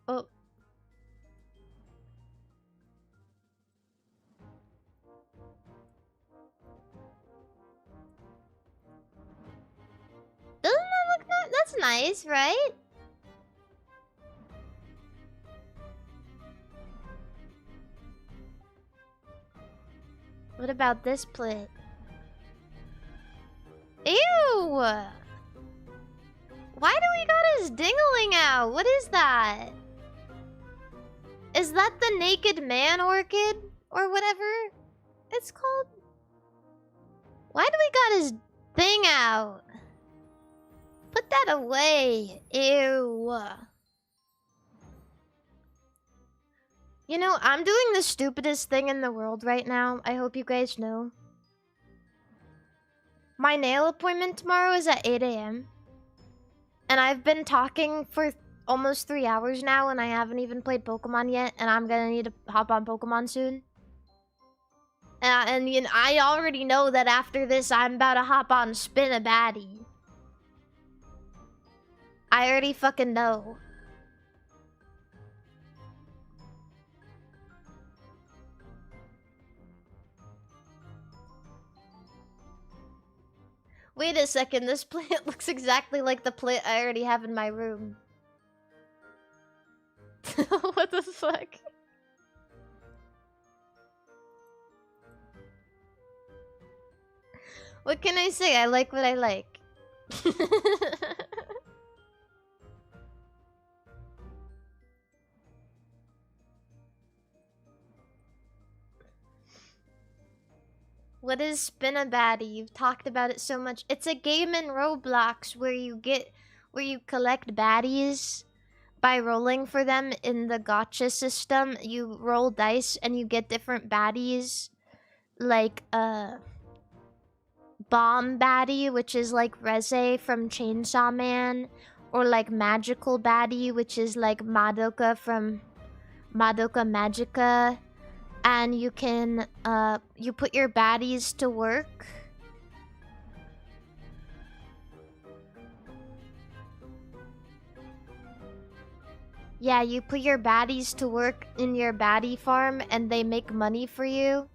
Oh. Doesn't that look nice? That's nice, right? What about this plant? Ew! Why do we got his dingling out? What is that? Is that the naked man orchid? Or whatever it's called? Why do we got his thing out. Put that away. Ew. You know, I'm doing the stupidest thing in the world right now. I hope you guys know. My nail appointment tomorrow is at 8 a.m. And I've been talking for almost 3 hours now and I haven't even played Pokemon yet. And I'm gonna need to hop on Pokemon soon. And you know, I already know that after this, I'm about to hop on Spin a Baddie. I already fucking know. Wait a second, this plant looks exactly like the plant I already have in my room. What the fuck? What can I say? I like what I like. What is Spin a Baddie? You've talked about it so much. It's a game in Roblox where you collect baddies by rolling for them in the gacha system. You roll dice and you get different baddies, like Bomb Baddie, which is like Reze from Chainsaw Man, or like Magical Baddie, which is like Madoka from Madoka Magica. And you can, you put your baddies to work. Yeah, you put your baddies to work in your baddie farm and they make money for you.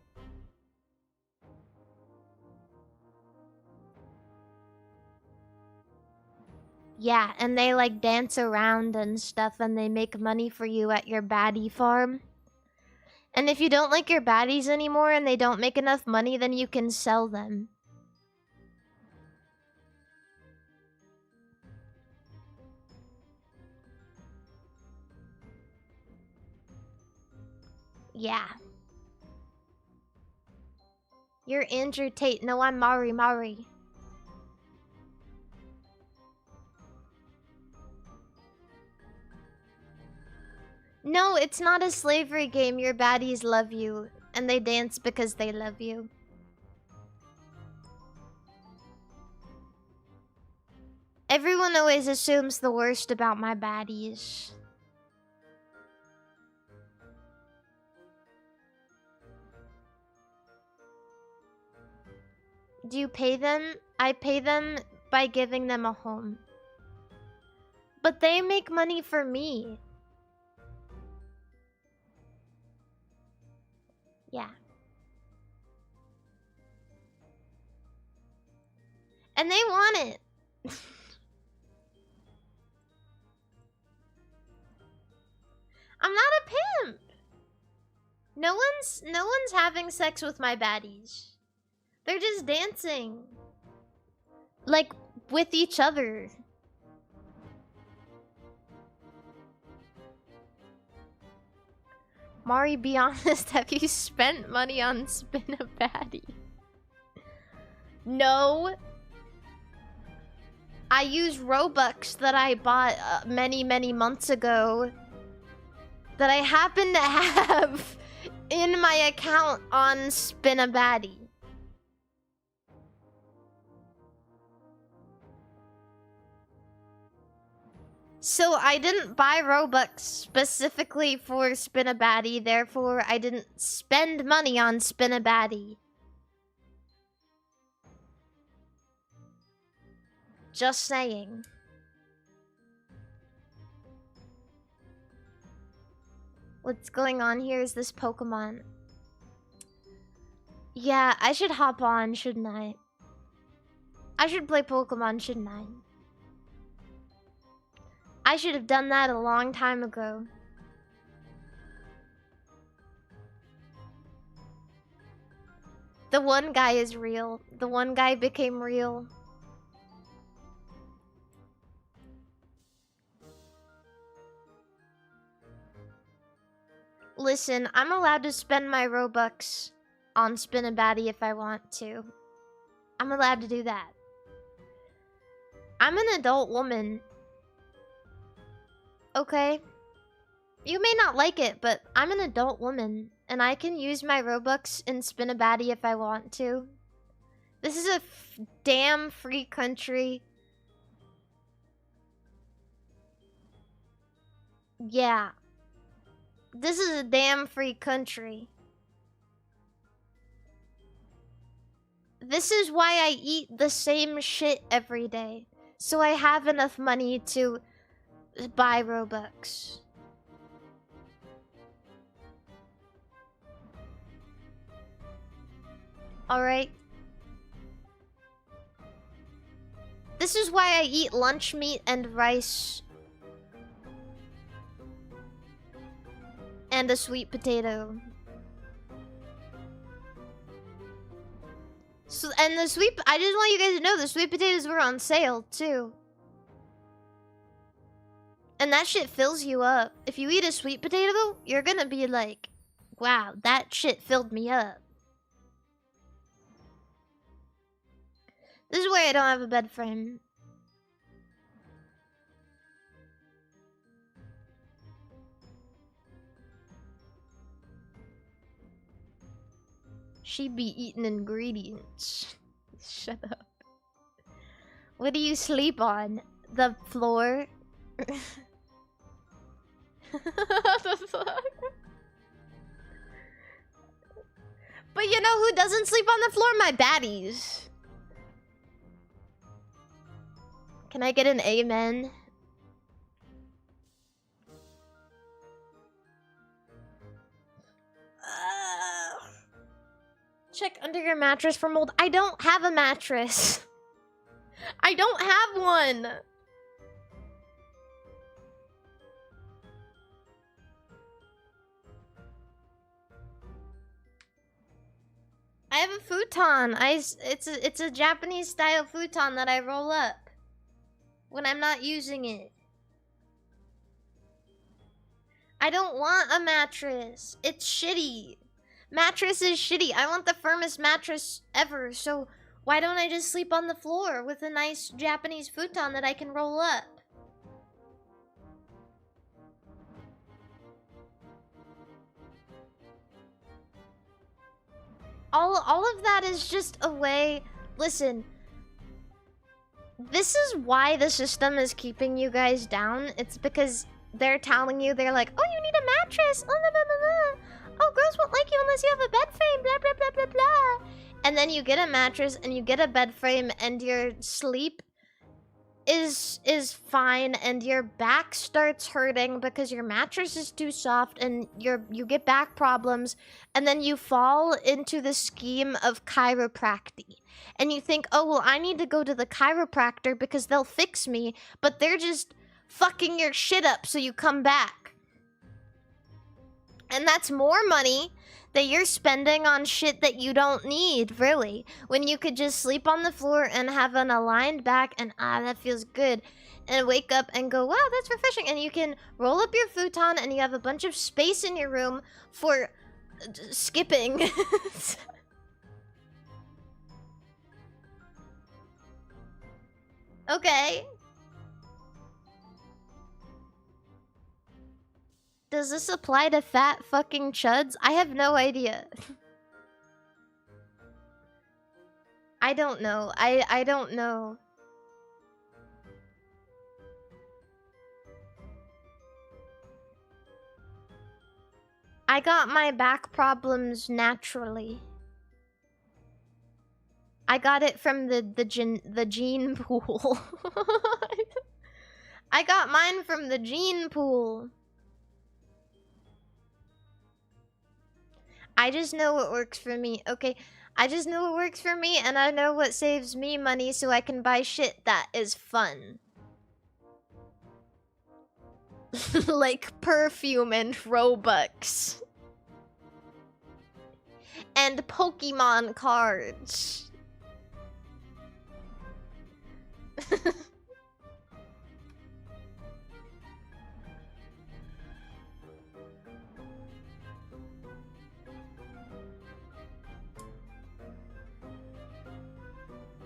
Yeah, and they like dance around and stuff and they make money for you at your baddie farm. And if you don't like your baddies anymore and they don't make enough money, then you can sell them. Yeah. You're Andrew Tate. No, I'm MARIMARI. No, it's not a slavery game. Your baddies love you. And they dance because they love you. Everyone always assumes the worst about my baddies. Do you pay them? I pay them by giving them a home. But they make money for me. Yeah. And they want it. I'm not a pimp. No one's having sex with my baddies. They're just dancing. Like, with each other. Mari, be honest, have you spent money on Spin a Baddie? No. I use Robux that I bought many months ago. That I happen to have in my account on Spin a Baddie. So I didn't buy Robux specifically for Spin a Baddie, therefore I didn't spend money on Spin a Baddie. Just saying. What's going on here is this Pokemon. Yeah, I should hop on, shouldn't I? I should play Pokemon, shouldn't I? I should have done that a long time ago. The one guy is real. The one guy became real. Listen, I'm allowed to spend my Robux on Spin a Baddie if I want to. I'm allowed to do that. I'm an adult woman. Okay? You may not like it, but I'm an adult woman. And I can use my Robux and spin a baddie if I want to. This is a damn free country. Yeah. This is a damn free country. This is why I eat the same shit every day. So I have enough money to buy Robux. Alright. This is why I eat lunch meat and rice. And a sweet potato. So, and the sweet... I just want you guys to know the sweet potatoes were on sale, too. And that shit fills you up. If you eat a sweet potato, you're gonna be like, wow, that shit filled me up. This is where I don't have a bed frame. She be eating ingredients. Shut up. What do you sleep on? The floor? What the fuck? But you know who doesn't sleep on the floor? My baddies. Can I get an amen? Check under your mattress for mold. I don't have a mattress. I don't have one. I have a futon. It's a Japanese style futon that I roll up when I'm not using it. I don't want a mattress. It's shitty. Mattress is shitty. I want the firmest mattress ever, so why don't I just sleep on the floor with a nice Japanese futon that I can roll up? All of that is just a way... Listen. This is why the system is keeping you guys down. It's because they're telling you, they're like, oh, you need a mattress. Blah, blah, blah, blah. Oh, girls won't like you unless you have a bed frame. Blah, blah, blah, blah, blah. And then you get a mattress and you get a bed frame and your sleep is fine and your back starts hurting because your mattress is too soft and you get back problems, and then you fall into the scheme of chiropractic and you think, oh well, I need to go to the chiropractor because they'll fix me, but they're just fucking your shit up so you come back. And that's more money that you're spending on shit that you don't need, really. When you could just sleep on the floor and have an aligned back and, that feels good. And wake up and go, wow, that's refreshing. And you can roll up your futon and you have a bunch of space in your room for skipping. Okay. Does this apply to fat fucking chuds? I have no idea. I don't know. I don't know. I got my back problems naturally. I got it from the gene pool. I got mine from the gene pool. I just know what works for me. Okay, I just know what works for me and I know what saves me money so I can buy shit that is fun. Like Perfume and Robux. And Pokemon cards.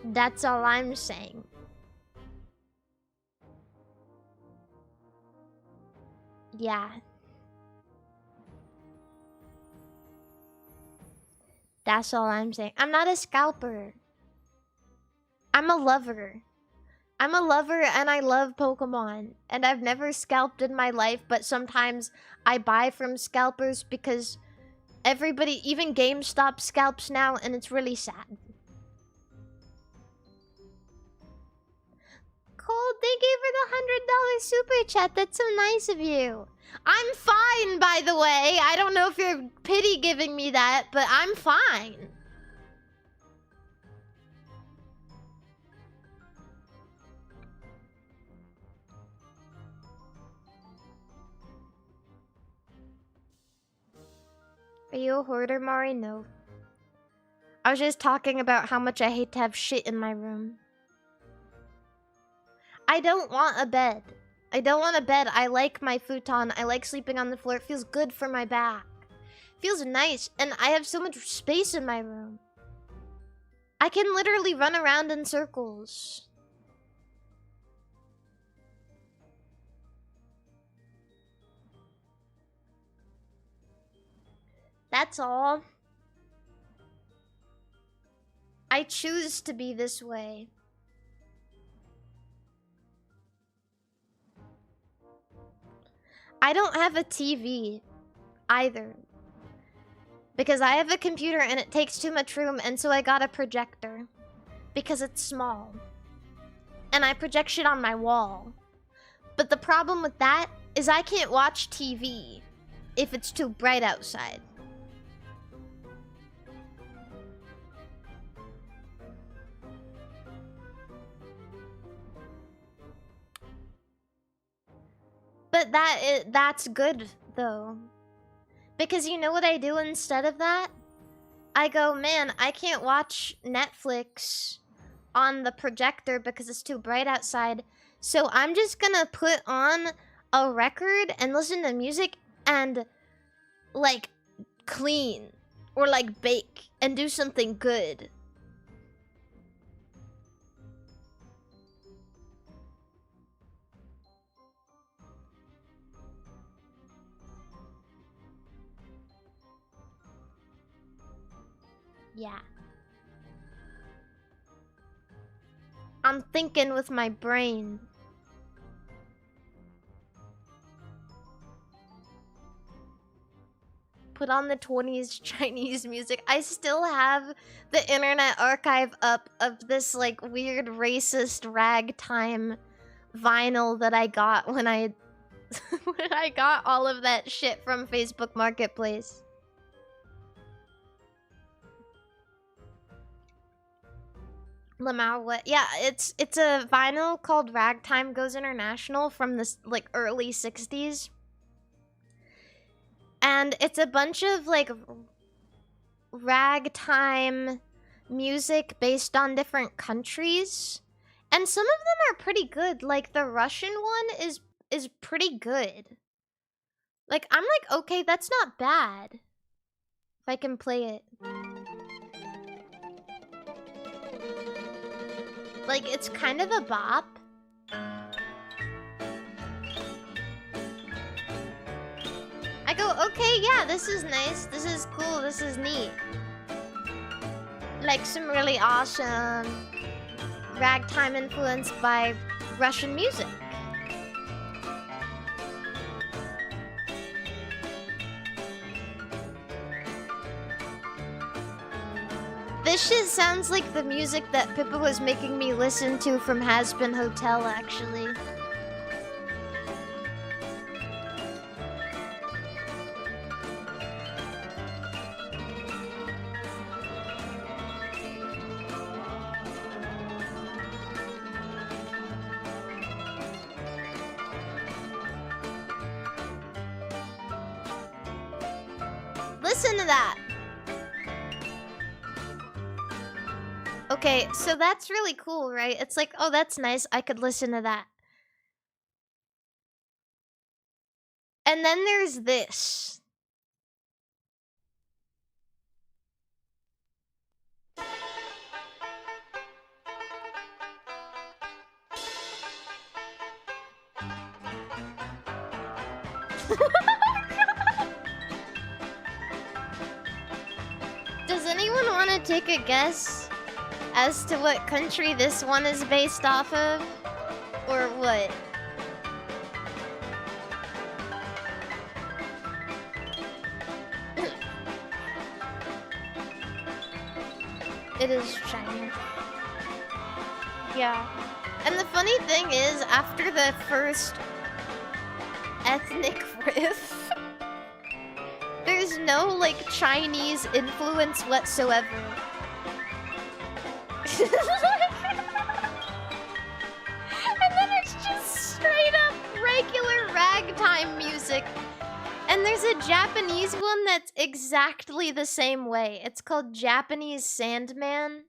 That's all I'm saying. Yeah. That's all I'm saying. I'm not a scalper. I'm a lover. I'm a lover and I love Pokemon. And I've never scalped in my life, but sometimes I buy from scalpers because everybody, even GameStop scalps now, and it's really sad. Cole, thank you for the $100 super chat. That's so nice of you. I'm fine, by the way. I don't know if you're pity giving me that, but I'm fine. Are you a hoarder, Mari? No. I was just talking about how much I hate to have shit in my room. I don't want a bed. I don't want a bed. I like my futon. I like sleeping on the floor. It feels good for my back. It feels nice. And I have so much space in my room. I can literally run around in circles. That's all. I choose to be this way. I don't have a TV either. Because I have a computer and it takes too much room, and so I got a projector. Because it's small. And I project shit on my wall. But the problem with that is I can't watch TV if it's too bright outside. But that's good, though. Because you know what I do instead of that? I go, man, I can't watch Netflix on the projector because it's too bright outside. So I'm just gonna put on a record and listen to music and, like, clean. Or, like, bake and do something good. Yeah. I'm thinking with my brain. Put on the 20s Chinese music. I still have the Internet Archive up of this like weird racist ragtime vinyl that I got when I when I got all of that shit from Facebook Marketplace. Lamau, what? Yeah, it's a vinyl called Ragtime Goes International from this like early 60s. And it's a bunch of like ragtime music based on different countries. And some of them are pretty good. Like the Russian one is pretty good. Like I'm like, okay, that's not bad. If I can play it. Like it's kind of a bop. I go, okay, yeah, this is nice. This is cool. This is neat. Like some really awesome ragtime influenced by Russian music. This shit sounds like the music that Pippa was making me listen to from Hazbin Hotel, actually. Listen to that. Okay, so that's really cool, right? It's like, oh, that's nice. I could listen to that. And then there's this. Does anyone want to take a guess as to what country this one is based off of? Or what? It is China. Yeah. And the funny thing is, after the first ethnic riff, there's no, like, Chinese influence whatsoever. And then it's just straight up regular ragtime music. And there's a Japanese one that's exactly the same way. It's called Japanese Sandman.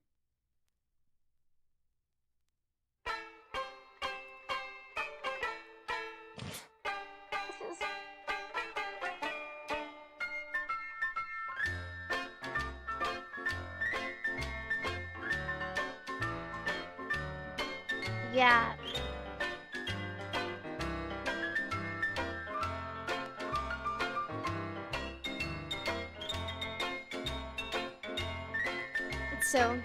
Yeah. So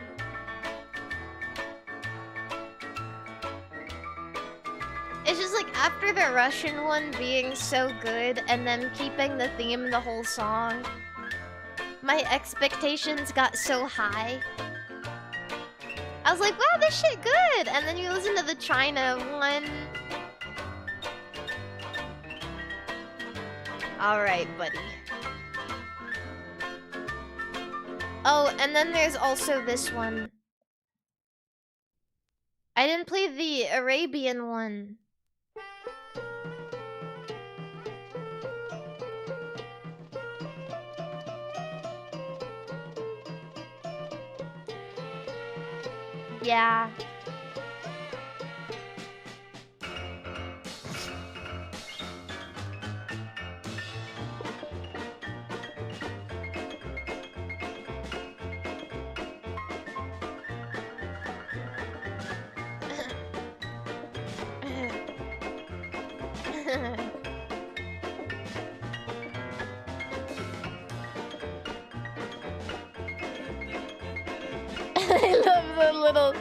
it's just like after the Russian one being so good and then keeping the theme the whole song, my expectations got so high. I was like, wow, this shit good! And then you listen to the China one. Alright, buddy. Oh, and then there's also this one. I didn't play the Arabian one. Yeah. I love the little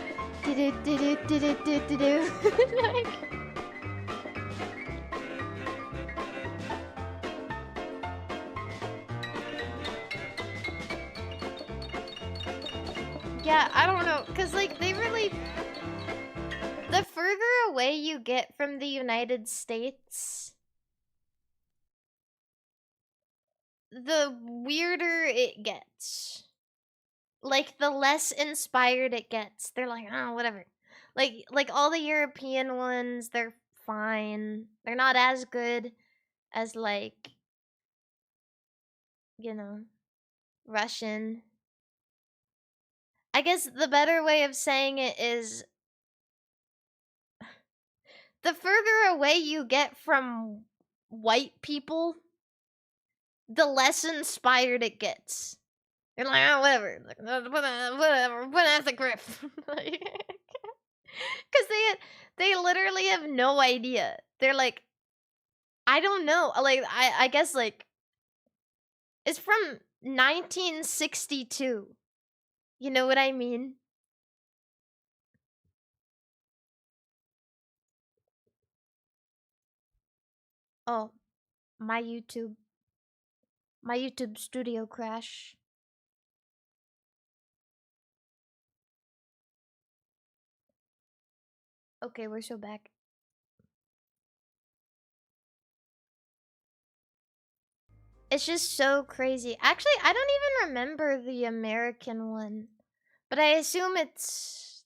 do-do-do-do-do-do-do-do. Like... Yeah, I don't know, cause like they really... The further away you get from the United States, the weirder it gets. Like, the less inspired it gets. They're like, oh, whatever. Like all the European ones, they're fine. They're not as good as, like, you know, Russian. I guess the better way of saying it is, the further away you get from white people, the less inspired it gets. You're like, oh, whatever. Like, whatever. Put an ethnic riff. Like, because they literally have no idea. They're like, I don't know. Like, I guess, like, it's from 1962. You know what I mean? Oh, my YouTube studio crash. Okay, we're so back. It's just so crazy. Actually, I don't even remember the American one, but I assume it's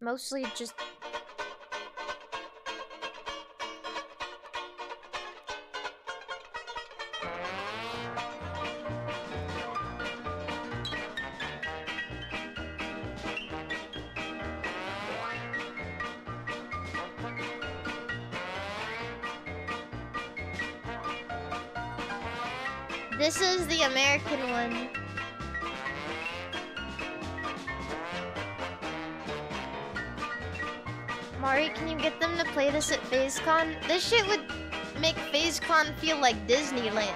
mostly just... This is the American one. Mari, can you get them to play this at FazeCon? This shit would make FaZeCon feel like Disneyland.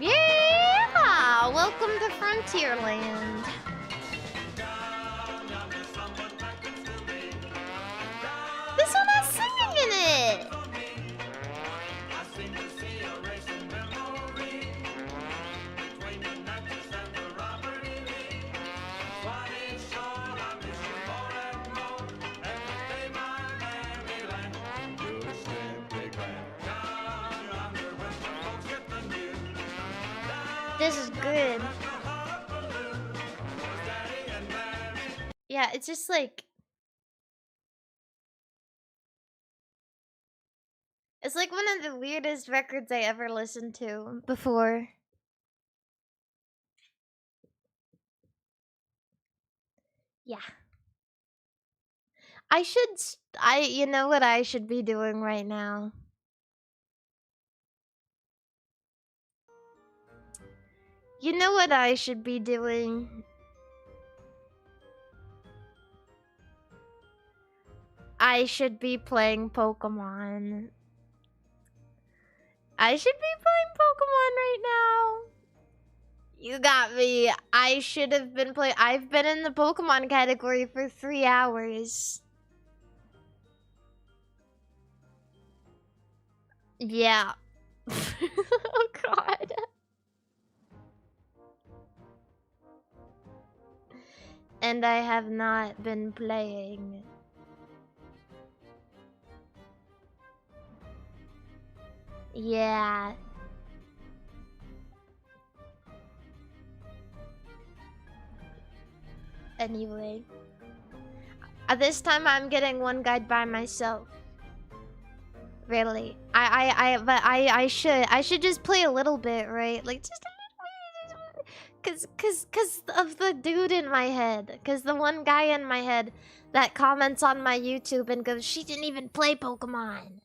Yeah! Welcome to Frontierland. This one has singing in it! This is good. Yeah, it's just like... It's like one of the weirdest records I ever listened to before. Yeah. You know what I should be doing right now? You know what I should be doing? I should be playing Pokemon. I should be playing Pokemon right now. You got me. I should have been playing. I've been in the Pokemon category for 3 hours. Yeah. Oh god. And I have not been playing. Yeah. Anyway. This time I'm getting one guide by myself. Really. I should just play a little bit, right? Like just a little bit. Cause of the dude in my head. Cause the one guy in my head that comments on my YouTube and goes, she didn't even play Pokemon.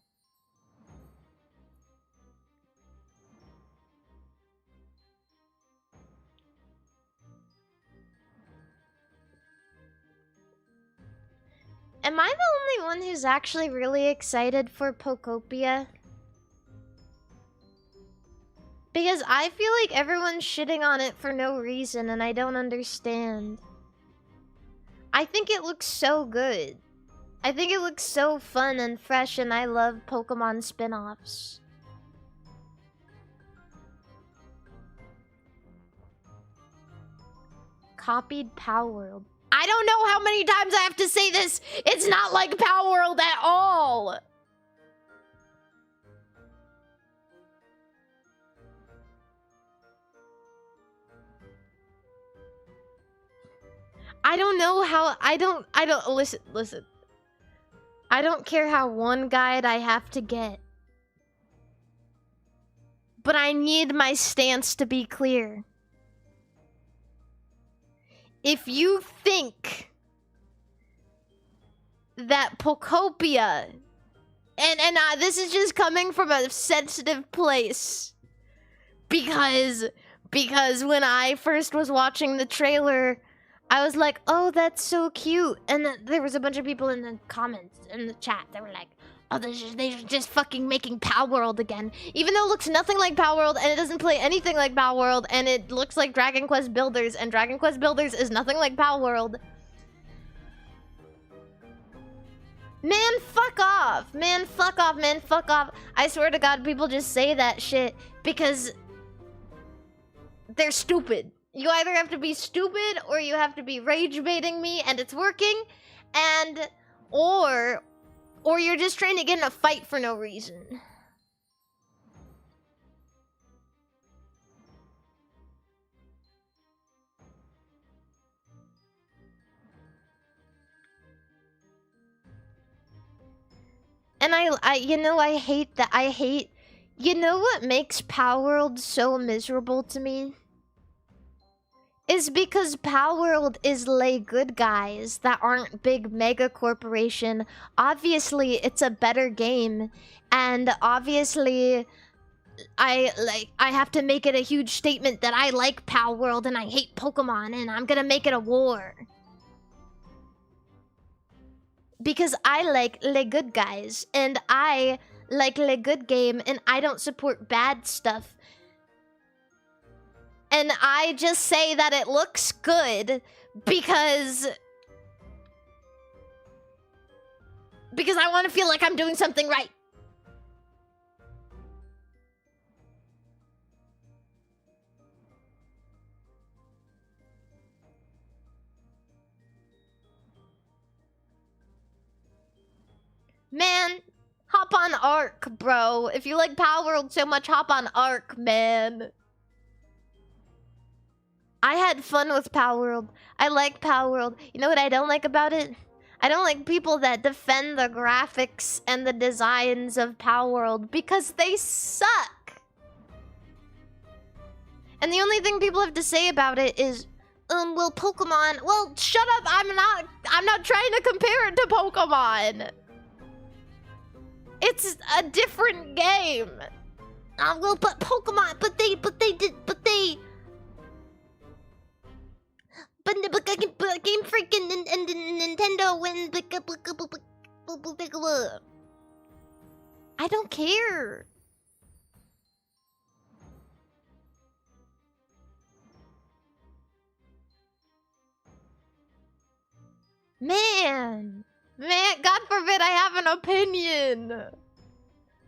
Am I the only one who's actually really excited for Pokopia? Because I feel like everyone's shitting on it for no reason and I don't understand. I think it looks so good. I think it looks so fun and fresh and I love Pokemon spin-offs. Copied Palworld. I don't know how many times I have to say this. It's not like Palworld at all. I don't know how, listen. I don't care how one guide I have to get. But I need my stance to be clear. If you think that Pokopia, and this is just coming from a sensitive place, because when I first was watching the trailer, I was like, oh, that's so cute. And then there was a bunch of people in the comments, in the chat, that were like, oh, they're just fucking making Palworld again. Even though it looks nothing like Palworld, and it doesn't play anything like Palworld, and it looks like Dragon Quest Builders, and Dragon Quest Builders is nothing like Palworld. Man, fuck off. Man, fuck off, man, fuck off. I swear to God, people just say that shit because they're stupid. You either have to be stupid or you have to be rage baiting me and it's working, and or you're just trying to get in a fight for no reason. And I hate that. You know what makes Palworld so miserable to me? Is because Palworld is lay good guys that aren't big mega corporation. Obviously, it's a better game, and obviously, I have to make it a huge statement that I like Palworld and I hate Pokemon, and I'm gonna make it a war. because I like le good guys, and I like le good game, and I don't support bad stuff. And I just say that it looks good because I want to feel like I'm doing something right. Man, hop on Arc, bro. If you like Palworld so much, hop on Arc, man. I had fun with Palworld. I like Palworld. You know what I don't like about it? I don't like people that defend the graphics and the designs of Palworld because they suck. And the only thing people have to say about it is, well, Pokemon. Well, shut up. I'm not trying to compare it to Pokemon. It's a different game. Well, but Pokemon, but Game Freak and Nintendo and I don't care. Man, God forbid I have an opinion.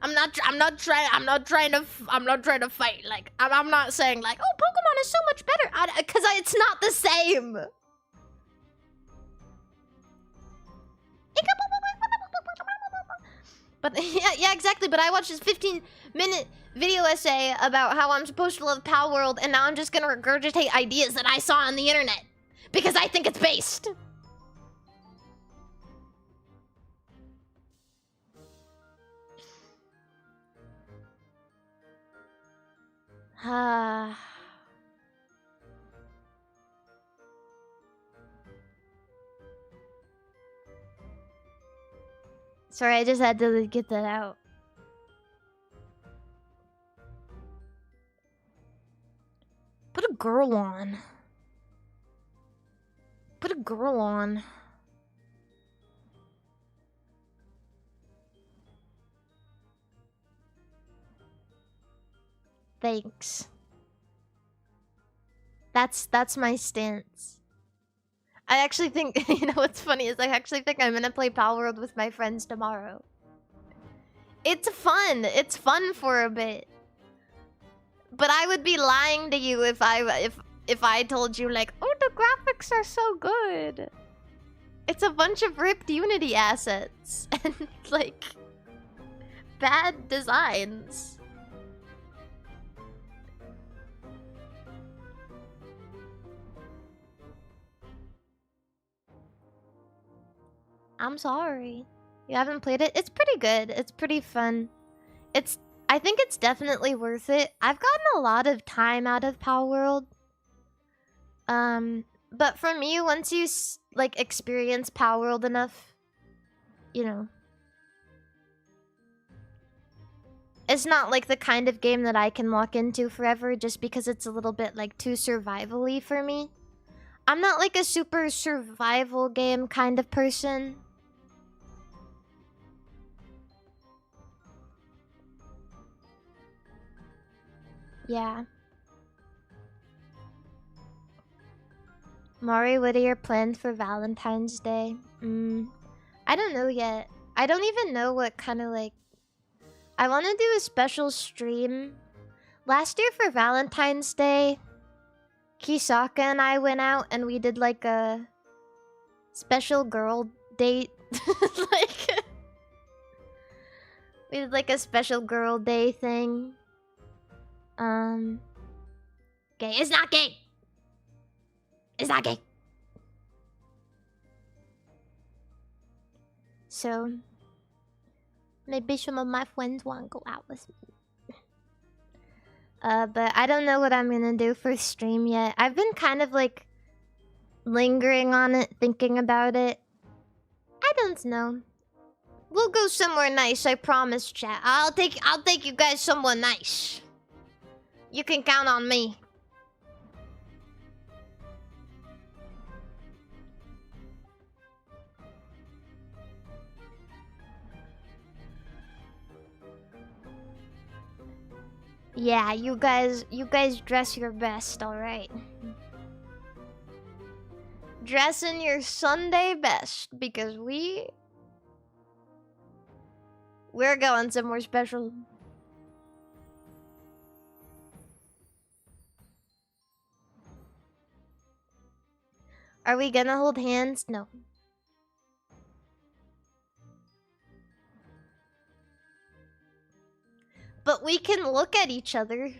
I'm not trying to fight. Like, I'm not saying like, oh, Pokemon is so much better, because it's not the same. But yeah, exactly. But I watched this 15-minute video essay about how I'm supposed to love Palworld, and now I'm just gonna regurgitate ideas that I saw on the internet because I think it's based. Sorry, I just had to get that out. Put a girl on. Put a girl on. Thanks. That's my stance. I actually think, you know what's funny is I actually think I'm gonna play Palworld with my friends tomorrow. It's fun. It's fun for a bit. But I would be lying to you if I told you like, oh, the graphics are so good. It's a bunch of ripped Unity assets and like bad designs. I'm sorry. You haven't played it? It's pretty good. It's pretty fun. I think it's definitely worth it. I've gotten a lot of time out of Palworld. But for me, once you like experience Palworld enough, you know, it's not like the kind of game that I can lock into forever just because it's a little bit like too survival-y for me. I'm not like a super survival game kind of person. Yeah. Mari, what are your plans for Valentine's Day? I don't know yet. I don't even know what kind of like... I want to do a special stream. Last year for Valentine's Day, Kisaka and I went out and we did like a special girl date. Like... we did like a special girl day thing. Gay. It's not gay! It's not gay! So... maybe some of my friends want to go out with me. But I don't know what I'm gonna do for stream yet. I've been kind of like... lingering on it, thinking about it. I don't know. We'll go somewhere nice, I promise, chat. I'll take you guys somewhere nice. You can count on me. Yeah, you guys dress your best, alright? Dress in your Sunday best, because we're going somewhere special. Are we gonna hold hands? No. But we can look at each other.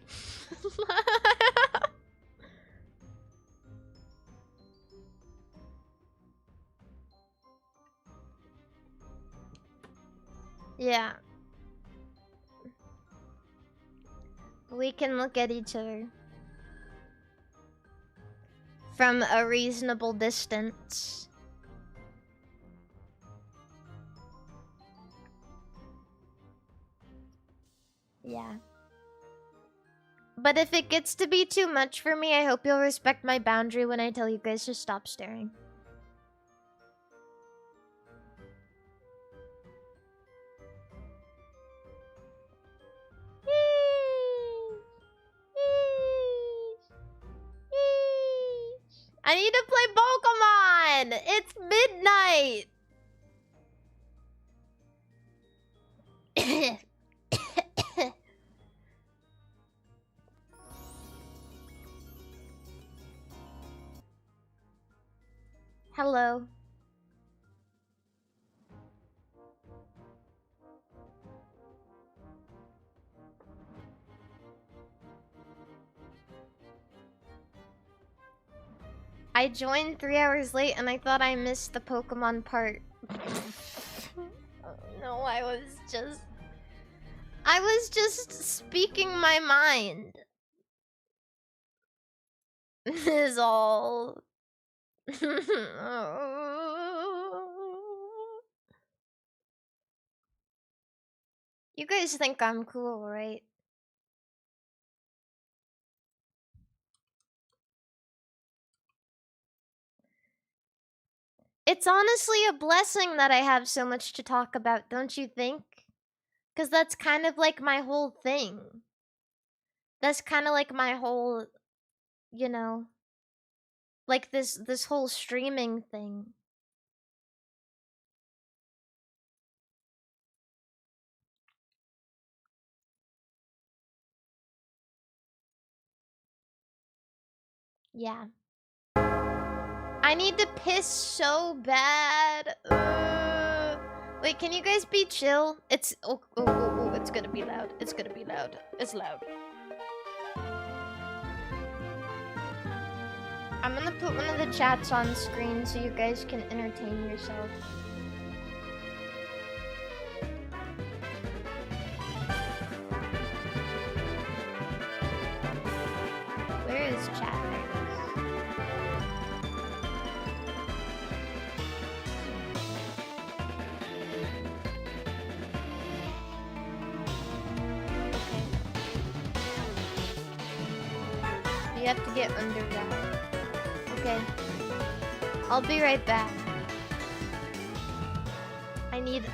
Yeah. We can look at each other. From a reasonable distance. Yeah. But if it gets to be too much for me, I hope you'll respect my boundary when I tell you guys to stop staring. I need to play Pokemon! It's midnight! Hello. I joined 3 hours late and I thought I missed the Pokemon part. No, I was just speaking my mind. Is all. You guys think I'm cool, right? It's honestly a blessing that I have so much to talk about, don't you think? Because that's kind of like my whole thing. That's kind of like my whole, you know, like this whole streaming thing. Yeah. I need to piss so bad. Wait, can you guys be chill? It's it's gonna be loud. It's gonna be loud. It's loud. I'm gonna put one of the chats on screen so you guys can entertain yourself. Where is chat? You have to get under that. Okay. I'll be right back. I need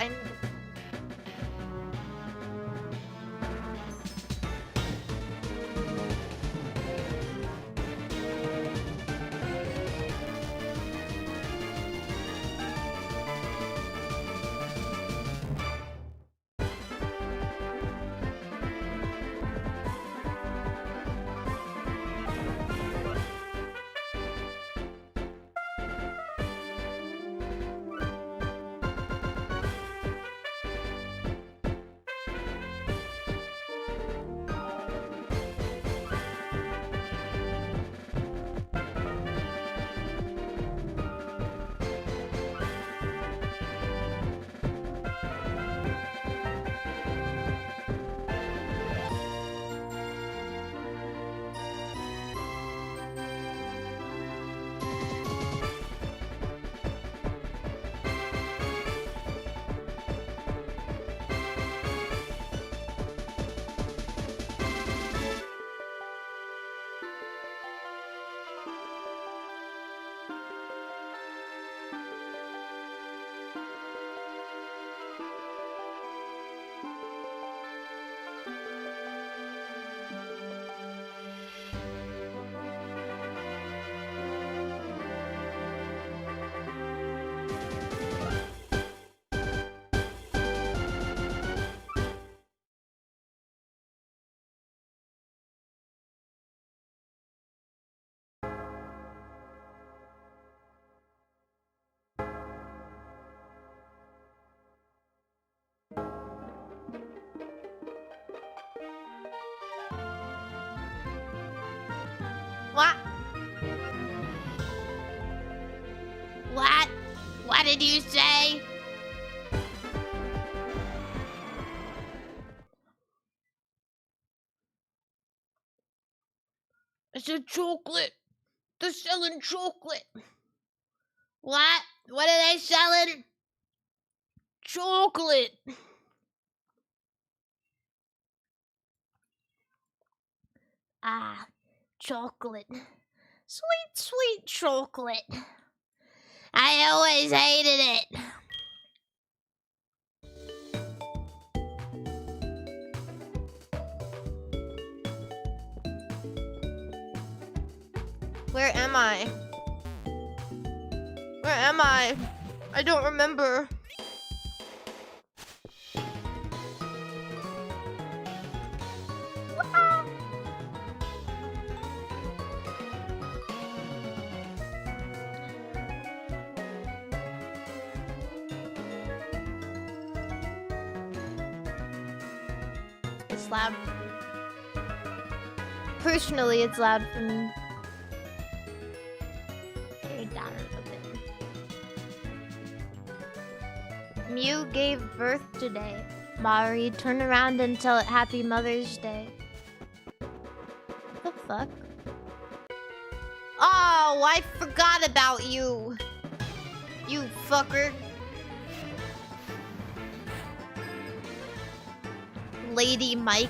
did you say? I said chocolate. They're selling chocolate. What? What are they selling? Chocolate. Ah, chocolate. Sweet, sweet chocolate. I always hated it. Where am I? Where am I? I don't remember. It's loud. Personally, it's loud for me. Turn it down a little bit. Mew gave birth today. Mari, turn around and tell it Happy Mother's Day. What the fuck? Oh, I forgot about you. You fucker. Lady Mike.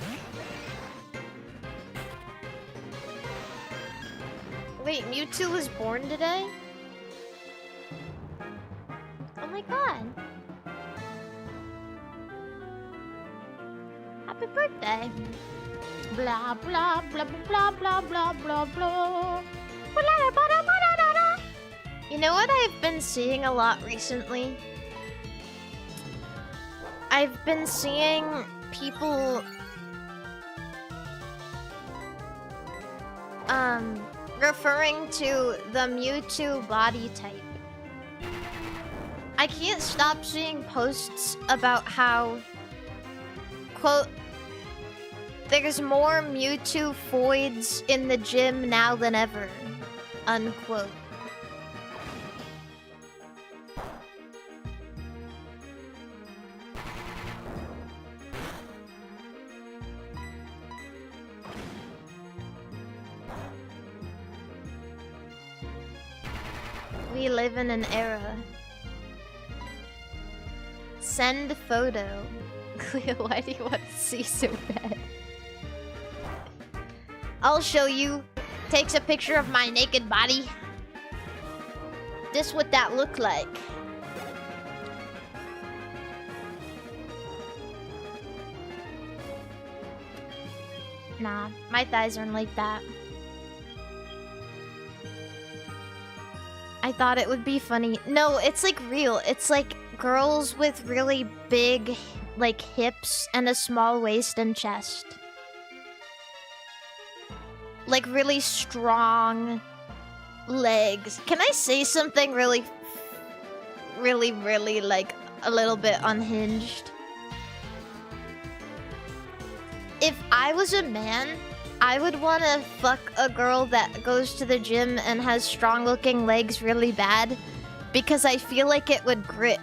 Wait, Mewtwo was born today? Oh my god. Happy birthday. Blah blah blah blah blah blah blah blah. You know what I've been seeing a lot recently? I've been seeing people referring to the Mewtwo body type. I can't stop seeing posts about how, quote, there's more Mewtwo foids in the gym now than ever, unquote. We live in an era. Send photo. Cleo, why do you want to see so bad? I'll show you. Takes a picture of my naked body. This what that look like. Nah, my thighs aren't like that. I thought it would be funny. No, it's like real. It's like girls with really big, like, hips and a small waist and chest. Like really strong legs. Can I say something really, like, a little bit unhinged? If I was a man, I would want to fuck a girl that goes to the gym and has strong-looking legs really bad, because I feel like it would grip.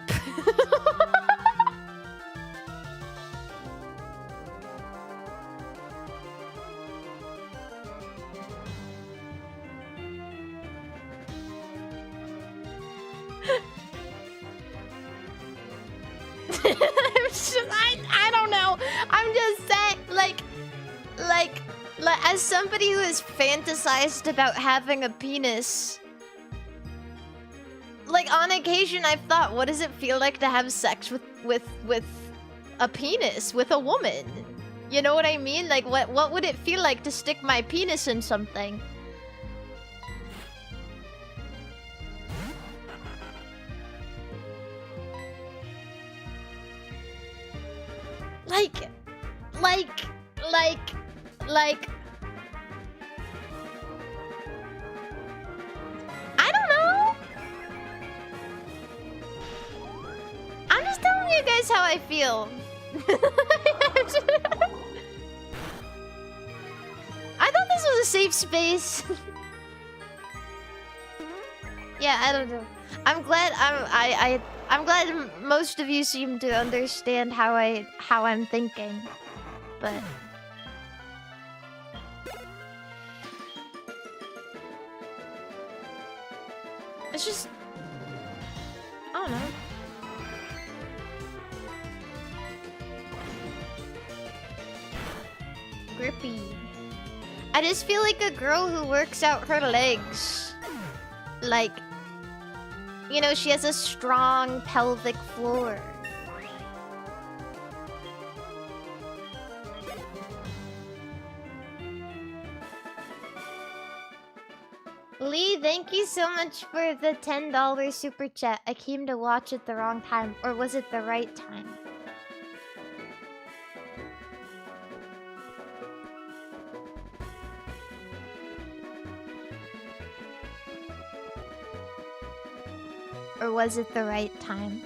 I don't know. I'm just saying, like, as somebody who has fantasized about having a penis, like, on occasion I've thought, what does it feel like to have sex with a penis, with a woman? You know what I mean? Like, what would it feel like to stick my penis in something? Like, I don't know. I'm just telling you guys how I feel. I thought this was a safe space. Yeah, I don't know. I'm glad I'm glad most of you seem to understand how I'm thinking. But it's just I don't know. Grippy. I just feel like a girl who works out her legs. Like, you know, she has a strong pelvic floor. Lee, thank you so much for the $10 super chat. I came to watch at the wrong time. Or was it the right time? Or was it the right time?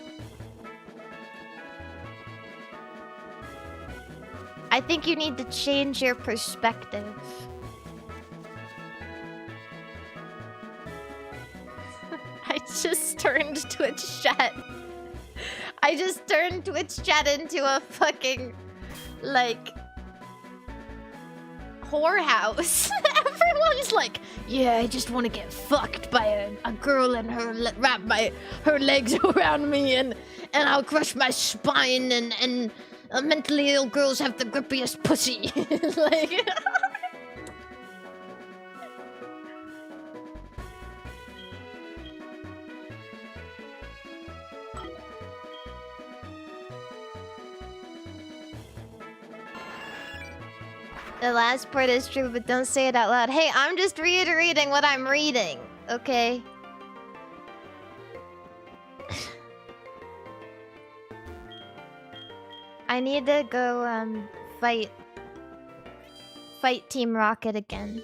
I think you need to change your perspective. I just turned Twitch chat. I just turned Twitch chat into a fucking, like, whorehouse. Everyone's like, yeah, I just want to get fucked by a girl and wrap her legs around me and I'll crush my spine and mentally ill girls have the grippiest pussy. Like, the last part is true, but don't say it out loud. Hey, I'm just reiterating what I'm reading, okay? I need to go, fight Team Rocket again.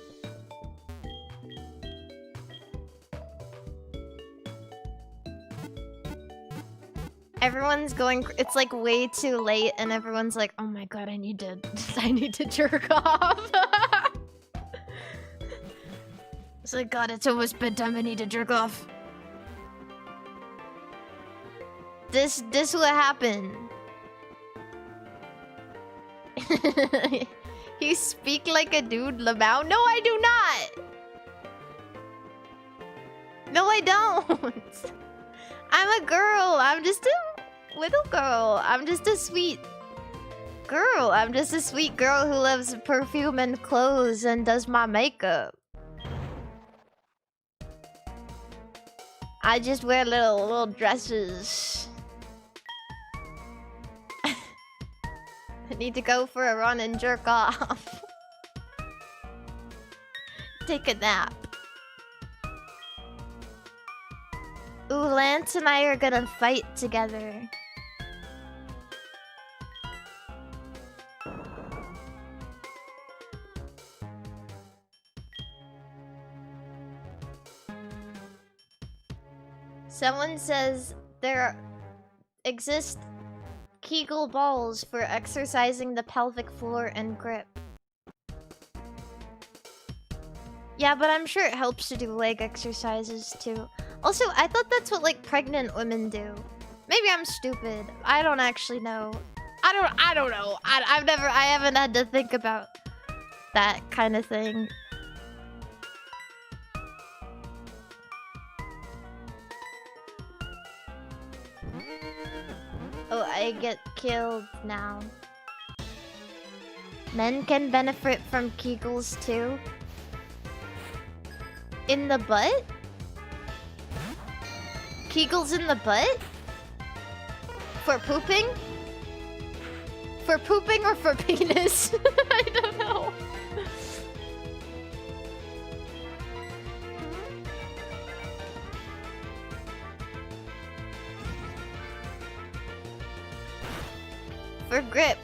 Everyone's going, it's like way too late and everyone's like, oh my god, I need to jerk off. It's like, god, it's almost bedtime, I need to jerk off. This what happened. You speak like a dude, Lamau. No, I do not. No, I don't. I'm a girl. I'm just a little girl. I'm just a sweet girl. I'm just a sweet girl who loves perfume and clothes and does my makeup. I just wear little dresses. I need to go for a run and jerk off. Take a nap. Ooh, Lance and I are gonna fight together. Someone says there exist Kegel balls for exercising the pelvic floor and grip. Yeah, but I'm sure it helps to do leg exercises too. Also, I thought that's what like pregnant women do. Maybe I'm stupid. I don't actually know. I don't know. I haven't had to think about that kind of thing. Oh, I get killed now. Men can benefit from Kegels too. In the butt? Kegels in the butt? For pooping? For pooping or for penis? I don't know.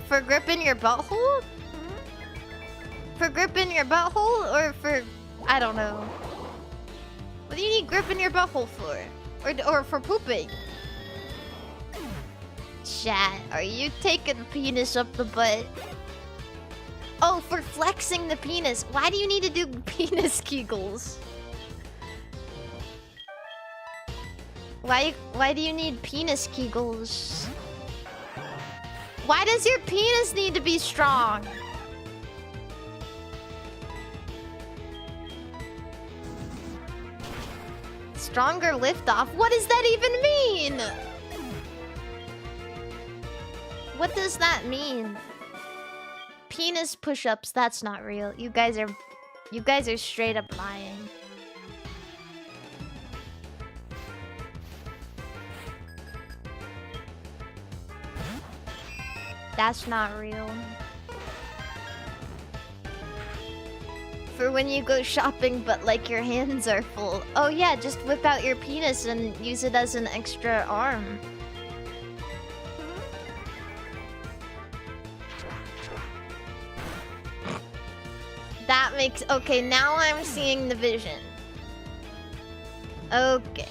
For grip in your butthole? For grip in your butthole or for... I don't know. What do you need grip in your butthole for? Or for pooping? Chat, are you taking the penis up the butt? Oh, for flexing the penis. Why do you need to do penis kegels? Why do you need penis kegels? Why does your penis need to be strong? Stronger liftoff? What does that even mean? What does that mean? Penis push-ups, that's not real. You guys are straight up lying. That's not real. For when you go shopping but like your hands are full. Oh yeah, just whip out your penis and use it as an extra arm. That makes... Okay, now I'm seeing the vision. Okay.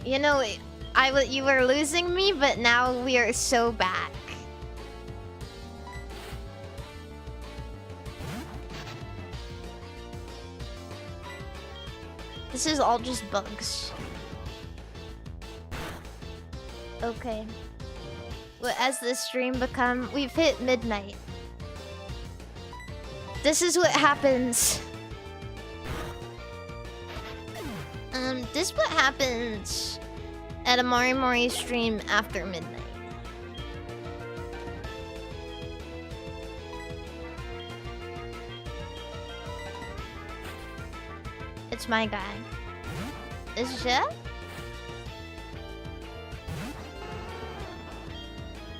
You know, you were losing me, but now we are so back. This is all just bugs. Okay. Well, as the stream become... We've hit midnight. This is what happens. This is what happens at a MARIMARI stream after midnight. It's my guy. Is it?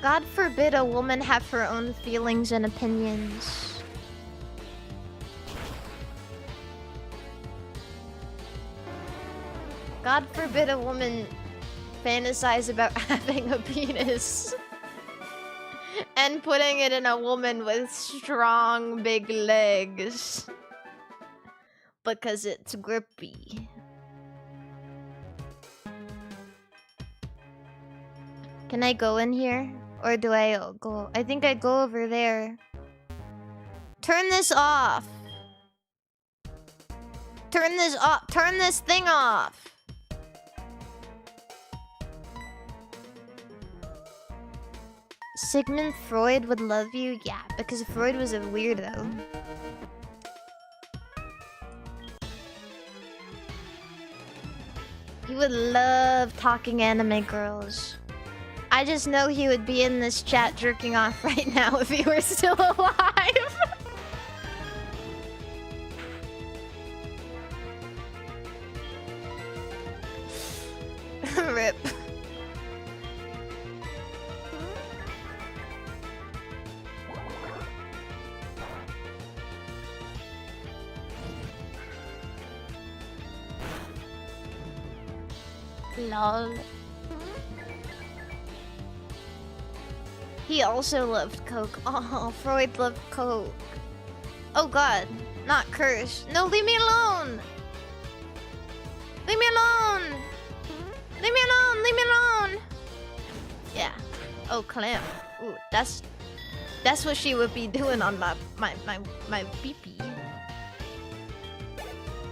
God forbid a woman have her own feelings and opinions. God forbid a woman fantasize about having a penis and putting it in a woman with strong, big legs because it's grippy. Can I go in here? Or do I go? I think I go over there. Turn this off. Turn this off. Turn this thing off. Sigmund Freud would love you? Yeah, because Freud was a weirdo. He would love talking anime girls. I just know he would be in this chat jerking off right now if he were still alive. Rip. Lol. He also loved Coke. Oh, Freud loved Coke. Oh god, not curse. No, leave me alone! Leave me alone! Leave me alone! Leave me alone! Yeah. Oh, clamp. Ooh, that's what she would be doing on my pee-pee.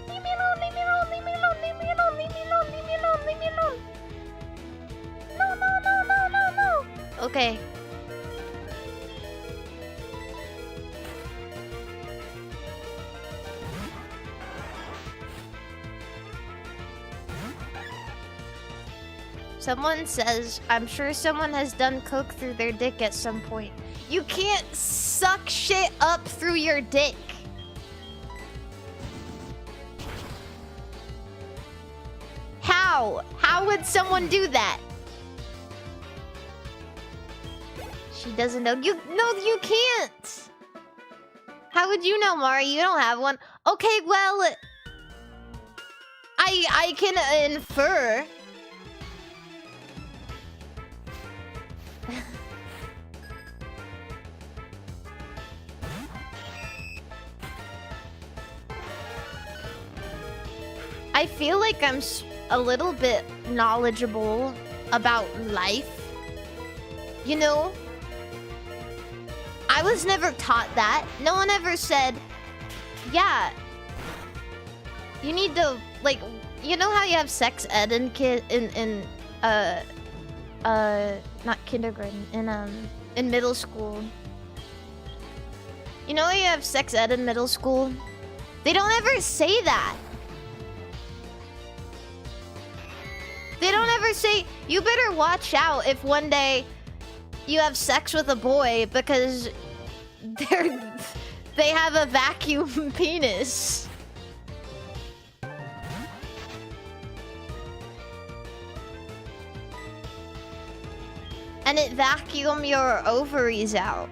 Leave me alone! Leave me alone! Leave me alone! Leave me alone! Leave me alone! Leave me alone! Leave me alone! No! No! No! No! No! No! Okay. Someone says, I'm sure someone has done coke through their dick at some point. You can't suck shit up through your dick. How? How would someone do that? She doesn't know. No, you can't. How would you know, Mari? You don't have one. Okay, well, I can infer. I feel like I'm a little bit knowledgeable about life. You know? I was never taught that. No one ever said, yeah, you need to, like, You know how you have sex ed in not kindergarten, in middle school. You know how you have sex ed in middle school? They don't ever say that. They don't ever say, you better watch out if one day you have sex with a boy because they have a vacuum penis. And it vacuum your ovaries out.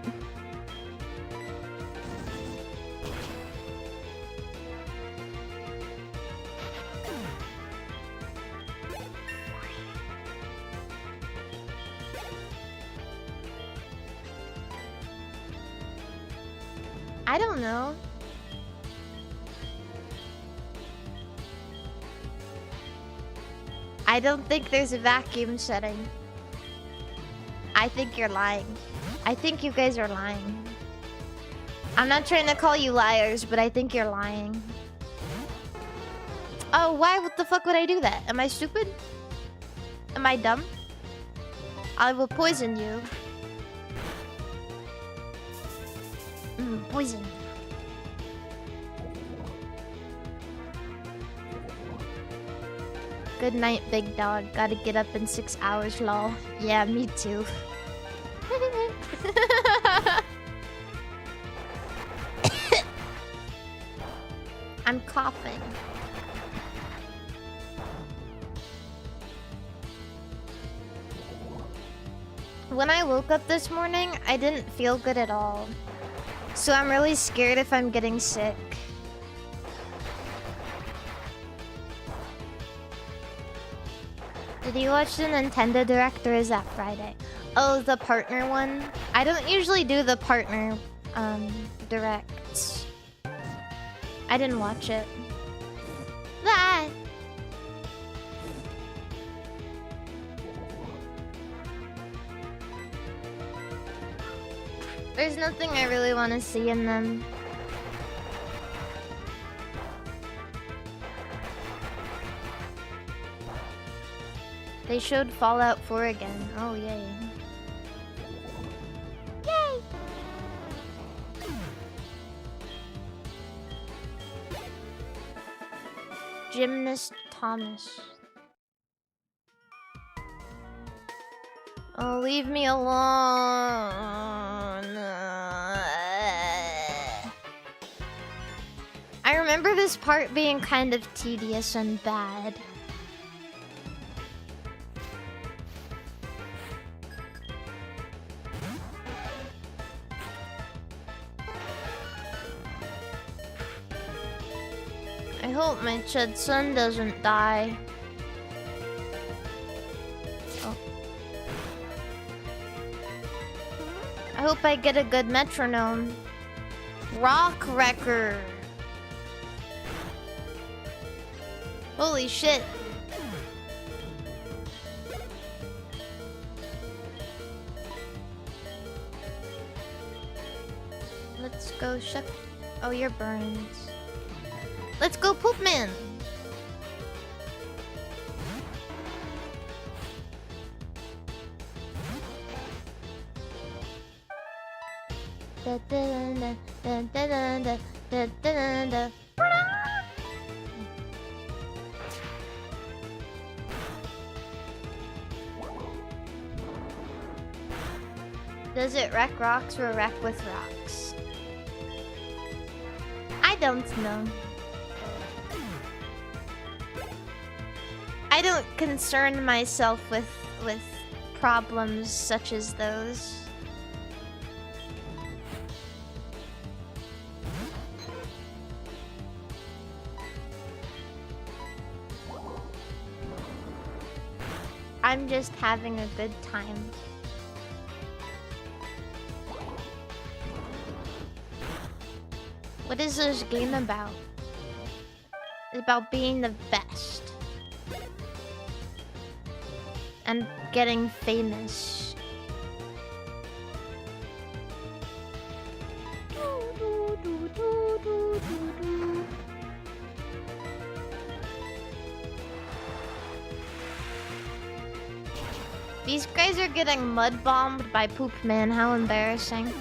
I don't know. I don't think there's a vacuum setting. I think you're lying. I think you guys are lying. I'm not trying to call you liars, but I think you're lying. Oh, why? What the fuck would I do that? Am I stupid? Am I dumb? I will poison you. Poison. Good night, big dog. Gotta get up in 6 hours, lol. Yeah, me too. I'm coughing. When I woke up this morning, I didn't feel good at all. So I'm really scared if I'm getting sick. Did you watch the Nintendo Direct or is that Friday? Oh, the partner one? I don't usually do the partner directs. I didn't watch it. Ah! There's nothing I really want to see in them. They showed Fallout 4 again. Oh, yay. Yay! Gymnast Thomas. Oh, leave me alone. I remember this part being kind of tedious and bad. I hope my Chud son doesn't die. Oh. I hope I get a good metronome. Rock Wrecker. Holy shit. Let's go shut. Oh, you're burned. Let's go, Poop Man. Da, da, da, da, da, da, da, da, da. Does it wreck rocks or wreck with rocks? I don't know. I don't concern myself with problems such as those. I'm just having a good time. What is this game about? It's about being the best. And getting famous. These guys are getting mud bombed by Poop Man. How embarrassing.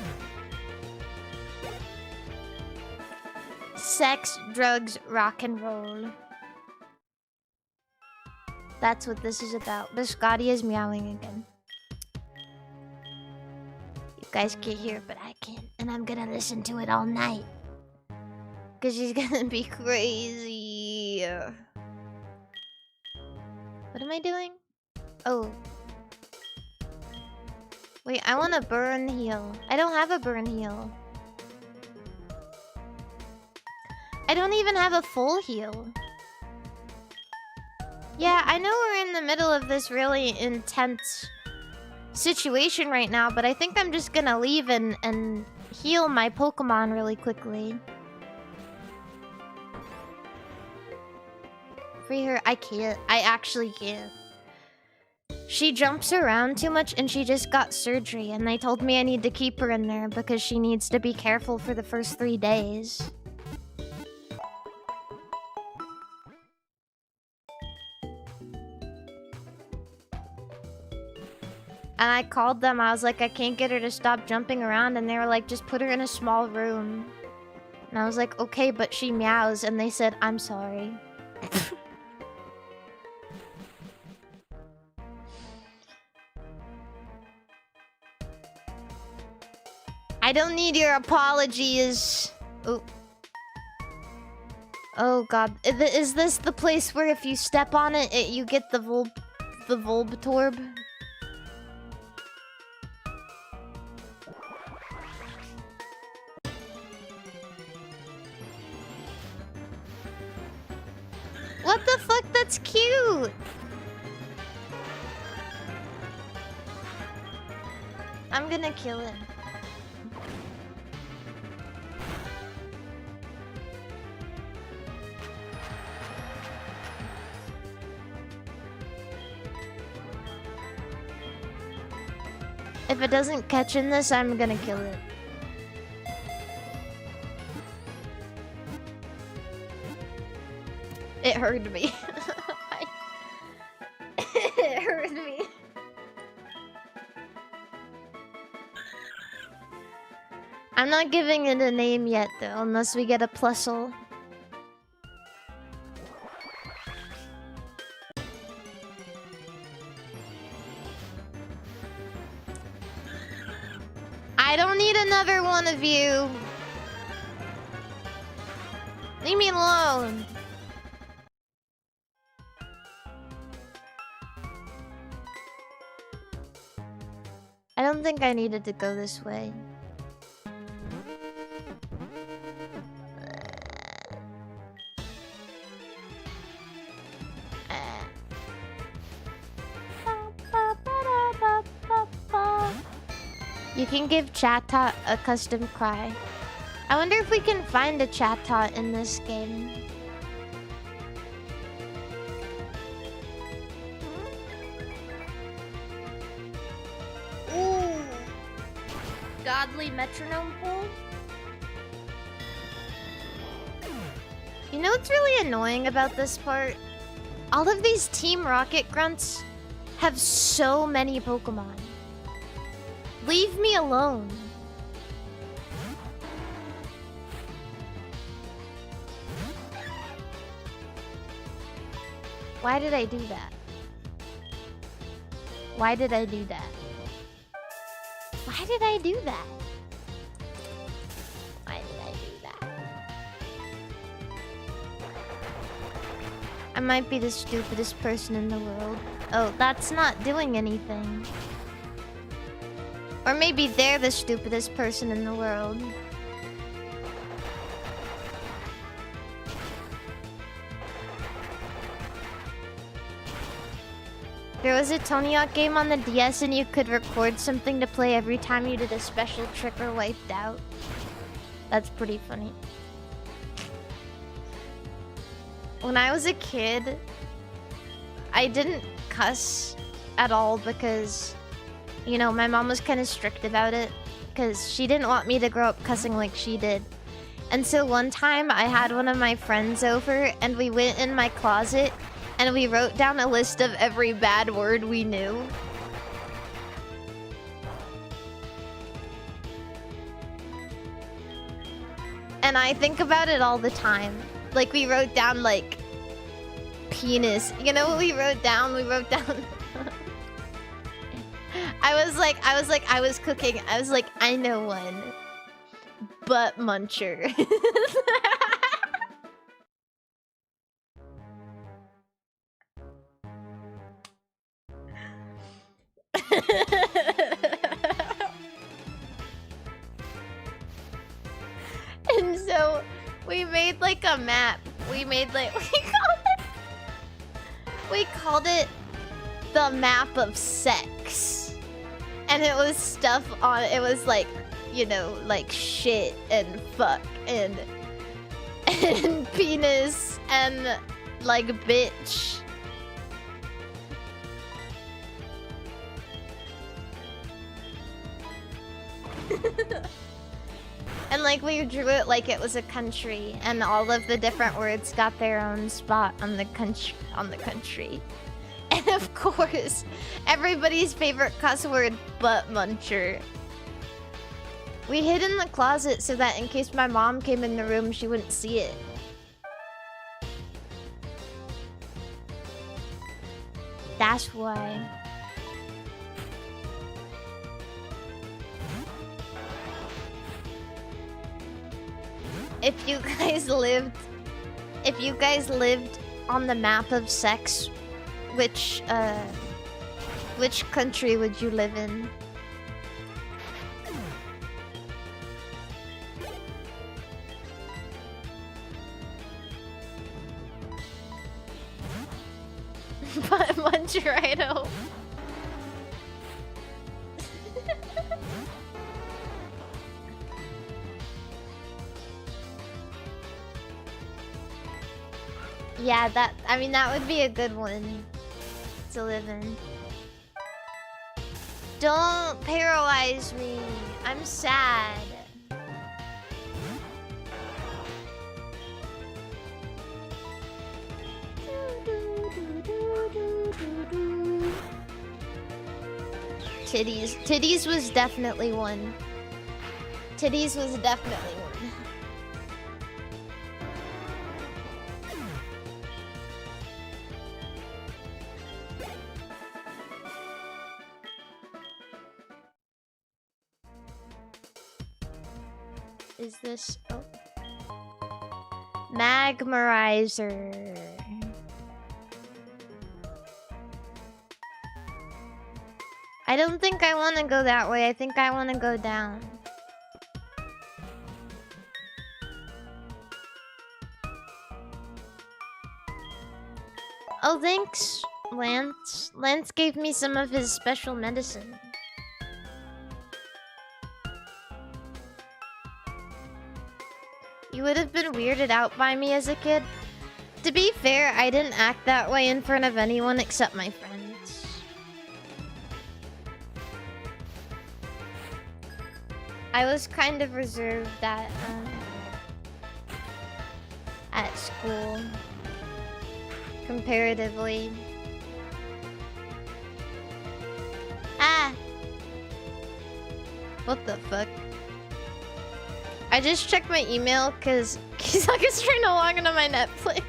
Sex, drugs, rock and roll. That's what this is about. Biscotti is meowing again. You guys can't hear it, but I can. And I'm gonna listen to it all night. Because she's gonna be crazy. What am I doing? Oh. Wait, I want a burn heal. I don't have a burn heal. I don't even have a full heal. Yeah, I know we're in the middle of this really intense situation right now, but I think I'm just gonna leave and heal my Pokemon really quickly. Free her. I can't. I actually can't. She jumps around too much and she just got surgery, and they told me I need to keep her in there because she needs to be careful for the first 3 days. And I called them. I was like, I can't get her to stop jumping around. And they were like, just put her in a small room. And I was like, okay, but she meows. And they said, I'm sorry. I don't need your apologies. Oh. Oh god. Is this the place where if you step on it, you get the Voltorb? What the fuck? That's cute! I'm gonna kill him. If it doesn't catch in this, I'm gonna kill it. It hurt me. It hurt me. I'm not giving it a name yet, though, unless we get a plusle. I don't need another one of you. Leave me alone. I don't think I needed to go this way. You can give Chatot a custom cry. I wonder if we can find a Chatot in this game. Ooh. Godly metronome pull. You know what's really annoying about this part? All of these Team Rocket grunts have so many Pokemon. Leave me alone. Why did I do that? Why did I do that? Why did I do that? Why did I do that? I might be the stupidest person in the world. Oh, that's not doing anything. Or maybe they're the stupidest person in the world. There was a Tony Hawk game on the DS and you could record something to play every time you did a special trick or wiped out. That's pretty funny. When I was a kid, I didn't cuss at all because, you know, my mom was kind of strict about it because she didn't want me to grow up cussing like she did. And so one time I had one of my friends over and we went in my closet and we wrote down a list of every bad word we knew. And I think about it all the time. Like, we wrote down, like, penis. You know what we wrote down? We wrote down... I was cooking. I was like, I know one. Butt muncher. And so we made like a map. We made like we called it the map of sex. And it was stuff on it was like, you know, like shit and fuck and penis and like bitch. And like we drew it like it was a country, and all of the different words got their own spot on the country. And of course, everybody's favorite cuss word, butt muncher. We hid in the closet so that in case my mom came in the room, she wouldn't see it. That's why. If you guys lived on the map of sex, which country would you live in? But Muncherido. Yeah, I mean, that would be a good one to live in. Don't paralyze me. I'm sad. Titties. Titties was definitely one. Titties was definitely one. Is this... oh. MARIMARI. I don't think I want to go that way. I think I want to go down. Oh, thanks, Lance. Lance gave me some of his special medicine. You would have been weirded out by me as a kid. To be fair, I didn't act that way in front of anyone except my friends. I was kind of reserved at school, comparatively. Ah! What the fuck? I just checked my email because Kisaka's trying to log into my Netflix.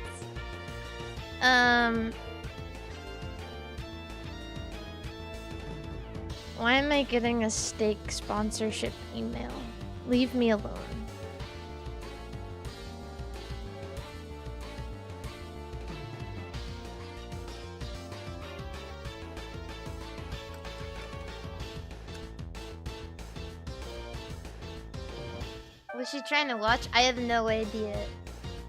Why am I getting a steak sponsorship email? Leave me alone. Was she trying to watch? I have no idea.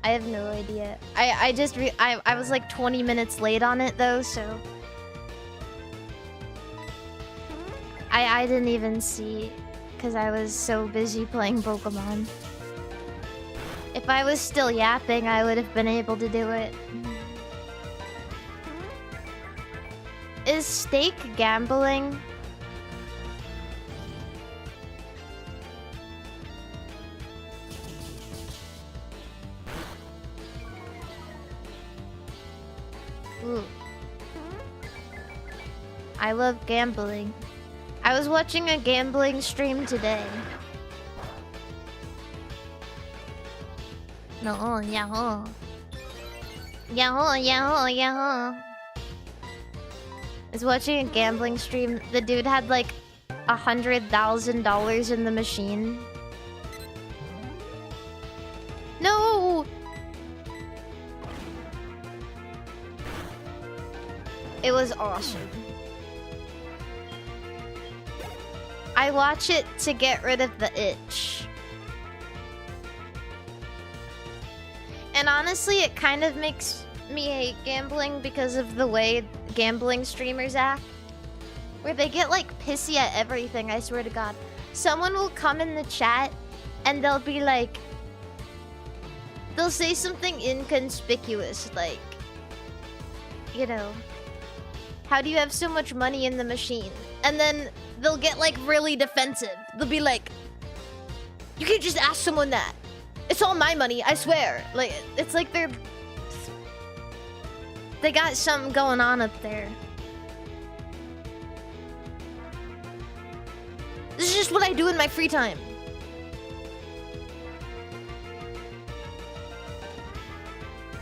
I have no idea. I was like 20 minutes late on it though, so I didn't even see because I was so busy playing Pokemon. If I was still yapping, I would have been able to do it. Is steak gambling? Ooh. I love gambling. I was watching a gambling stream today. No, yahoo. Yahoo, yahoo, yahoo. I was watching a gambling stream. The dude had like $100,000 in the machine. No! It was awesome. I watch it to get rid of the itch. And honestly, it kind of makes me hate gambling because of the way gambling streamers act. Where they get like pissy at everything, I swear to God. Someone will come in the chat and they'll be like... They'll say something inconspicuous, like... You know... How do you have so much money in the machine? And then they'll get like really defensive. They'll be like... You can't just ask someone that. It's all my money, I swear. Like, it's like they're... They got something going on up there. This is just what I do in my free time.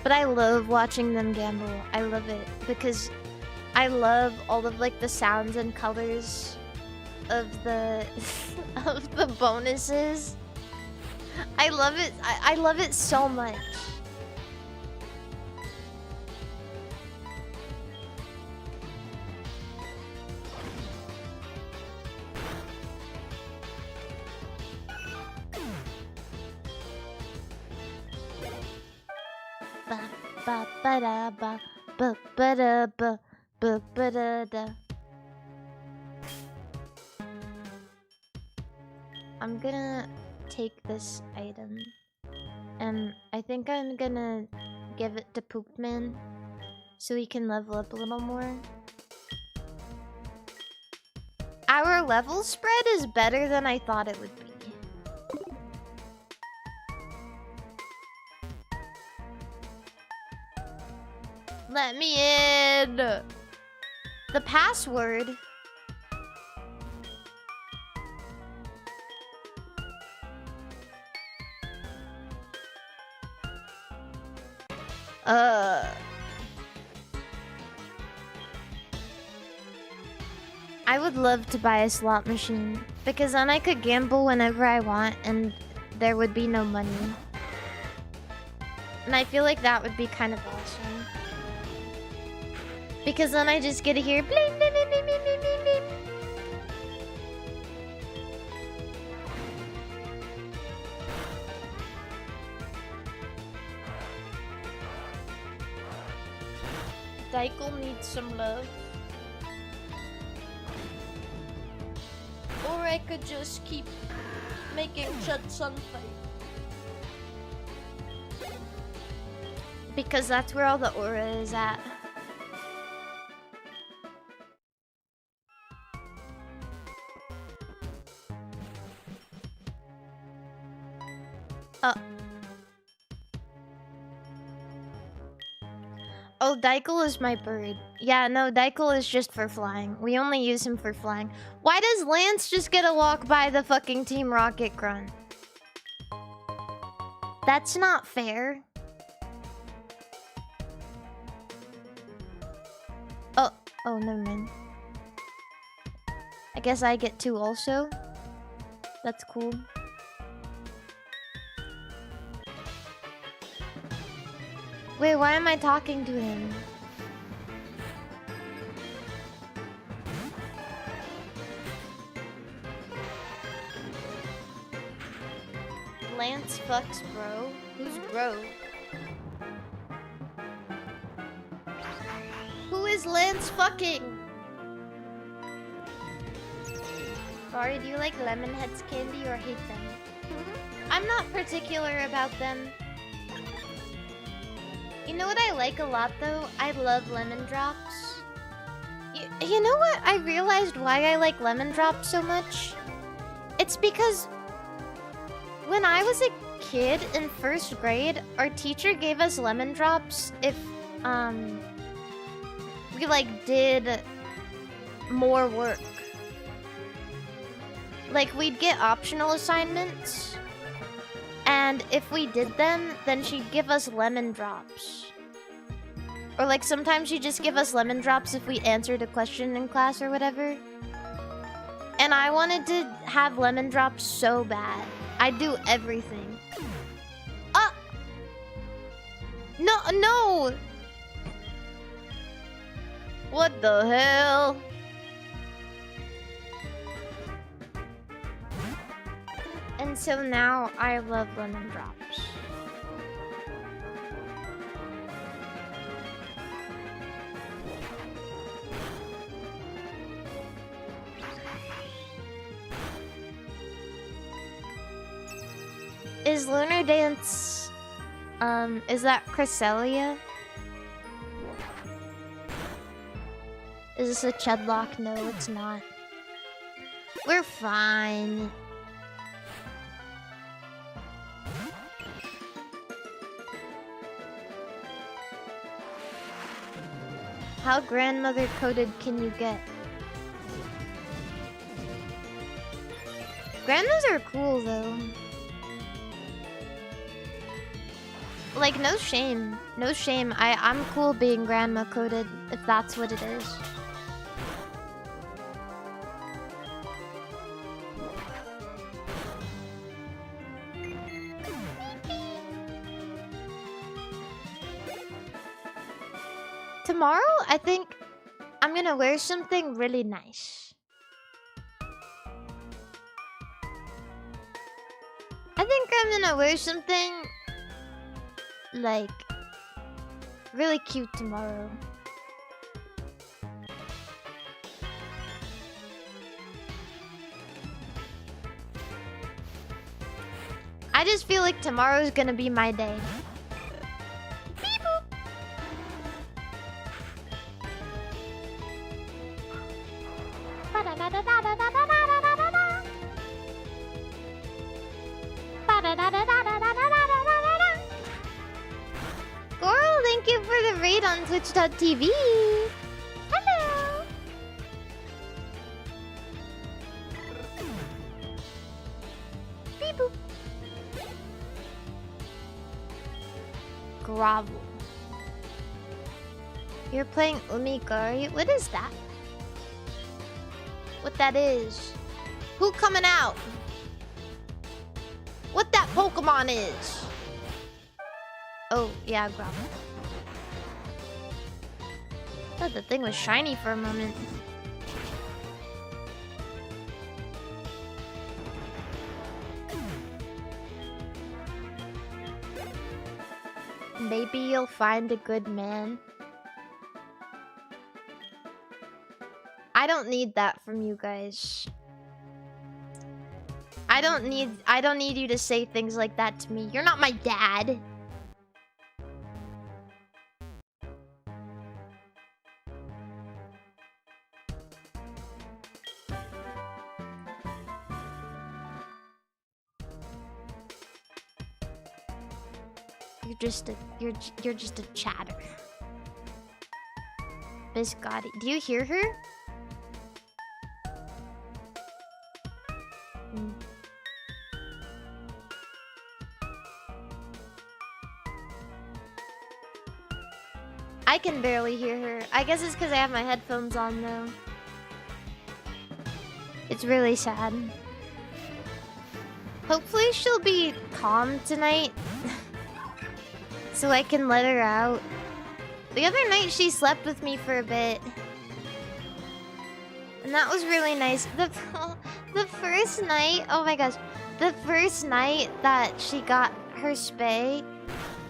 But I love watching them gamble. I love it because I love all of like the sounds and colors of the of the bonuses. I love it. I love it so much. Ba ba ba da ba ba ba da ba ba ba da da. I'm gonna take this item, and I think I'm gonna give it to Poopman so he can level up a little more. Our level spread is better than I thought it would be. Let me in! The password... I would love to buy a slot machine, because then I could gamble whenever I want and there would be no money. And I feel like that would be kind of awesome. Because then I just get to hear bling, bling, bling, bling, bling, bling, bling. Daikel needs some love. Or I could just keep making Chud Sun fight. Because that's where all the aura is at. Oh, Daikel is my bird. Yeah, no, Daikel is just for flying. We only use him for flying. Why does Lance just get to walk by the fucking Team Rocket grunt? That's not fair. Oh, never mind. I guess I get two also. That's cool. Wait, why am I talking to him? Lance fucks bro? Who's bro? Who is Lance fucking? Sorry, do you like Lemonhead's candy or hate them? I'm not particular about them. You know what I like a lot though? I love lemon drops. You know what? I realized why I like lemon drops so much? It's because when I was a kid in 1st grade, our teacher gave us lemon drops if we like did more work. Like we'd get optional assignments and and if we did them, then she'd give us lemon drops. Or like sometimes she'd just give us lemon drops if we answered a question in class or whatever. And I wanted to have lemon drops so bad. I'd do everything. No, no! What the hell? And so now I love lemon drops. Is Lunar Dance, is that Cresselia? Is this a Chedlock? No, it's not. We're fine. How grandmother coded can you get? Grandmas are cool though. Like, no shame. No shame. I'm cool being grandma coded, if that's what it is. Tomorrow, I think I'm gonna wear something really nice. I think I'm gonna wear something like really cute tomorrow. I just feel like tomorrow's gonna be my day. Coral, thank you for the raid on Twitch.tv. Hello. Beep boop. Grovel. You're playing Umigari? What is that? What that is? Who coming out? What that Pokemon is? Oh, yeah, Grovel. I thought the thing was shiny for a moment. Maybe you'll find a good man. I don't need that from you guys. I don't need you to say things like that to me. You're not my dad. You're just a chatter. Biscotti. Do you hear her? I can barely hear her. I guess it's because I have my headphones on though. It's really sad. Hopefully she'll be calm tonight. So I can let her out. The other night she slept with me for a bit. And that was really nice. The first night, oh my gosh. The first night that she got her spay,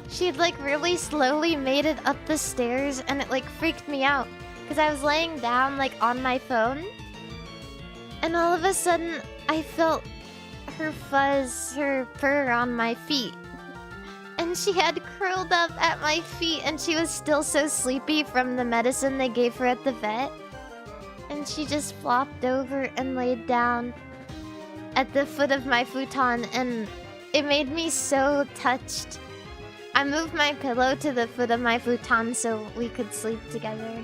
she had like really slowly made it up the stairs and it like freaked me out. Because I was laying down like on my phone. And all of a sudden I felt her fuzz, her fur on my feet. And she had curled up at my feet and she was still so sleepy from the medicine they gave her at the vet. And she just flopped over and laid down at the foot of my futon and it made me so touched. I moved my pillow to the foot of my futon so we could sleep together.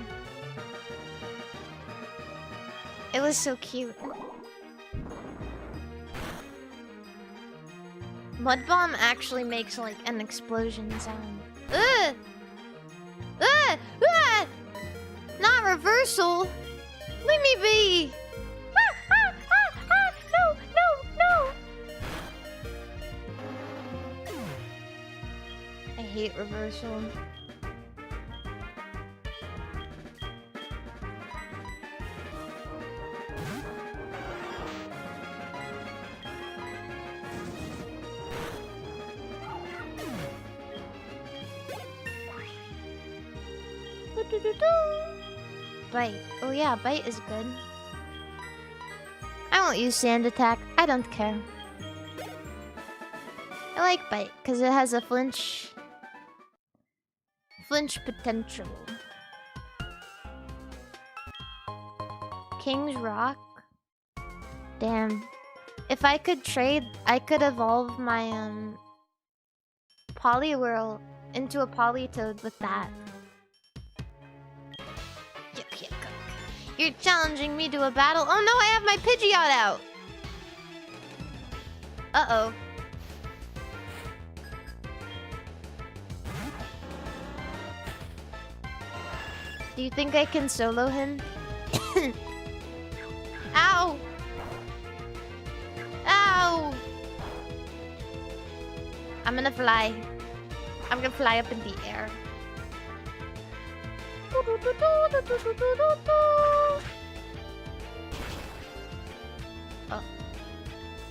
It was so cute. Mud bomb actually makes like an explosion sound. Ugh! Ugh! Ugh! Not reversal! Leave me be! Ah, ah, ah, ah! No! No! No! I hate reversal. Bite. Oh yeah, bite is good. I won't use sand attack. I don't care. I like bite because it has a flinch potential. King's Rock. Damn. If I could trade, I could evolve my poliwhirl into a polytoad with that. Yuck, yuck, yuck. You're challenging me to a battle. Oh no, I have my Pidgeot out. Uh-oh. Do you think I can solo him? Ow! Ow! I'm gonna fly. I'm gonna fly up in the air. Oh,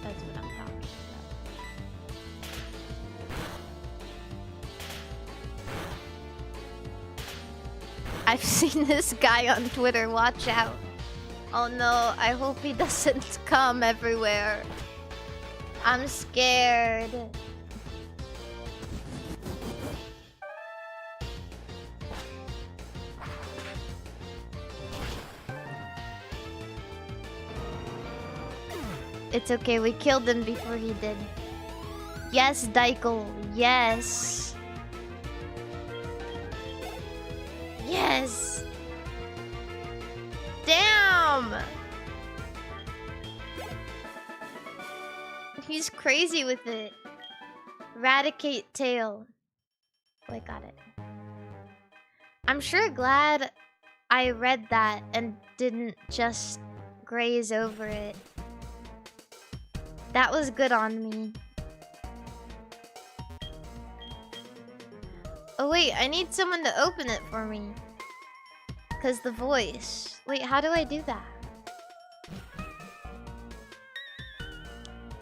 that's what I'm talking about. I've seen this guy on Twitter. Watch out. Oh no, I hope he doesn't come everywhere. I'm scared. It's okay, we killed him before he did. Yes, Daikel, yes. Yes! Damn! He's crazy with it. Eradicate tail. Oh, I got it. I'm sure glad I read that and didn't just graze over it. That was good on me. Oh wait, I need someone to open it for me. Cause the voice. Wait, how do I do that?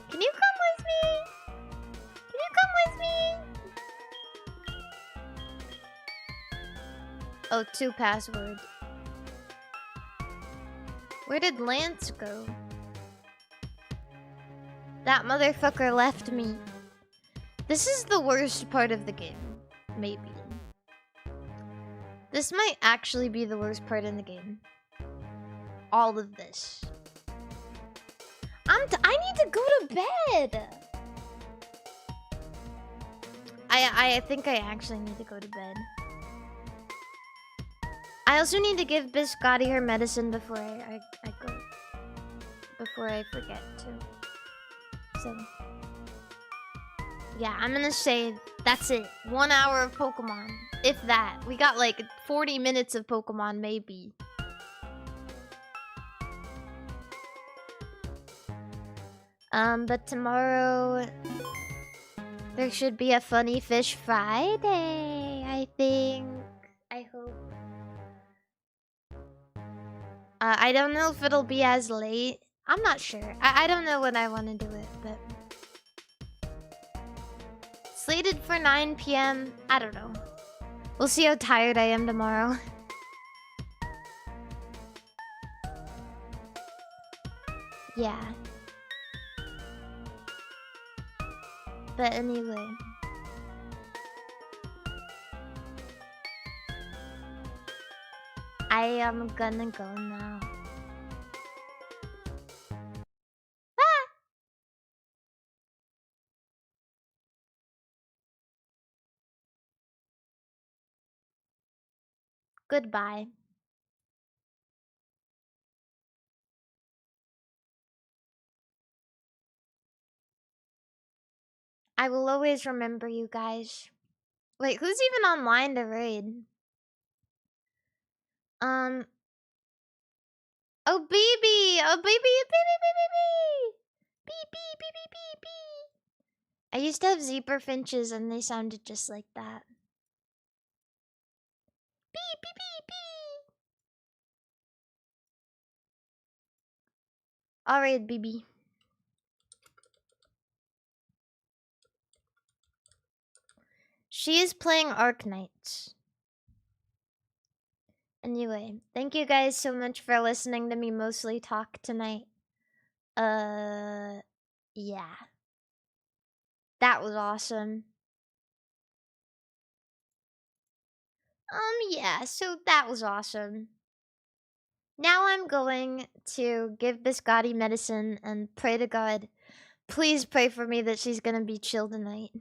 Can you come with me? Can you come with me? Oh, 2 password. Where did Lance go? That motherfucker left me. This is the worst part of the game. Maybe. This might actually be the worst part in the game. All of this. I need to go to bed. I think I actually need to go to bed. I also need to give Biscotti her medicine before I go. Before I forget to. So, yeah, I'm gonna say that's it. 1 hour of Pokemon. If that. We got like 40 minutes of Pokemon, maybe. But tomorrow there should be a Funny Fish Friday, I think. I hope. I don't know if it'll be as late. I'm not sure. I don't know when I want to do it, but... Slated for 9 p.m. I don't know. We'll see how tired I am tomorrow. Yeah. But anyway. I am gonna go now. Goodbye. I will always remember you guys. Wait, who's even online to raid? Oh, baby! Oh, baby! Baby! Beep, beep, beep, beep, beep, beep. I used to have zebra finches and they sounded just like that. Beep, beep, beep, beep. Alright, baby. She is playing Arknights. Anyway, thank you guys so much for listening to me mostly talk tonight. Yeah. That was awesome. Yeah, so that was awesome. Now I'm going to give Biscotti medicine and pray to God. Please pray for me that she's gonna be chill tonight.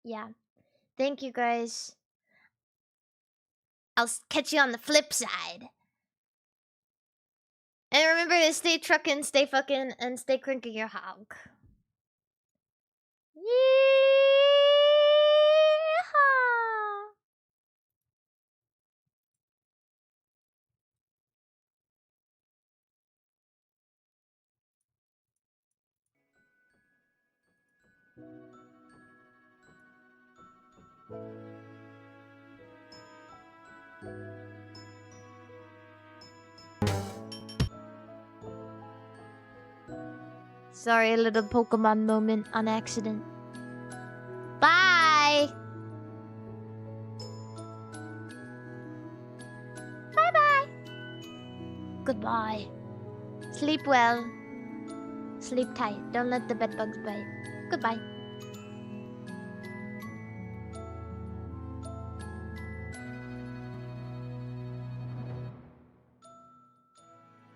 Yeah. Thank you guys. I'll catch you on the flip side. And remember to stay truckin', stay fucking, and stay cranking your hog. Yeehaw! Sorry, a little Pokemon moment on accident. Bye! Bye-bye! Goodbye. Sleep well. Sleep tight. Don't let the bedbugs bite. Goodbye.